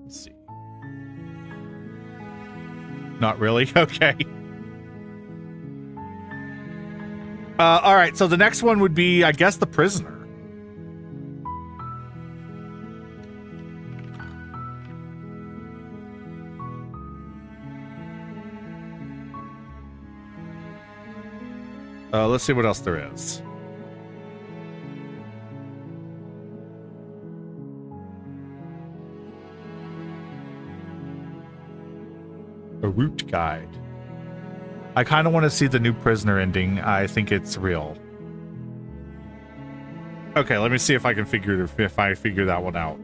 Let's see. Not really? Okay. All right, so the next one would be, I guess, the prisoner. Let's see what else there is. A route guide. I kind of want to see the new prisoner ending. I think it's real. Okay, let me see if I can figure that one out.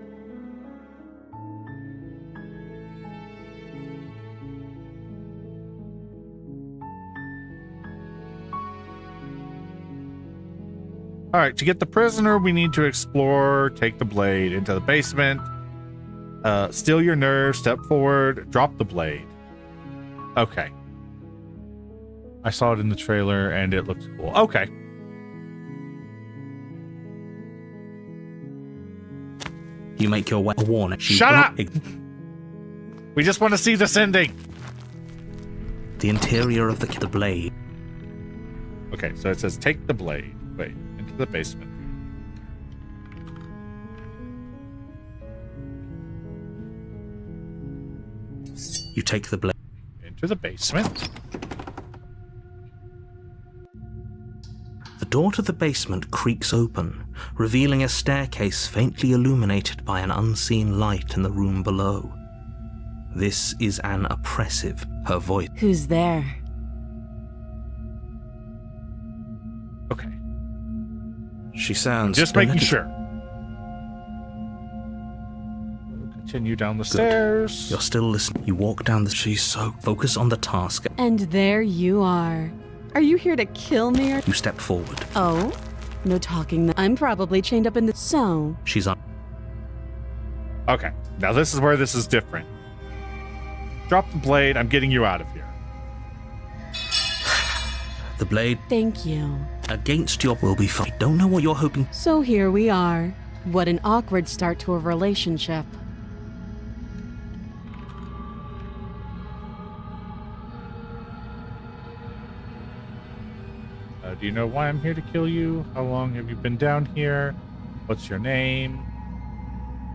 All right, to get the prisoner, we need to explore, take the blade into the basement, steal your nerve, step forward, drop the blade. Okay. I saw it in the trailer and it looks cool. Okay. You make your way. Warning. Shut up! We just want to see this ending. The interior of the blade. Okay, so it says take the blade. Wait, into the basement. You take the blade. Into the basement. The door to the basement creaks open, revealing a staircase faintly illuminated by an unseen light in the room below. This is an oppressive, her voice. Who's there? Okay. She sounds... Just making sure. We'll continue down the stairs. You're still listening. You walk down the... She's so... Focus on the task. And there you are. Are you here to kill me or... You step forward. Oh? No talking. I'm probably chained up in the... So? She's on... Okay, now this is where this is different. Drop the blade. I'm getting you out of here. The blade... Thank you. Against your... will be fine. I don't know what you're hoping... So here we are. What an awkward start to a relationship. Do you know why I'm here to kill you? How long have you been down here? What's your name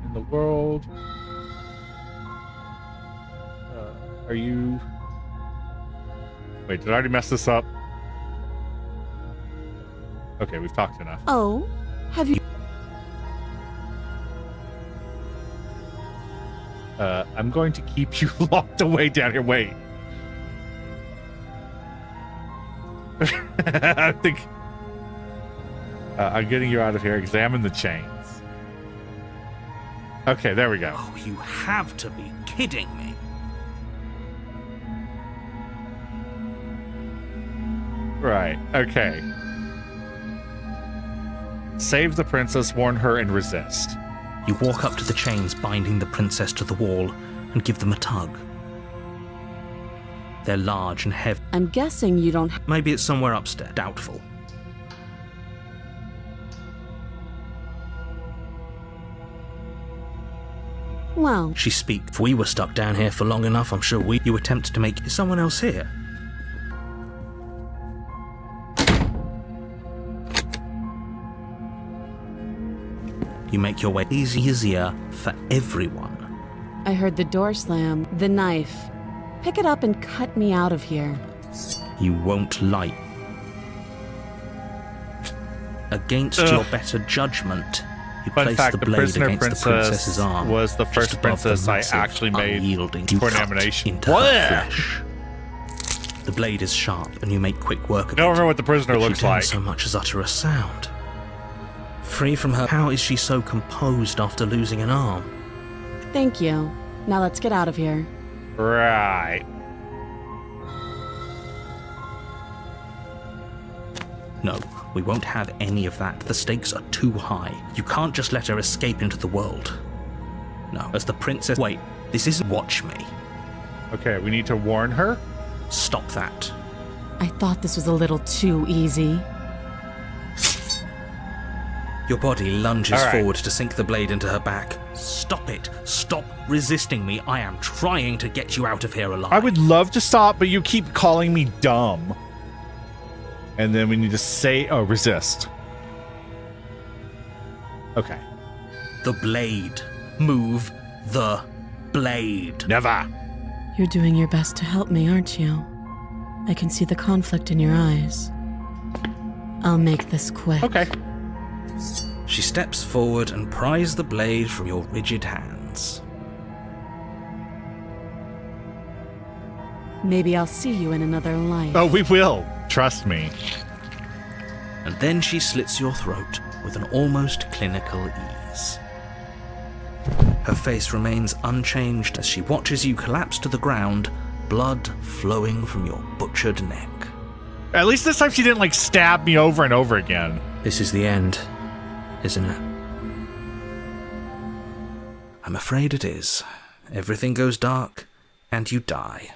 in the world? Are you... Wait, did I already mess this up? Okay, we've talked enough. Oh? Have you... I'm going to keep you locked away down here. Wait. I think I'm getting you out of here. Examine the chains. Okay, there we go. Oh, you have to be kidding me. Right, okay. Save the princess, warn her, and resist. You walk up to the chains binding the princess to the wall and give them a tug. They're large and heavy. I'm guessing you don't... Maybe it's somewhere upstairs. Doubtful. Well... She speaks. If we were stuck down here for long enough, I'm sure you attempt to make someone else here. You make your way easier for everyone. I heard the door slam. The knife. Pick it up and cut me out of here. You won't like. Against your better judgment, you Fun place fact, the the blade prisoner against the princess's princess arm. was the just first above princess I massive, actually made unyielding. for You an cut animation. into What? her flesh. The blade is sharp, and you make quick work of it. I don't remember what the prisoner but looks you don't like. so much as utter a sound. Free from her, how is she so composed after losing an arm? Thank you. Now let's get out of here. Right. No, we won't have any of that. The stakes are too high. You can't just let her escape into the world. No, as the princess... Wait, this isn't... Watch me. Okay, we need to warn her. Stop that. I thought this was a little too easy. Your body lunges All right. forward to sink the blade into her back. Stop it. Stop resisting me. I am trying to get you out of here alive. I would love to stop, but you keep calling me dumb. And then we need to say, oh, resist. Okay. The blade. Move the blade. Never. You're doing your best to help me, aren't you? I can see the conflict in your eyes. I'll make this quick. Okay. She steps forward and pries the blade from your rigid hands. Maybe I'll see you in another life. Oh, we will. Trust me. And then she slits your throat with an almost clinical ease. Her face remains unchanged as she watches you collapse to the ground, blood flowing from your butchered neck. At least this time she didn't, like, stab me over and over again. This is the end, isn't it? I'm afraid it is. Everything goes dark, and you die.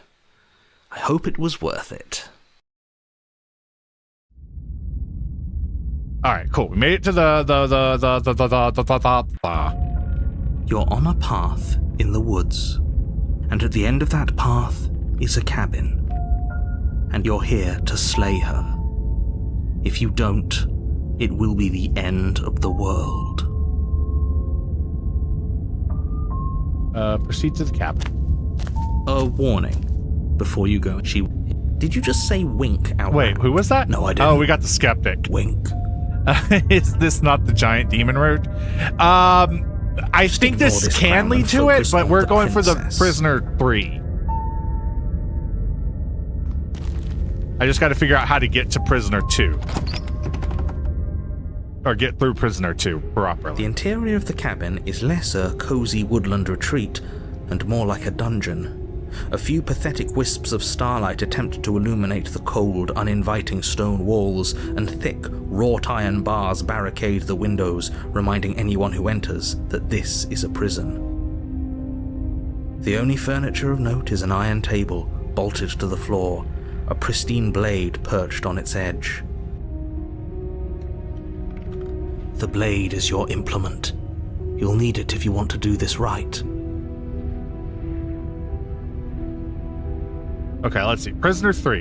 I hope it was worth it. All right, cool. We made it to the You're on a path in the woods, and at the end of that path is a cabin. And you're here to slay her. If you don't, it will be the end of the world. Proceed to the cabin. A warning before you go. Did you just say wink out Wait, loud? who was that? No, I didn't. Oh, we got the skeptic. Wink. Is this not the giant demon route? I think ignore this this can crown lead and to it, focus but on we're the going for the princess. prisoner 3. I just got to figure out how to get to prisoner 2. Or get through prisoner 2 properly. The interior of the cabin is less a cozy woodland retreat and more like a dungeon. A few pathetic wisps of starlight attempt to illuminate the cold, uninviting stone walls, and thick, wrought iron bars barricade the windows, reminding anyone who enters that this is a prison. The only furniture of note is an iron table, bolted to the floor, a pristine blade perched on its edge. The blade is your implement. You'll need it if you want to do this right. Okay, let's see. Prisoner 3.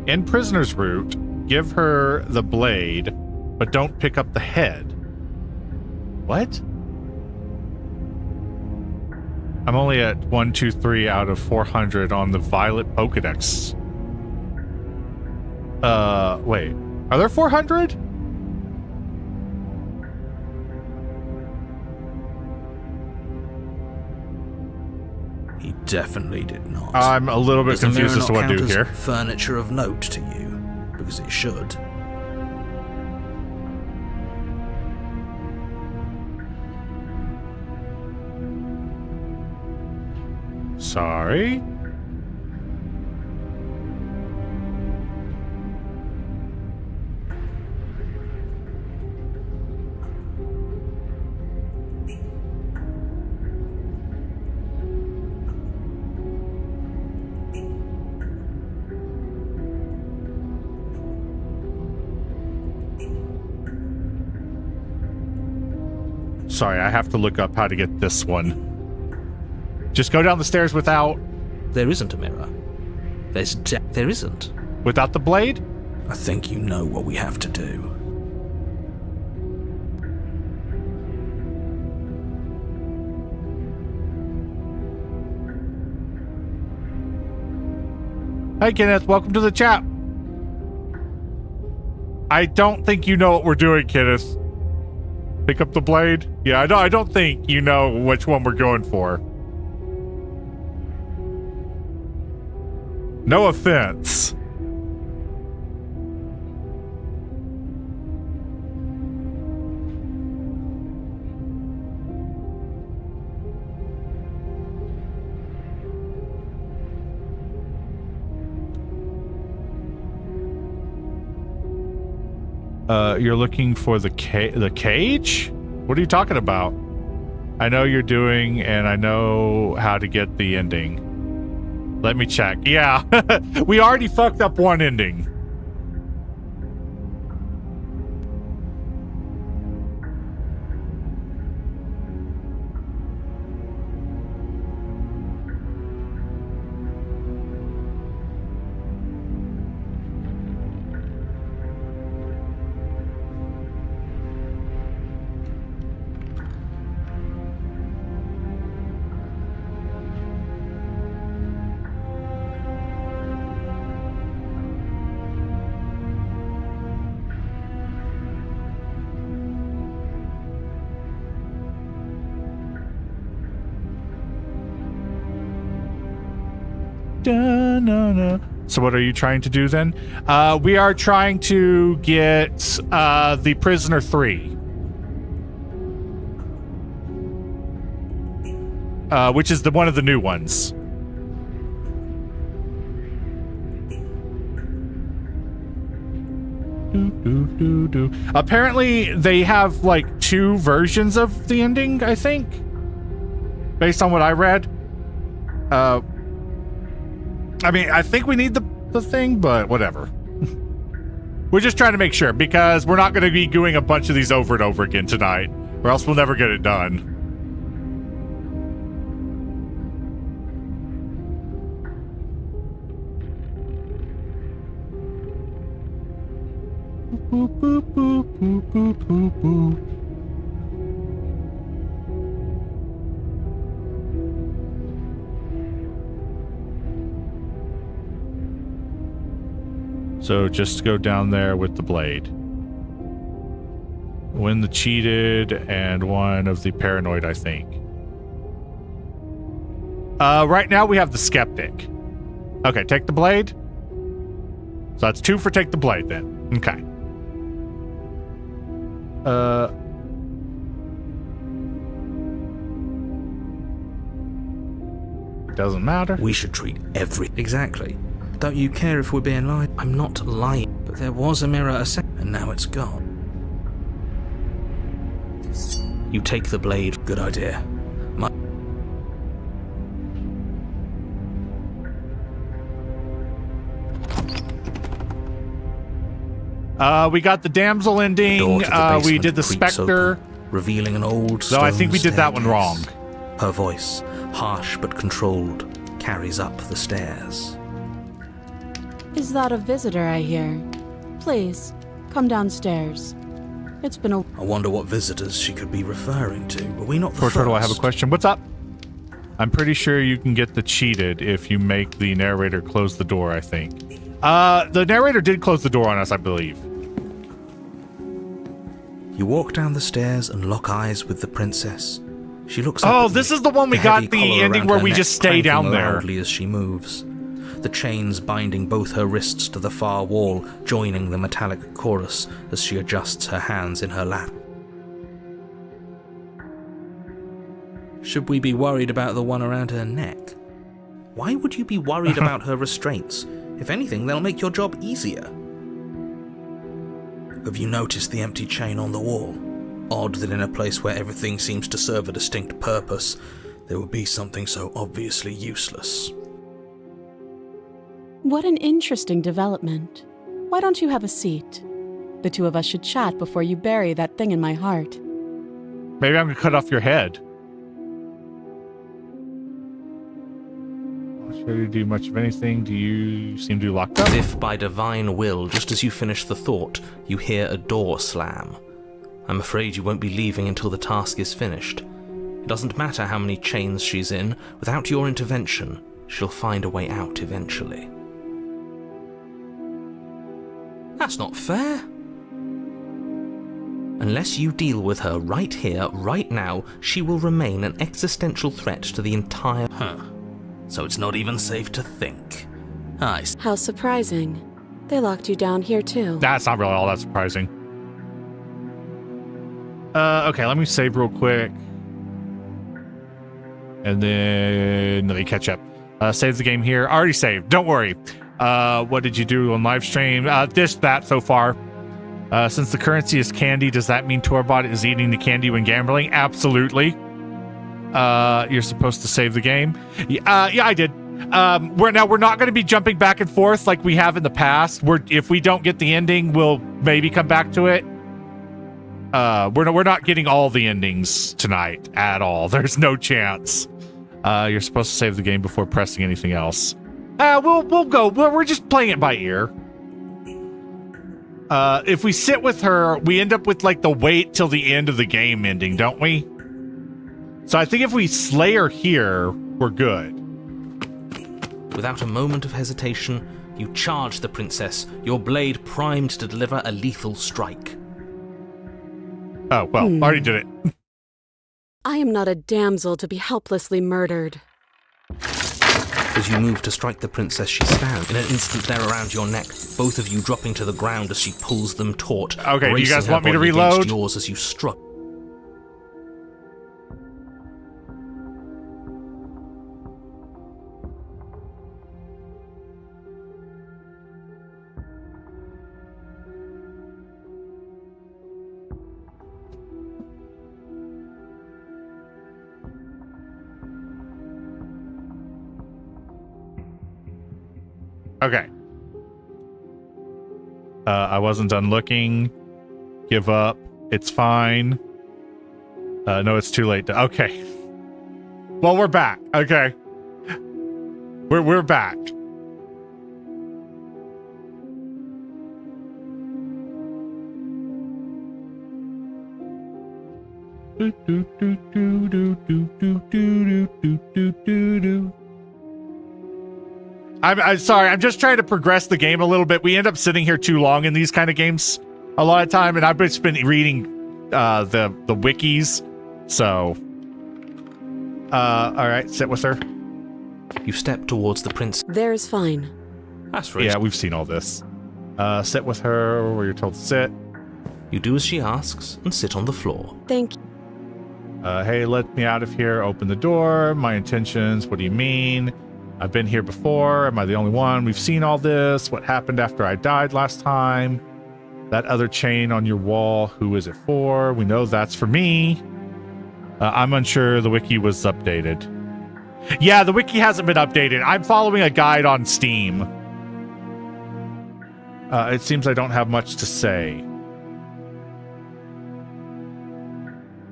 In prisoner's route, give her the blade, but don't pick up the head. What? I'm only at 123 out of 400 on the Violet Pokedex. Wait. Are there 400? He definitely did not. I'm a little bit Does the confused mirror as to not what to count do as here. furniture of note to you? Because it should. Sorry? Sorry, I have to look up how to get this one. Just go down the stairs without There isn't a mirror. There isn't. the blade? I think you know what we have to do. Hey Kenneth, welcome to the chat. I don't think you know what we're doing, Kenneth. Pick up the blade? Yeah, I don't think you know which one we're going for. No offense. You're looking for the cage? What are you talking about? I know you're doing, and I know how to get the ending. Let me check. Yeah, we already fucked up one ending. So what are you trying to do then? We are trying to get the Prisoner 3. Which is one of the new ones. Apparently they have like 2 versions of the ending, I think. Based on what I read. I mean, I think we need the thing, but whatever. We're just trying to make sure, because we're not going to be doing a bunch of these over and over again tonight, or else we'll never get it done. Boop, boop, boop, boop, boop, boop, boop. So just go down there with the blade. Win the cheated and one of the paranoid, I think. Right now we have the skeptic. Okay, take the blade. So that's 2 for take the blade then. Okay. Doesn't matter. We should treat Exactly. Don't you care if we're being lied? I'm not lying, but there was a mirror a second, and now it's gone. You take the blade. Good idea. We got the damsel ending. We did the specter. Open, revealing an old stone. No, I think we did that one wrong. Her voice, harsh but controlled, carries up the stairs. Is that a visitor I hear? Please, come downstairs. It's been a... I wonder what visitors she could be referring to. Were we not the first? Turtle, I have a first? question. What's up? I'm pretty sure you can get the cheated if you make the narrator close the door, I think. The narrator did close the door on us, I believe. You walk down the stairs and lock eyes with the princess. She looks up Oh, at this you, is the one we got the ending where we neck just stay down cranking there. loudly as she moves. The chains binding both her wrists to the far wall, joining the metallic chorus as she adjusts her hands in her lap. Should we be worried about the one around her neck? Why would you be worried about her restraints? If anything, they'll make your job easier. Have you noticed the empty chain on the wall? Odd that in a place where everything seems to serve a distinct purpose, there would be something so obviously useless. What an interesting development. Why don't you have a seat? The 2 of us should chat before you bury that thing in my heart. Maybe I'm gonna cut off your head. Not sure to do much of anything. Do you seem to be locked up? As if by divine will, just as you finish the thought, you hear a door slam. I'm afraid you won't be leaving until the task is finished. It doesn't matter how many chains she's in, without your intervention, she'll find a way out eventually. That's not fair. Unless you deal with her right here, right now, she will remain an existential threat to the entire... So it's not even safe to think. How surprising. They locked you down here too. That's not really all that surprising. Okay, let me save real quick. And then let me catch up. Save the game here. Already saved. Don't worry. What did you do on live stream? That so far. Since the currency is candy, does that mean Torbot is eating the candy when gambling? Absolutely. You're supposed to save the game. Yeah, I did. We're not going to be jumping back and forth like we have in the past. If we don't get the ending, we'll maybe come back to it. We're not getting all the endings tonight at all. There's no chance. You're supposed to save the game before pressing anything else. We'll go. We're just playing it by ear. If we sit with her, we end up with like the wait till the end of the game ending, don't we? So I think if we slay her here, we're good. Without a moment of hesitation, you charge the princess, your blade primed to deliver a lethal strike. Oh, well, already did it. I am not a damsel to be helplessly murdered. As you move to strike the princess, she stands. In an instant, they're around your neck, both of you dropping to the ground as she pulls them taut. Okay, do you guys bracing want me her to body reload? against yours as you struck. Okay. I wasn't done looking. Give up. It's fine. No, it's too late. Okay. Well, we're back. Okay. We're back. Do do do do do do do do do do do. I'm sorry. I'm just trying to progress the game a little bit. We end up sitting here too long in these kind of games a lot of time, and I've just been reading the wikis. So, all right, sit with her. You step towards the prince. There's fine. That's right. Yeah, we've seen all this. Sit with her where you're told to sit. You do as she asks and sit on the floor. Thank you. Hey, let me out of here. Open the door. My intentions. What do you mean? I've been here before. Am I the only one? We've seen all this. What happened after I died last time? That other chain on your wall. Who is it for? We know that's for me. I'm unsure the wiki was updated. Yeah, the wiki hasn't been updated. I'm following a guide on Steam. It seems I don't have much to say.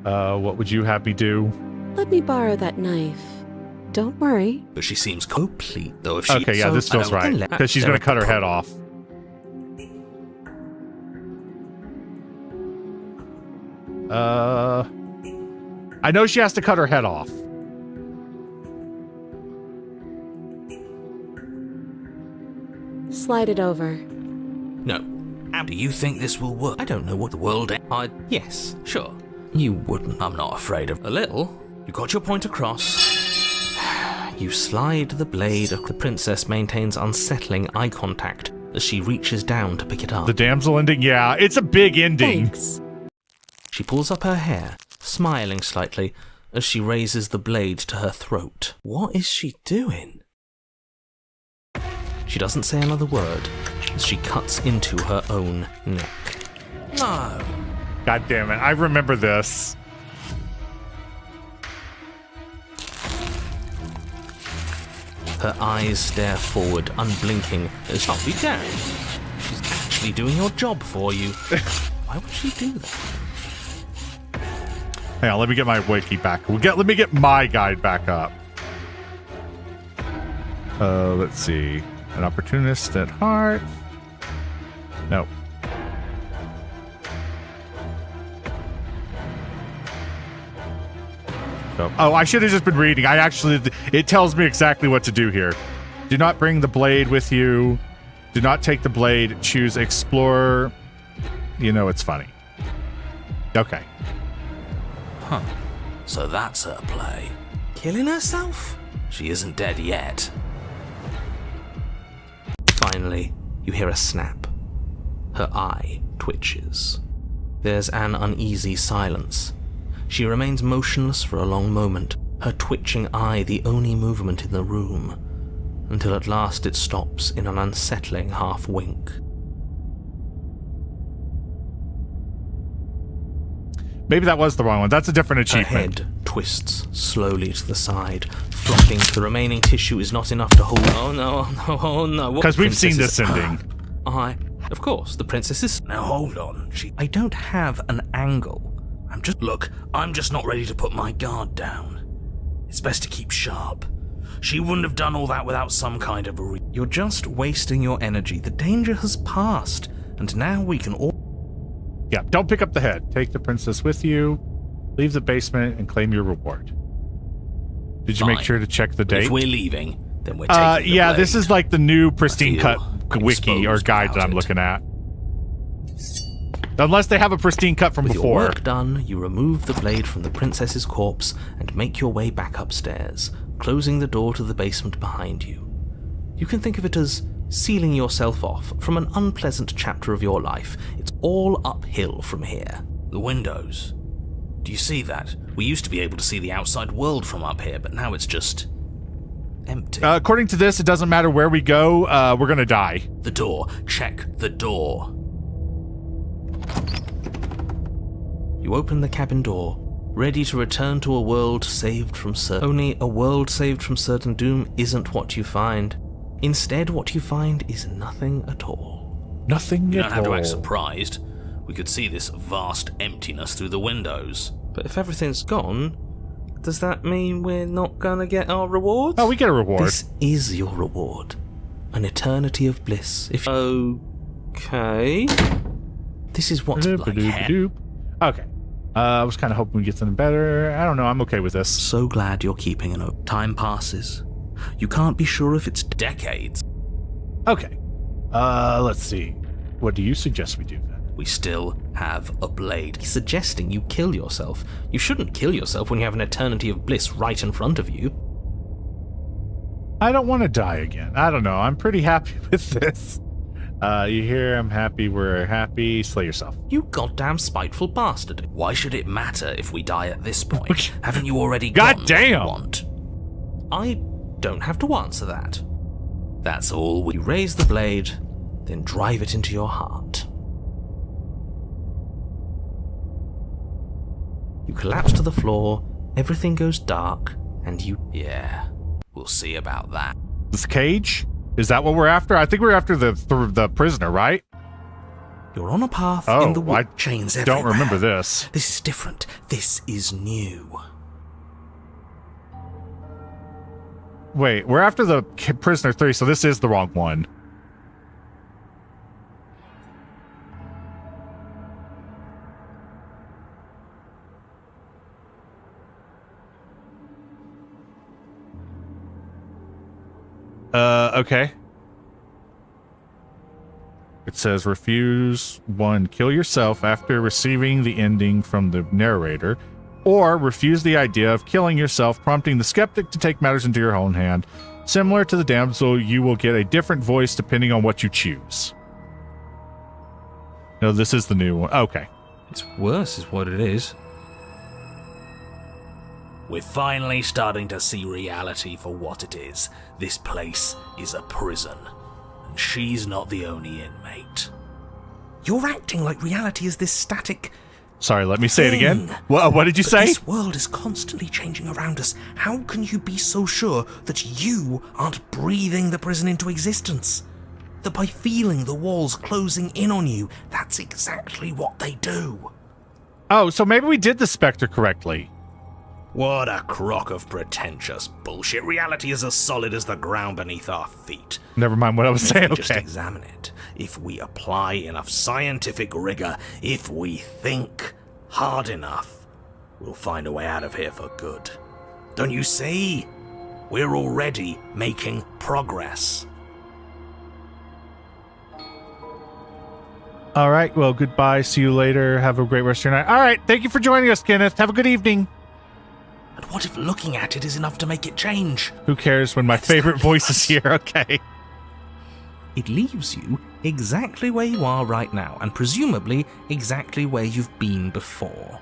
What would you have me do? Let me borrow that knife. Don't worry. But she seems complete, though. If she Okay, yeah, this feels right. Because she's going to cut her head off. I know she has to cut her head off. Slide it over. No. Do you think this will work? I don't know what the world is. Yes, sure. You wouldn't. I'm not afraid of a little. You got your point across. You slide the blade. The princess maintains unsettling eye contact as she reaches down to pick it up. The damsel ending? Yeah, it's a big ending. Thanks. She pulls up her hair, smiling slightly as she raises the blade to her throat. What is she doing? She doesn't say another word as she cuts into her own neck. No. God damn it, I remember this. Her eyes stare forward, unblinking, as I'll be damned. She's actually doing your job for you. Why would she do that? Hang on, let me get my wiki back. Let me get my guide back up. Let's see. An opportunist at heart. No. So, oh, I should have just been reading. It tells me exactly what to do here. Do not bring the blade with you. Do not take the blade. Choose explorer. You know, it's funny. Okay. Huh. So that's her play. Killing herself? She isn't dead yet. Finally, you hear a snap. Her eye twitches. There's an uneasy silence. She remains motionless for a long moment, her twitching eye the only movement in the room, until at last it stops in an unsettling half-wink. maybe that was the wrong one. That's a different Her achievement. head twists slowly to the side, flopping. The remaining tissue is not enough to hold. Oh no, oh no, oh no. Because we've seen this ending. Of course, the princess is... Now hold on, I don't have an angle. Look, I'm just not ready to put my guard down. It's best to keep sharp. She wouldn't have done all that without some kind of a You're just wasting your energy. The danger has passed, and now we can all... Yeah, don't pick up the head. Take the princess with you, leave the basement, and claim your reward. Did you make Fine. sure to check the date? If we're leaving, then we're taking the yeah, blade. this is like the new pristine I cut feel wiki or exposed guide that without I'm it. looking at. Unless they have a pristine cut from With your before. work done, you remove the blade from the princess's corpse and make your way back upstairs, closing the door to the basement behind you. You can think of it as sealing yourself off from an unpleasant chapter of your life. It's all uphill from here. The windows. Do you see that? We used to be able to see the outside world from up here, but now it's just empty. According to this, it doesn't matter where we go, we're gonna die. The door. Check the door. You open the cabin door, ready to return to a world saved from certain... Only a world saved from certain doom isn't what you find. Instead, what you find is nothing at all. Nothing You at don't have to all. act surprised. We could see this vast emptiness through the windows. But if everything's gone, does that mean we're not gonna get our reward? Oh, we get a reward. This is your reward. An eternity of bliss. If okay. This is what's like hell. Okay. I was kind of hoping we'd get something better. I don't know. I'm okay with this. So glad you're keeping an open. Time passes. You can't be sure if it's decades. Okay. Let's see. What do you suggest we do then? We still have a blade. He's suggesting you kill yourself. You shouldn't kill yourself when you have an eternity of bliss right in front of you. I don't want to die again. I don't know. I'm pretty happy with this. You hear I'm happy, we're happy. Slay yourself. You goddamn spiteful bastard. Why should it matter if we die at this point? Okay. Haven't you already God gotten damn. what you want? I don't have to answer that. That's all. You raise the blade, then drive it into your heart. You collapse to the floor, everything goes dark, and you... Yeah, we'll see about that. This cage? Is that what we're after? I think we're after the prisoner, right? You're on a path Oh, in the wood. I Chains don't everywhere. remember this. This is different. This is new. Wait, we're after the prisoner 3, so this is the wrong one. Okay. It says refuse 1, kill yourself after receiving the ending from the narrator, or refuse the idea of killing yourself, prompting the skeptic to take matters into your own hand. Similar to the damsel, you will get a different voice depending on what you choose. No, this is the new one. Okay. It's worse is what it is. We're finally starting to see reality for what it is. This place is a prison, and she's not the only inmate. You're acting like reality is this static... Sorry, let me say it again. thing. What did you But say? This world is constantly changing around us. How can you be so sure that you aren't breathing the prison into existence? That by feeling the walls closing in on you, that's exactly what they do. Oh, so maybe we did the Spectre correctly. What a crock of pretentious bullshit. Reality is as solid as the ground beneath our feet. Never mind what I was If saying. we just Okay. examine it, if we apply enough scientific rigor, if we think hard enough, we'll find a way out of here for good. Don't you see? We're already making progress. All right. Well, goodbye. See you later. Have a great rest of your night. All right. Thank you for joining us, Kenneth. Have a good evening. And what if looking at it is enough to make it change? Who cares when my favorite voice is here? Okay. It leaves you exactly where you are right now, and presumably exactly where you've been before.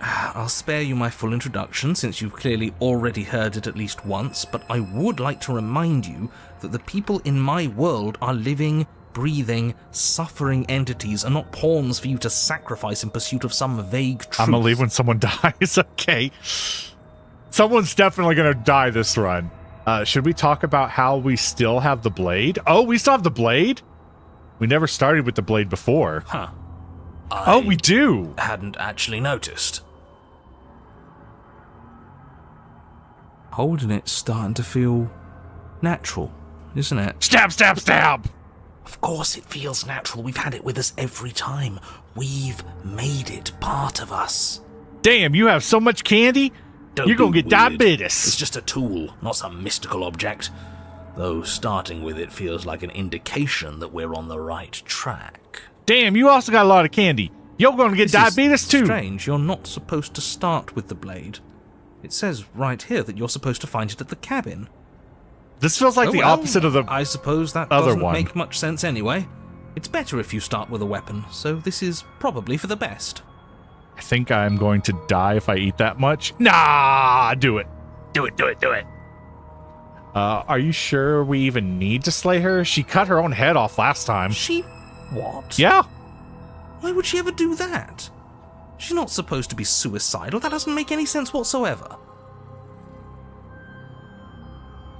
I'll spare you my full introduction since you've clearly already heard it at least once, but I would like to remind you that the people in my world are living breathing, suffering entities are not pawns for you to sacrifice in pursuit of some vague truth. I'm gonna leave when someone dies. Okay. Someone's definitely gonna die this run. Should we talk about how we still have the blade? Oh, we still have the blade? We never started with the blade before. Huh. Oh, we do. Hadn't actually noticed. Holding it's starting to feel natural, isn't it? Stab, stab, stab! Of course it feels natural. We've had it with us every time. We've made it part of us. Damn, you have so much candy? You're gonna get diabetes. It's just a tool, not some mystical object. Though starting with it feels like an indication that we're on the right track. Damn, you also got a lot of candy. You're gonna get diabetes too. Strange, you're not supposed to start with the blade. It says right here that you're supposed to find it at the cabin. This feels like the opposite of the I suppose that other doesn't one. make much sense anyway. It's better if you start with a weapon, so this is probably for the best. I think I'm going to die if I eat that much. Nah, do it. Do it, do it, do it. Are you sure we even need to slay her? She cut her own head off last time. She... what? Yeah. Why would she ever do that? She's not supposed to be suicidal. That doesn't make any sense whatsoever.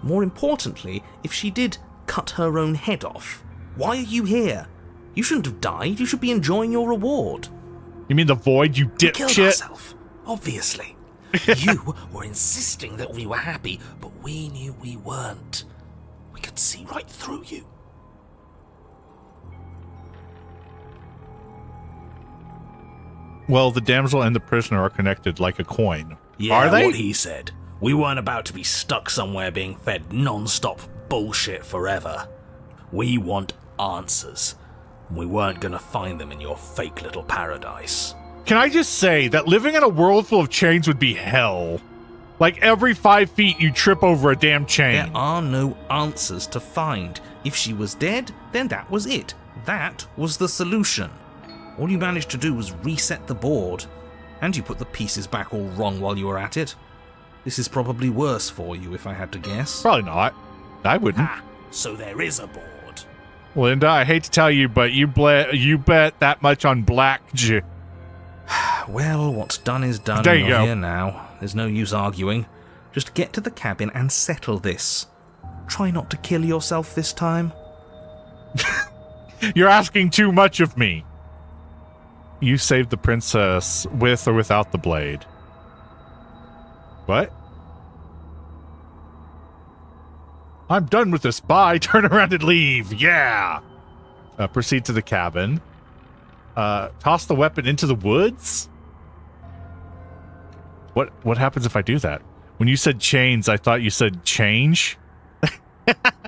More importantly, if she did cut her own head off, why are you here? You shouldn't have died. You should be enjoying your reward. You mean the void, you We killed dipshit? ourselves, obviously. You were insisting that we were happy, but we knew we weren't. We could see right through you. Well, the damsel and the prisoner are connected like a coin. Yeah, Are they? what he said. We weren't about to be stuck somewhere being fed non-stop bullshit forever. We want answers. We weren't gonna find them in your fake little paradise. Can I just say that living in a world full of chains would be hell? Like every 5 feet you trip over a damn chain. There are no answers to find. If she was dead, then that was it. That was the solution. All you managed to do was reset the board, and you put the pieces back all wrong while you were at it. This is probably worse for you, if I had to guess. Probably not. I wouldn't. Ah, so there is a board. Linda, I hate to tell you, but you bet that much on black. Well, what's done is done. There you You're go. Here now. There's no use arguing. Just get to the cabin and settle this. Try not to kill yourself this time. You're asking too much of me. You saved the princess with or without the blade. What? I'm done with this. Bye. Turn around and leave. Yeah. Proceed to the cabin. Toss the weapon into the woods? What happens if I do that? When you said chains, I thought you said change.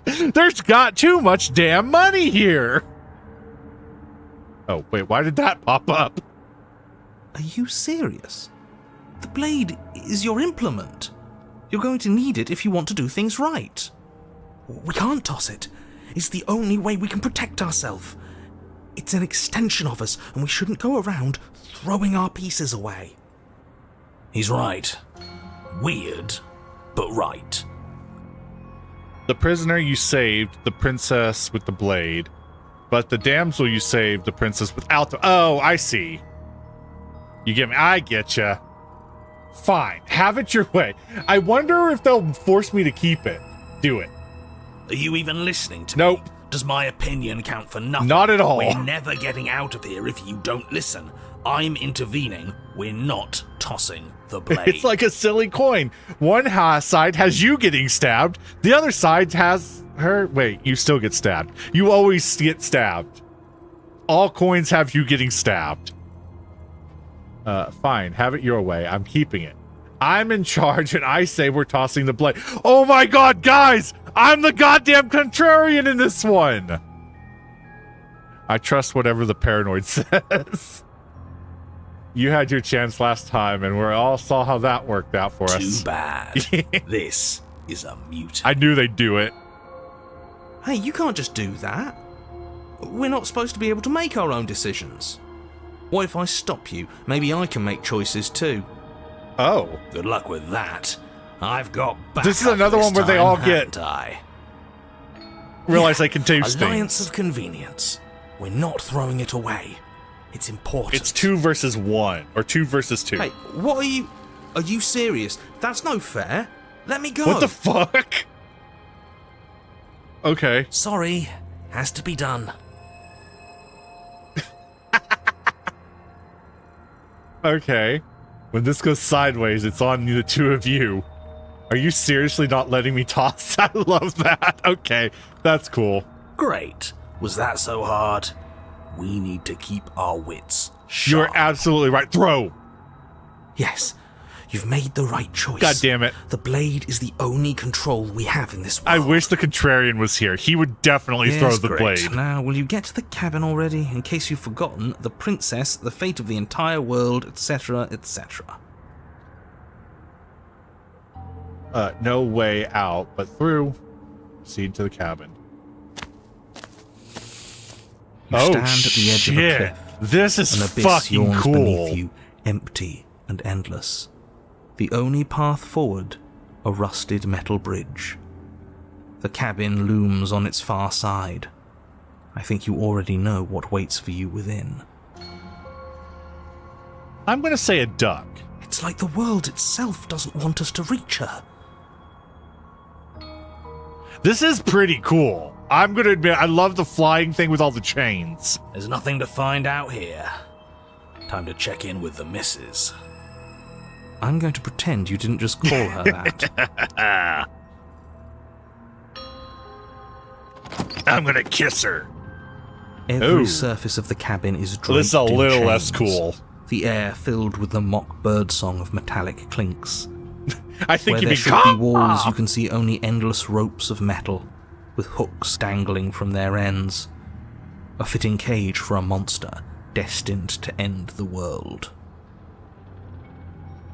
There's got too much damn money here. Oh, wait, why did that pop up? Are you serious? The blade is your implement. You're going to need it if you want to do things right. We can't toss it. It's the only way we can protect ourselves. It's an extension of us, and we shouldn't go around throwing our pieces away. He's right. Weird, but right. The prisoner you saved, the princess with the blade, but the damsel you saved, the princess without the... Oh, I see. You get me? I get ya. Fine. Have it your way. I wonder if they'll force me to keep it. Do it. Are you even listening to Nope. me? Does my opinion count for nothing? Not at all. We're never getting out of here if you don't listen. I'm intervening. We're not tossing the blade. It's like a silly coin. One side has you getting stabbed. The other side has her... Wait, you still get stabbed. You always get stabbed. All coins have you getting stabbed. Fine. Have it your way. I'm keeping it. I'm in charge and I say we're tossing the blade. Oh my god, guys! I'm the goddamn contrarian in this one! I trust whatever the paranoid says. You had your chance last time and we all saw how that worked out for us. Too bad. This is a mutant. I knew they'd do it. Hey, you can't just do that. We're not supposed to be able to make our own decisions. What if I stop you? Maybe I can make choices too. Oh. Good luck with that. I've got backup This is another one where they time, all get- haven't I? realize I can taste Alliance things. of convenience. We're not throwing it away. It's important. It's 2 versus 1, or 2 versus 2. Hey, what are you... Are you serious? That's no fair. Let me go. What the fuck? Okay. Sorry. Has to be done. Okay. When this goes sideways, it's on the two of you. Are you seriously not letting me toss? I love that. Okay, that's cool. Great. Was that so hard? We need to keep our wits You're sharp. absolutely right. Throw. Yes. You've made the right choice. God damn it. The blade is the only control we have in this world. I wish the contrarian was here. He would definitely throw the great. blade. Now, will you get to the cabin already? In case you've forgotten, the princess, the fate of the entire world, etc., etc. No way out, but through. Proceed to the cabin. You stand at the edge of a cliff. This is An abyss fucking yawns cool. beneath you, empty and endless. The only path forward, a rusted metal bridge. The cabin looms on its far side. I think you already know what waits for you within. I'm gonna say a duck. It's like the world itself doesn't want us to reach her. This is pretty cool. I'm gonna admit, I love the flying thing with all the chains. There's nothing to find out here. Time to check in with the missus. I'm going to pretend you didn't just call her that. I'm gonna kiss her. Every Ooh. surface of the cabin is draped This is a in little less chains. cool. The air filled with the mock birdsong of metallic clinks. I think Where you there mean should be walls, you can see only endless ropes of metal, with hooks dangling from their ends. A fitting cage for a monster destined to end the world.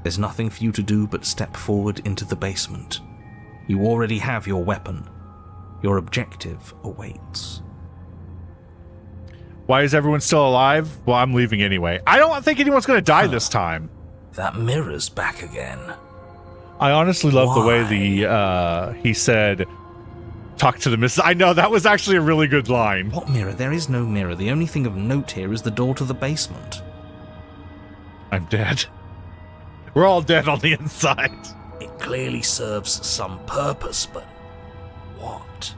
There's nothing for you to do but step forward into the basement. You already have your weapon. Your objective awaits. Why is everyone still alive? Well, I'm leaving anyway. I don't think anyone's gonna die this time. That mirror's back again. I honestly love the way Why? he said, talk to the missus. I know, that was actually a really good line. What mirror? There is no mirror. The only thing of note here is the door to the basement. I'm dead. We're all dead on the inside. It clearly serves some purpose, but what?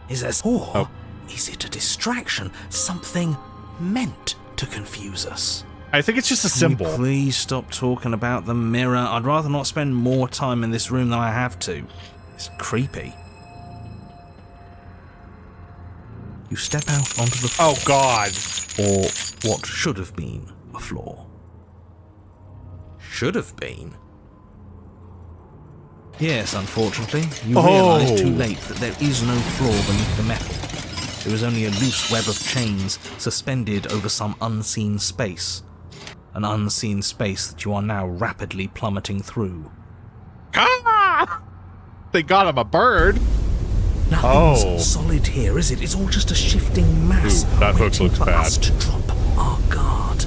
Is there... Or is it a distraction? Something meant to confuse us? I think it's just a Can you symbol. please stop talking about the mirror? I'd rather not spend more time in this room than I have to. It's creepy. You step out onto the floor. Oh, God. Or what should have been a floor. Should have been? Yes, unfortunately. You realise too late that there is no floor beneath the metal. There is only a loose web of chains suspended over some unseen space. An unseen space that you are now rapidly plummeting through. Ah! Thank God I'm a bird. Nothing's solid here, is it? It's all just a shifting mass Ooh, that hook waiting looks for bad. us to drop our guard.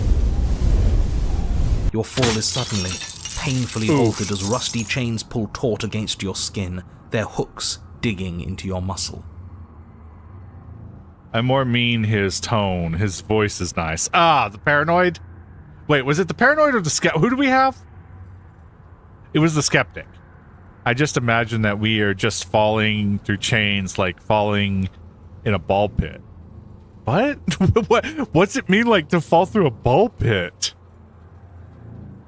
Your fall is suddenly, painfully altered as rusty chains pull taut against your skin, their hooks digging into your muscle. I more mean his tone. His voice is nice. Ah, the paranoid? Wait, was it the paranoid or the skeptic? Who do we have? It was the skeptic. I just imagine that we are just falling through chains, like falling in a ball pit. What? What's it mean, like, to fall through a ball pit?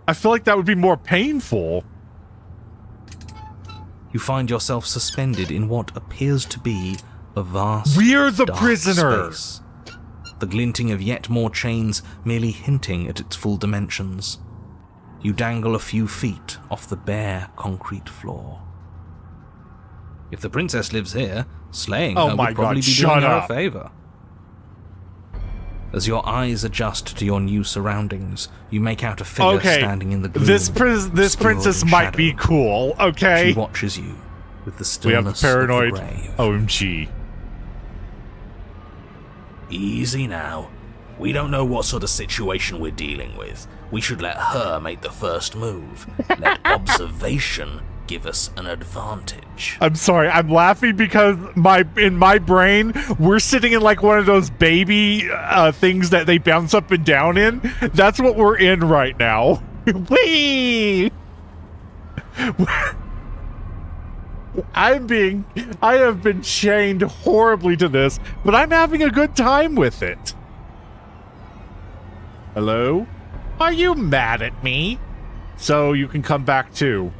I feel like that would be more painful. You find yourself suspended in what appears to be a vast, We're the dark prisoner. space. The glinting of yet more chains merely hinting at its full dimensions. You dangle a few feet off the bare concrete floor. If the princess lives here, slaying Oh her my would probably God, be shut doing her up. a favor. As your eyes adjust to your new surroundings, you make out a figure standing in the gloom. This obscured princess in might be shadow. cool, okay? She watches you with the We have the stillness paranoid. of the grave. OMG. Easy now. We don't know what sort of situation we're dealing with. We should let her make the first move. Let observation give us an advantage. I'm sorry, I'm laughing because in my brain, we're sitting in like one of those baby things that they bounce up and down in. That's what we're in right now. Whee! I have been chained horribly to this, but I'm having a good time with it. Hello? Are you mad at me? So you can come back too.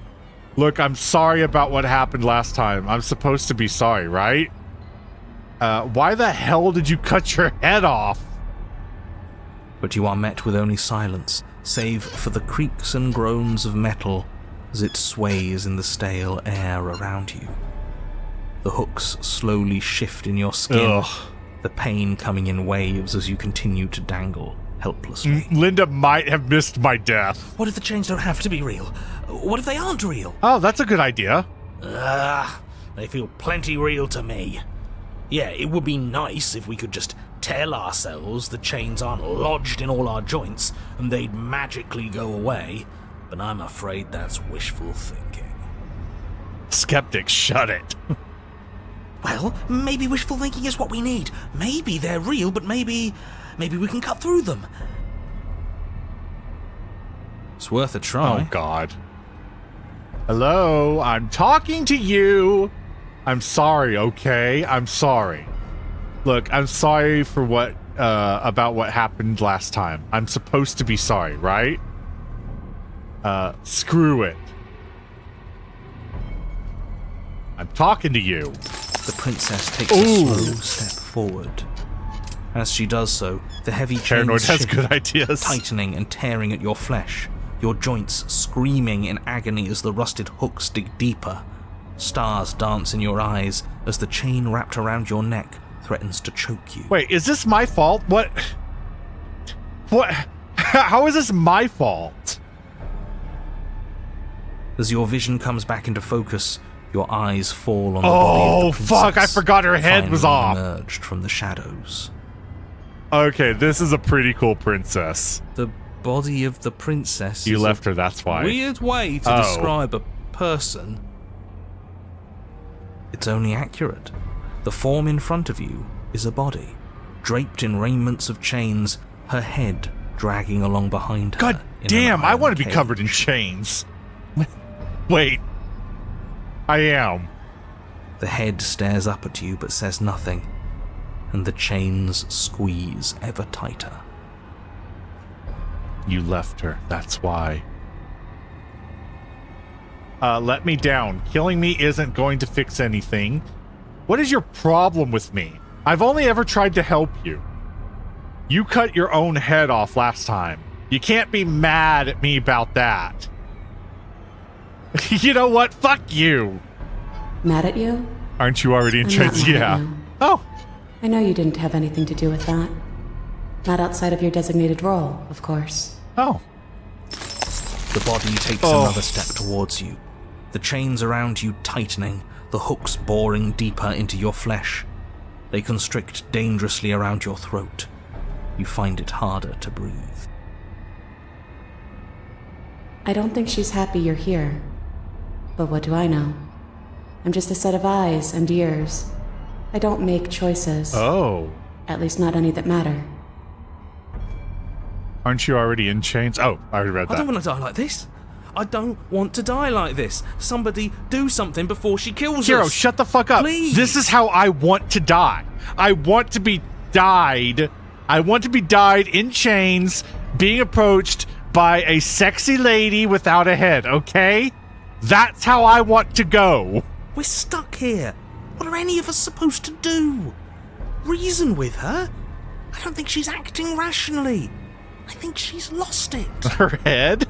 Look, I'm sorry about what happened last time. I'm supposed to be sorry, right? Why the hell did you cut your head off? But you are met with only silence, save for the creaks and groans of metal as it sways in the stale air around you. The hooks slowly shift in your skin, Ugh. the pain coming in waves as you continue to dangle helplessly. Linda might have missed my death. What if the chains don't have to be real? What if they aren't real? Oh, that's a good idea. They feel plenty real to me. Yeah, it would be nice if we could just tell ourselves the chains aren't lodged in all our joints and they'd magically go away, but I'm afraid that's wishful thinking. Skeptic, shut it. Well, maybe wishful thinking is what we need. Maybe they're real, but maybe we can cut through them. It's worth a try. Oh, God. Hello, I'm talking to you. I'm sorry, okay? I'm sorry. Look, I'm sorry for what, about what happened last time. I'm supposed to be sorry, right? Screw it. I'm talking to you. The princess takes a slow step forward. As she does so, the heavy chains Paranoid has shift, good ideas. tightening and tearing at your flesh, your joints screaming in agony as the rusted hooks dig deeper. Stars dance in your eyes as the chain wrapped around your neck threatens to choke you. Wait, is this my fault? What? How is this my fault? As your vision comes back into focus, your eyes fall on the body of the princess. Fuck, I forgot her head was finally off. Emerged from the shadows. Okay, this is a pretty cool princess. The body of the princess You is left her, that's why. a weird way to describe a person. It's only accurate. The form in front of you is a body, draped in raiments of chains, her head dragging along behind her. God in damn, an I iron want to be cage. covered in chains. Wait. I am. The head stares up at you but says nothing, and the chains squeeze ever tighter. You left her, that's why. Let me down. Killing me isn't going to fix anything. What is your problem with me? I've only ever tried to help you. You cut your own head off last time. You can't be mad at me about that. You know what? Fuck you. Mad at you? Aren't you already in I'm not chains? mad at Yeah. you. Oh. I know you didn't have anything to do with that. Not outside of your designated role, of course. Oh. The body takes another step towards you, the chains around you tightening, the hooks boring deeper into your flesh. They constrict dangerously around your throat. You find it harder to breathe. I don't think she's happy you're here. But what do I know? I'm just a set of eyes and ears. I don't make choices. Oh. At least not any that matter. Aren't you already in chains? Oh, I already read I don't that. want to die like this. I don't want to die like this. Somebody do something before she kills Hero, us. shut the fuck up. Please. This is how I want to die. I want to be died. I want to be died in chains, being approached by a sexy lady without a head, okay? That's how I want to go. We're stuck here. What are any of us supposed to do? Reason with her? I don't think she's acting rationally. I think she's lost it. Her head?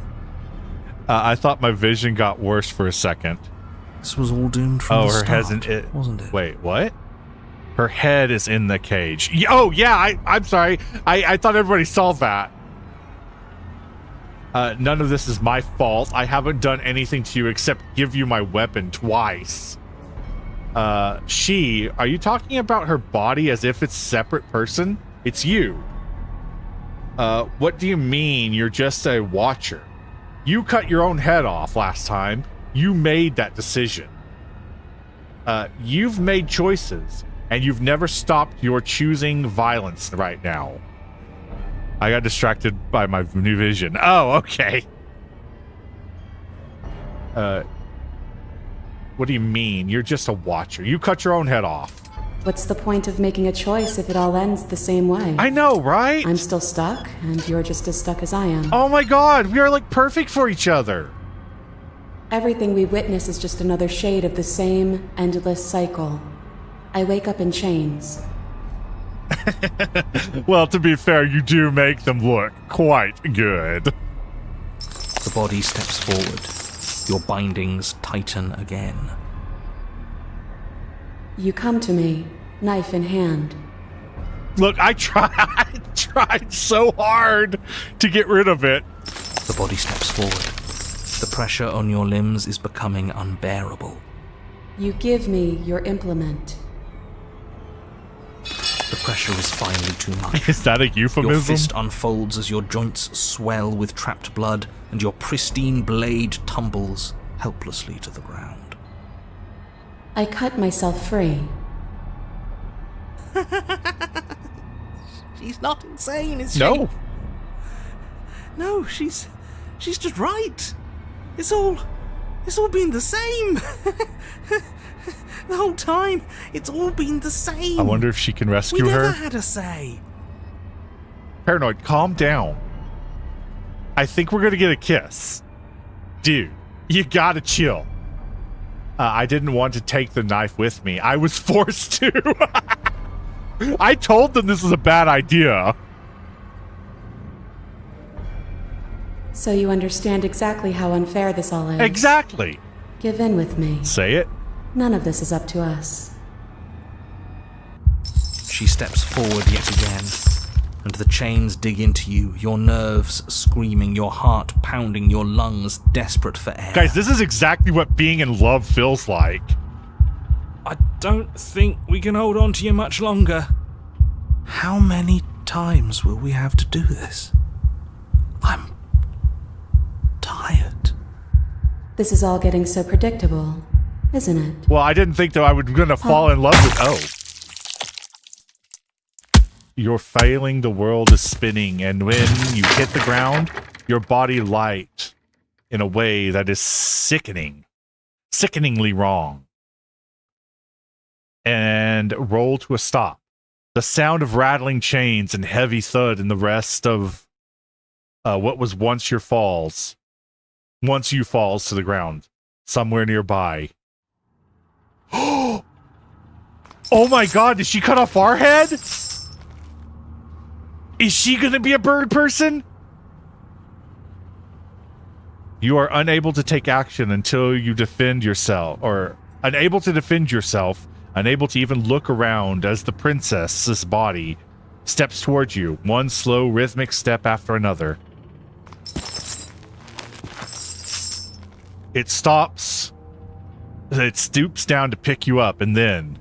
I thought my vision got worse for a second. This was all doomed from Oh, the her start, head's in it. wasn't it? Wait, what? Her head is in the cage. Oh, yeah, I'm sorry. I thought everybody saw that. None of this is my fault. I haven't done anything to you except give you my weapon twice. Are you talking about her body as if it's a separate person? It's you. What do you mean you're just a watcher? You cut your own head off last time. You made that decision. You've made choices, and you've never stopped your choosing violence right now. I got distracted by my new vision. Oh, okay. What do you mean? You're just a watcher. You cut your own head off. What's the point of making a choice if it all ends the same way? I know, right? I'm still stuck, and you're just as stuck as I am. Oh my god, we are like perfect for each other. Everything we witness is just another shade of the same endless cycle. I wake up in chains. Well, to be fair, you do make them look quite good. The body steps forward. Your bindings tighten again. You come to me, knife in hand. Look, I tried so hard to get rid of it. The body steps forward. The pressure on your limbs is becoming unbearable. You give me your implement. The pressure is finally too much. Is that a euphemism? Your fist unfolds as your joints swell with trapped blood, and your pristine blade tumbles helplessly to the ground. I cut myself free. She's not insane, is she? No. No, she's just right. It's all been the same. The whole time, it's all been the same. I wonder if she can rescue we never her. had a say. Paranoid, calm down. I think we're gonna get a kiss. Dude, you gotta chill. I didn't want to take the knife with me. I was forced to. I told them this was a bad idea. So you understand exactly how unfair this all is. Exactly. Give in with me. Say it. None of this is up to us. She steps forward yet again, and the chains dig into you, your nerves screaming, your heart pounding, your lungs desperate for air. Guys, this is exactly what being in love feels like. I don't think we can hold on to you much longer. How many times will we have to do this? I'm tired. This is all getting so predictable, isn't it? Well, I didn't think that I was gonna fall in love with... Oh. You're failing, the world is spinning, and when you hit the ground, your body light in a way that is sickening. Sickeningly wrong. And roll to a stop. The sound of rattling chains and heavy thud in the rest of what was once your falls. Once you falls to the ground. Somewhere nearby. Oh my god, did she cut off our head? Is she gonna be a bird person? You are unable to take action until you defend yourself, or unable to defend yourself, unable to even look around as the princess's body steps towards you, one slow rhythmic step after another. It stops. It stoops down to pick you up, and then...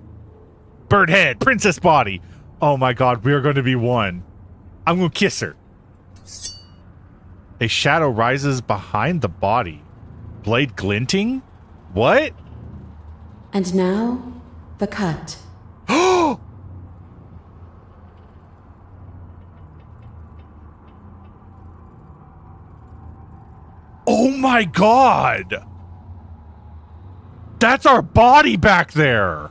Bird head, princess body! Oh my god, we are going to be one. I'm going to kiss her. A shadow rises behind the body. Blade glinting? What? And now, the cut. Oh my god! That's our body back there!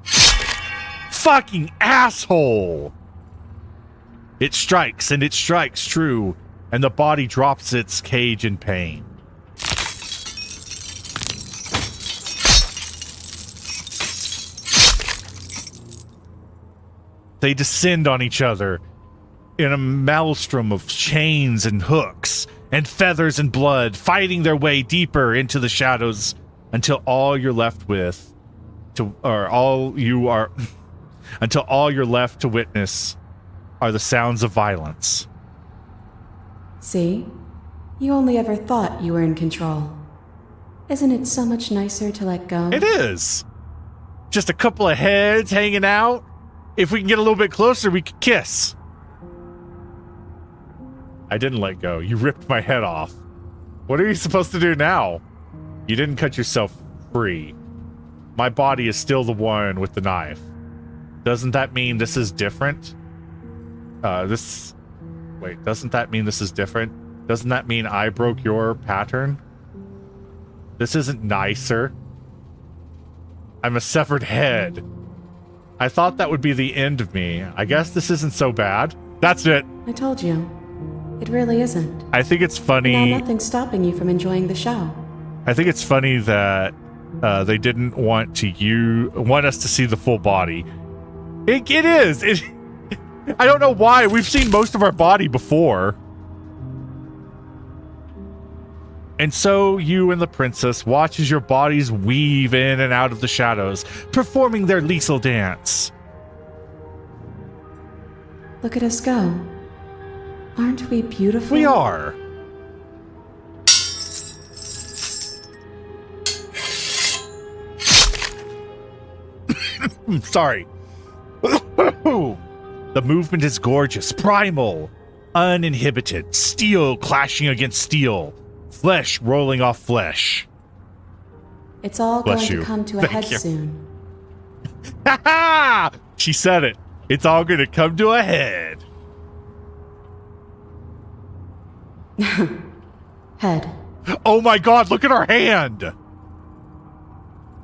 Fucking asshole! It strikes, and it strikes true, and the body drops its cage in pain. They descend on each other in a maelstrom of chains and hooks and feathers and blood, fighting their way deeper into the shadows until all you're left with until all you're left to witness are the sounds of violence. See? You only ever thought you were in control. Isn't it so much nicer to let go? It is. Just a couple of heads hanging out. If we can get a little bit closer, we could kiss. I didn't let go. You ripped my head off. What are you supposed to do now? You didn't cut yourself free. My body is still the one with the knife. Doesn't that mean this is different? Wait, doesn't that mean this is different? Doesn't that mean I broke your pattern? This isn't nicer. I'm a severed head. I thought that would be the end of me. I guess this isn't so bad. That's it. I told you. It really isn't. I think it's funny. Now nothing's stopping you from enjoying the show. I think it's funny that they didn't want us to see the full body. It is. I don't know why. We've seen most of our body before. And so you and the princess watch as your bodies weave in and out of the shadows, performing their lethal dance. Look at us go. Aren't we beautiful? We are. Sorry. The movement is gorgeous, primal, uninhibited, steel clashing against steel, flesh rolling off flesh. It's all Bless going you. to come to a Thank head you. soon. Ha ha! She said it. It's all going to come to a head. Head. Oh my god, look at our hand!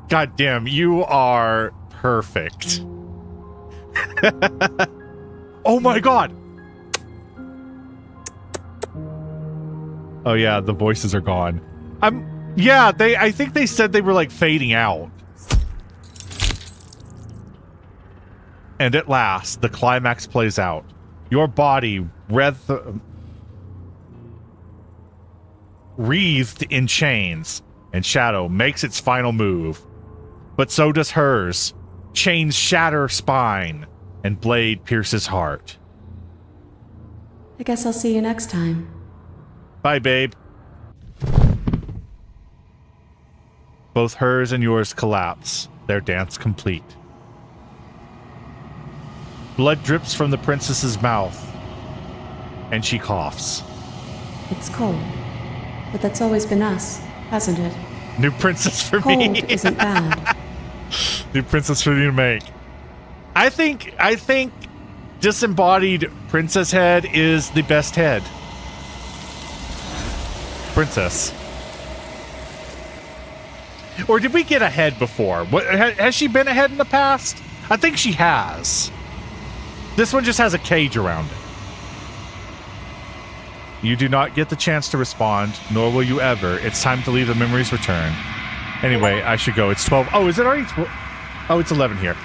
God damn, you are perfect. Oh my god! Oh yeah, the voices are gone. Yeah, I think they said they were like fading out. And at last, the climax plays out. Your body wreathed in chains, and Shadow makes its final move. But so does hers. Chains shatter spine, and blade pierces heart. I guess I'll see you next time. Bye, babe. Both hers and yours collapse, their dance complete. Blood drips from the princess's mouth, and she coughs. It's cold. But that's always been us, hasn't it? New princess for Cold me. isn't bad. New princess for you to make. I think disembodied princess head is the best head. Princess. Or did we get a head before? Has she been a head in the past? I think she has. This one just has a cage around it. You do not get the chance to respond, nor will you ever. It's time to leave. The memories return. Anyway, I should go. It's 12. Oh, is it already 12? Oh, it's 11 here.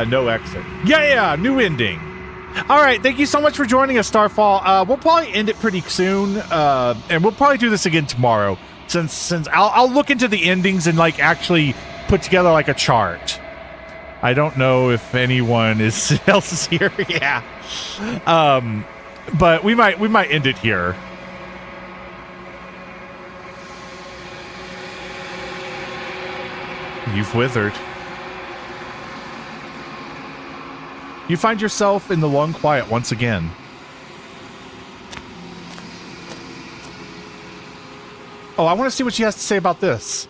No exit. Yeah, new ending. All right, thank you so much for joining us, Starfall. We'll probably end it pretty soon, and we'll probably do this again tomorrow. Since I'll look into the endings and like actually put together like a chart. I don't know if anyone else is here. Yeah. But we might end it here. You've withered. You find yourself in the long quiet once again. Oh, I want to see what she has to say about this.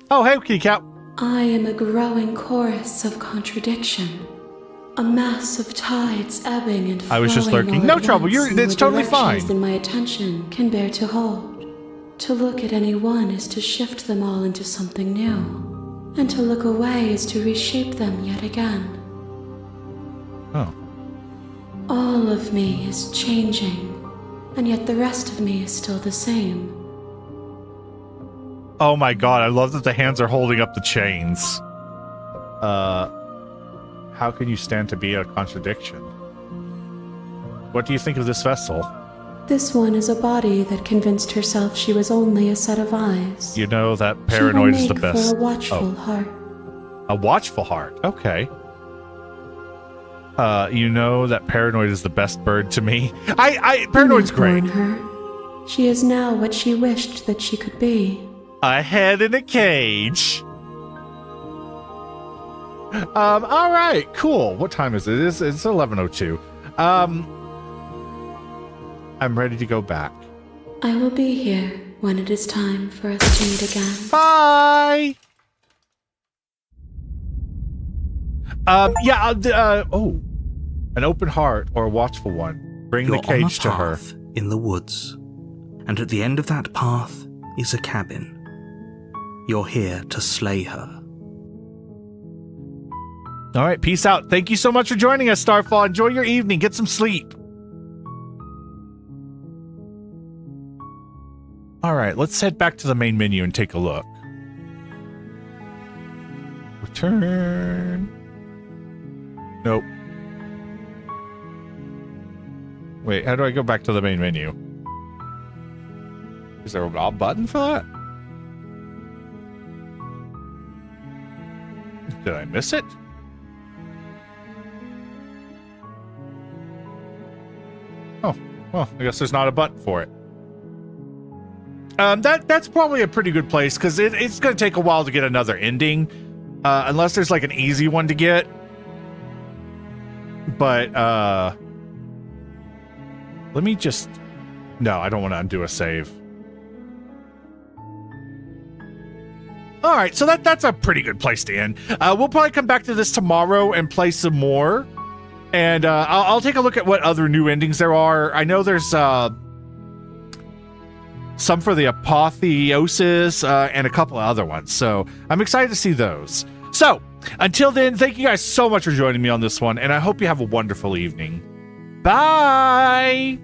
Oh, hey, Kitty Cat. I am a growing chorus of contradiction. A mass of tides ebbing and flowing. I was just lurking. all No at trouble. once in It's the totally directions fine. that my attention can bear to hold. To look at any one is to shift them all into something new, and to look away is to reshape them yet again. Oh. All of me is changing, and yet the rest of me is still the same. Oh my god, I love that the hands are holding up the chains. How can you stand to be a contradiction? What do you think of this vessel? This one is a body that convinced herself she was only a set of eyes. You know that She paranoid will is the make best. for a watchful Oh. heart. A watchful heart. Okay. You know that paranoid is the best bird to me. Paranoid's Do not great. mourn her. She is now what she wished that she could be. A head in a cage. All right, cool. What time is it? It's 11:02. I'm ready to go back. I will be here when it is time for us to meet again. Bye. An open heart or a watchful one. Bring You're the cage on to a her. path in the woods, and at the end of that path is a cabin. You're here to slay her. All right, peace out. Thank you so much for joining us, Starfall. Enjoy your evening. Get some sleep. All right, let's head back to the main menu and take a look. Return. Nope. Wait, how do I go back to the main menu? Is there a button for that? Did I miss it? Oh, well, I guess there's not a button for it. That's probably a pretty good place, because it's going to take a while to get another ending, unless there's like an easy one to get. But let me just... No, I don't want to undo a save. All right, so that's a pretty good place to end. We'll probably come back to this tomorrow and play some more. And I'll take a look at what other new endings there are. I know there's some for the Apotheosis and a couple of other ones. So I'm excited to see those. So until then, thank you guys so much for joining me on this one. And I hope you have a wonderful evening. Bye!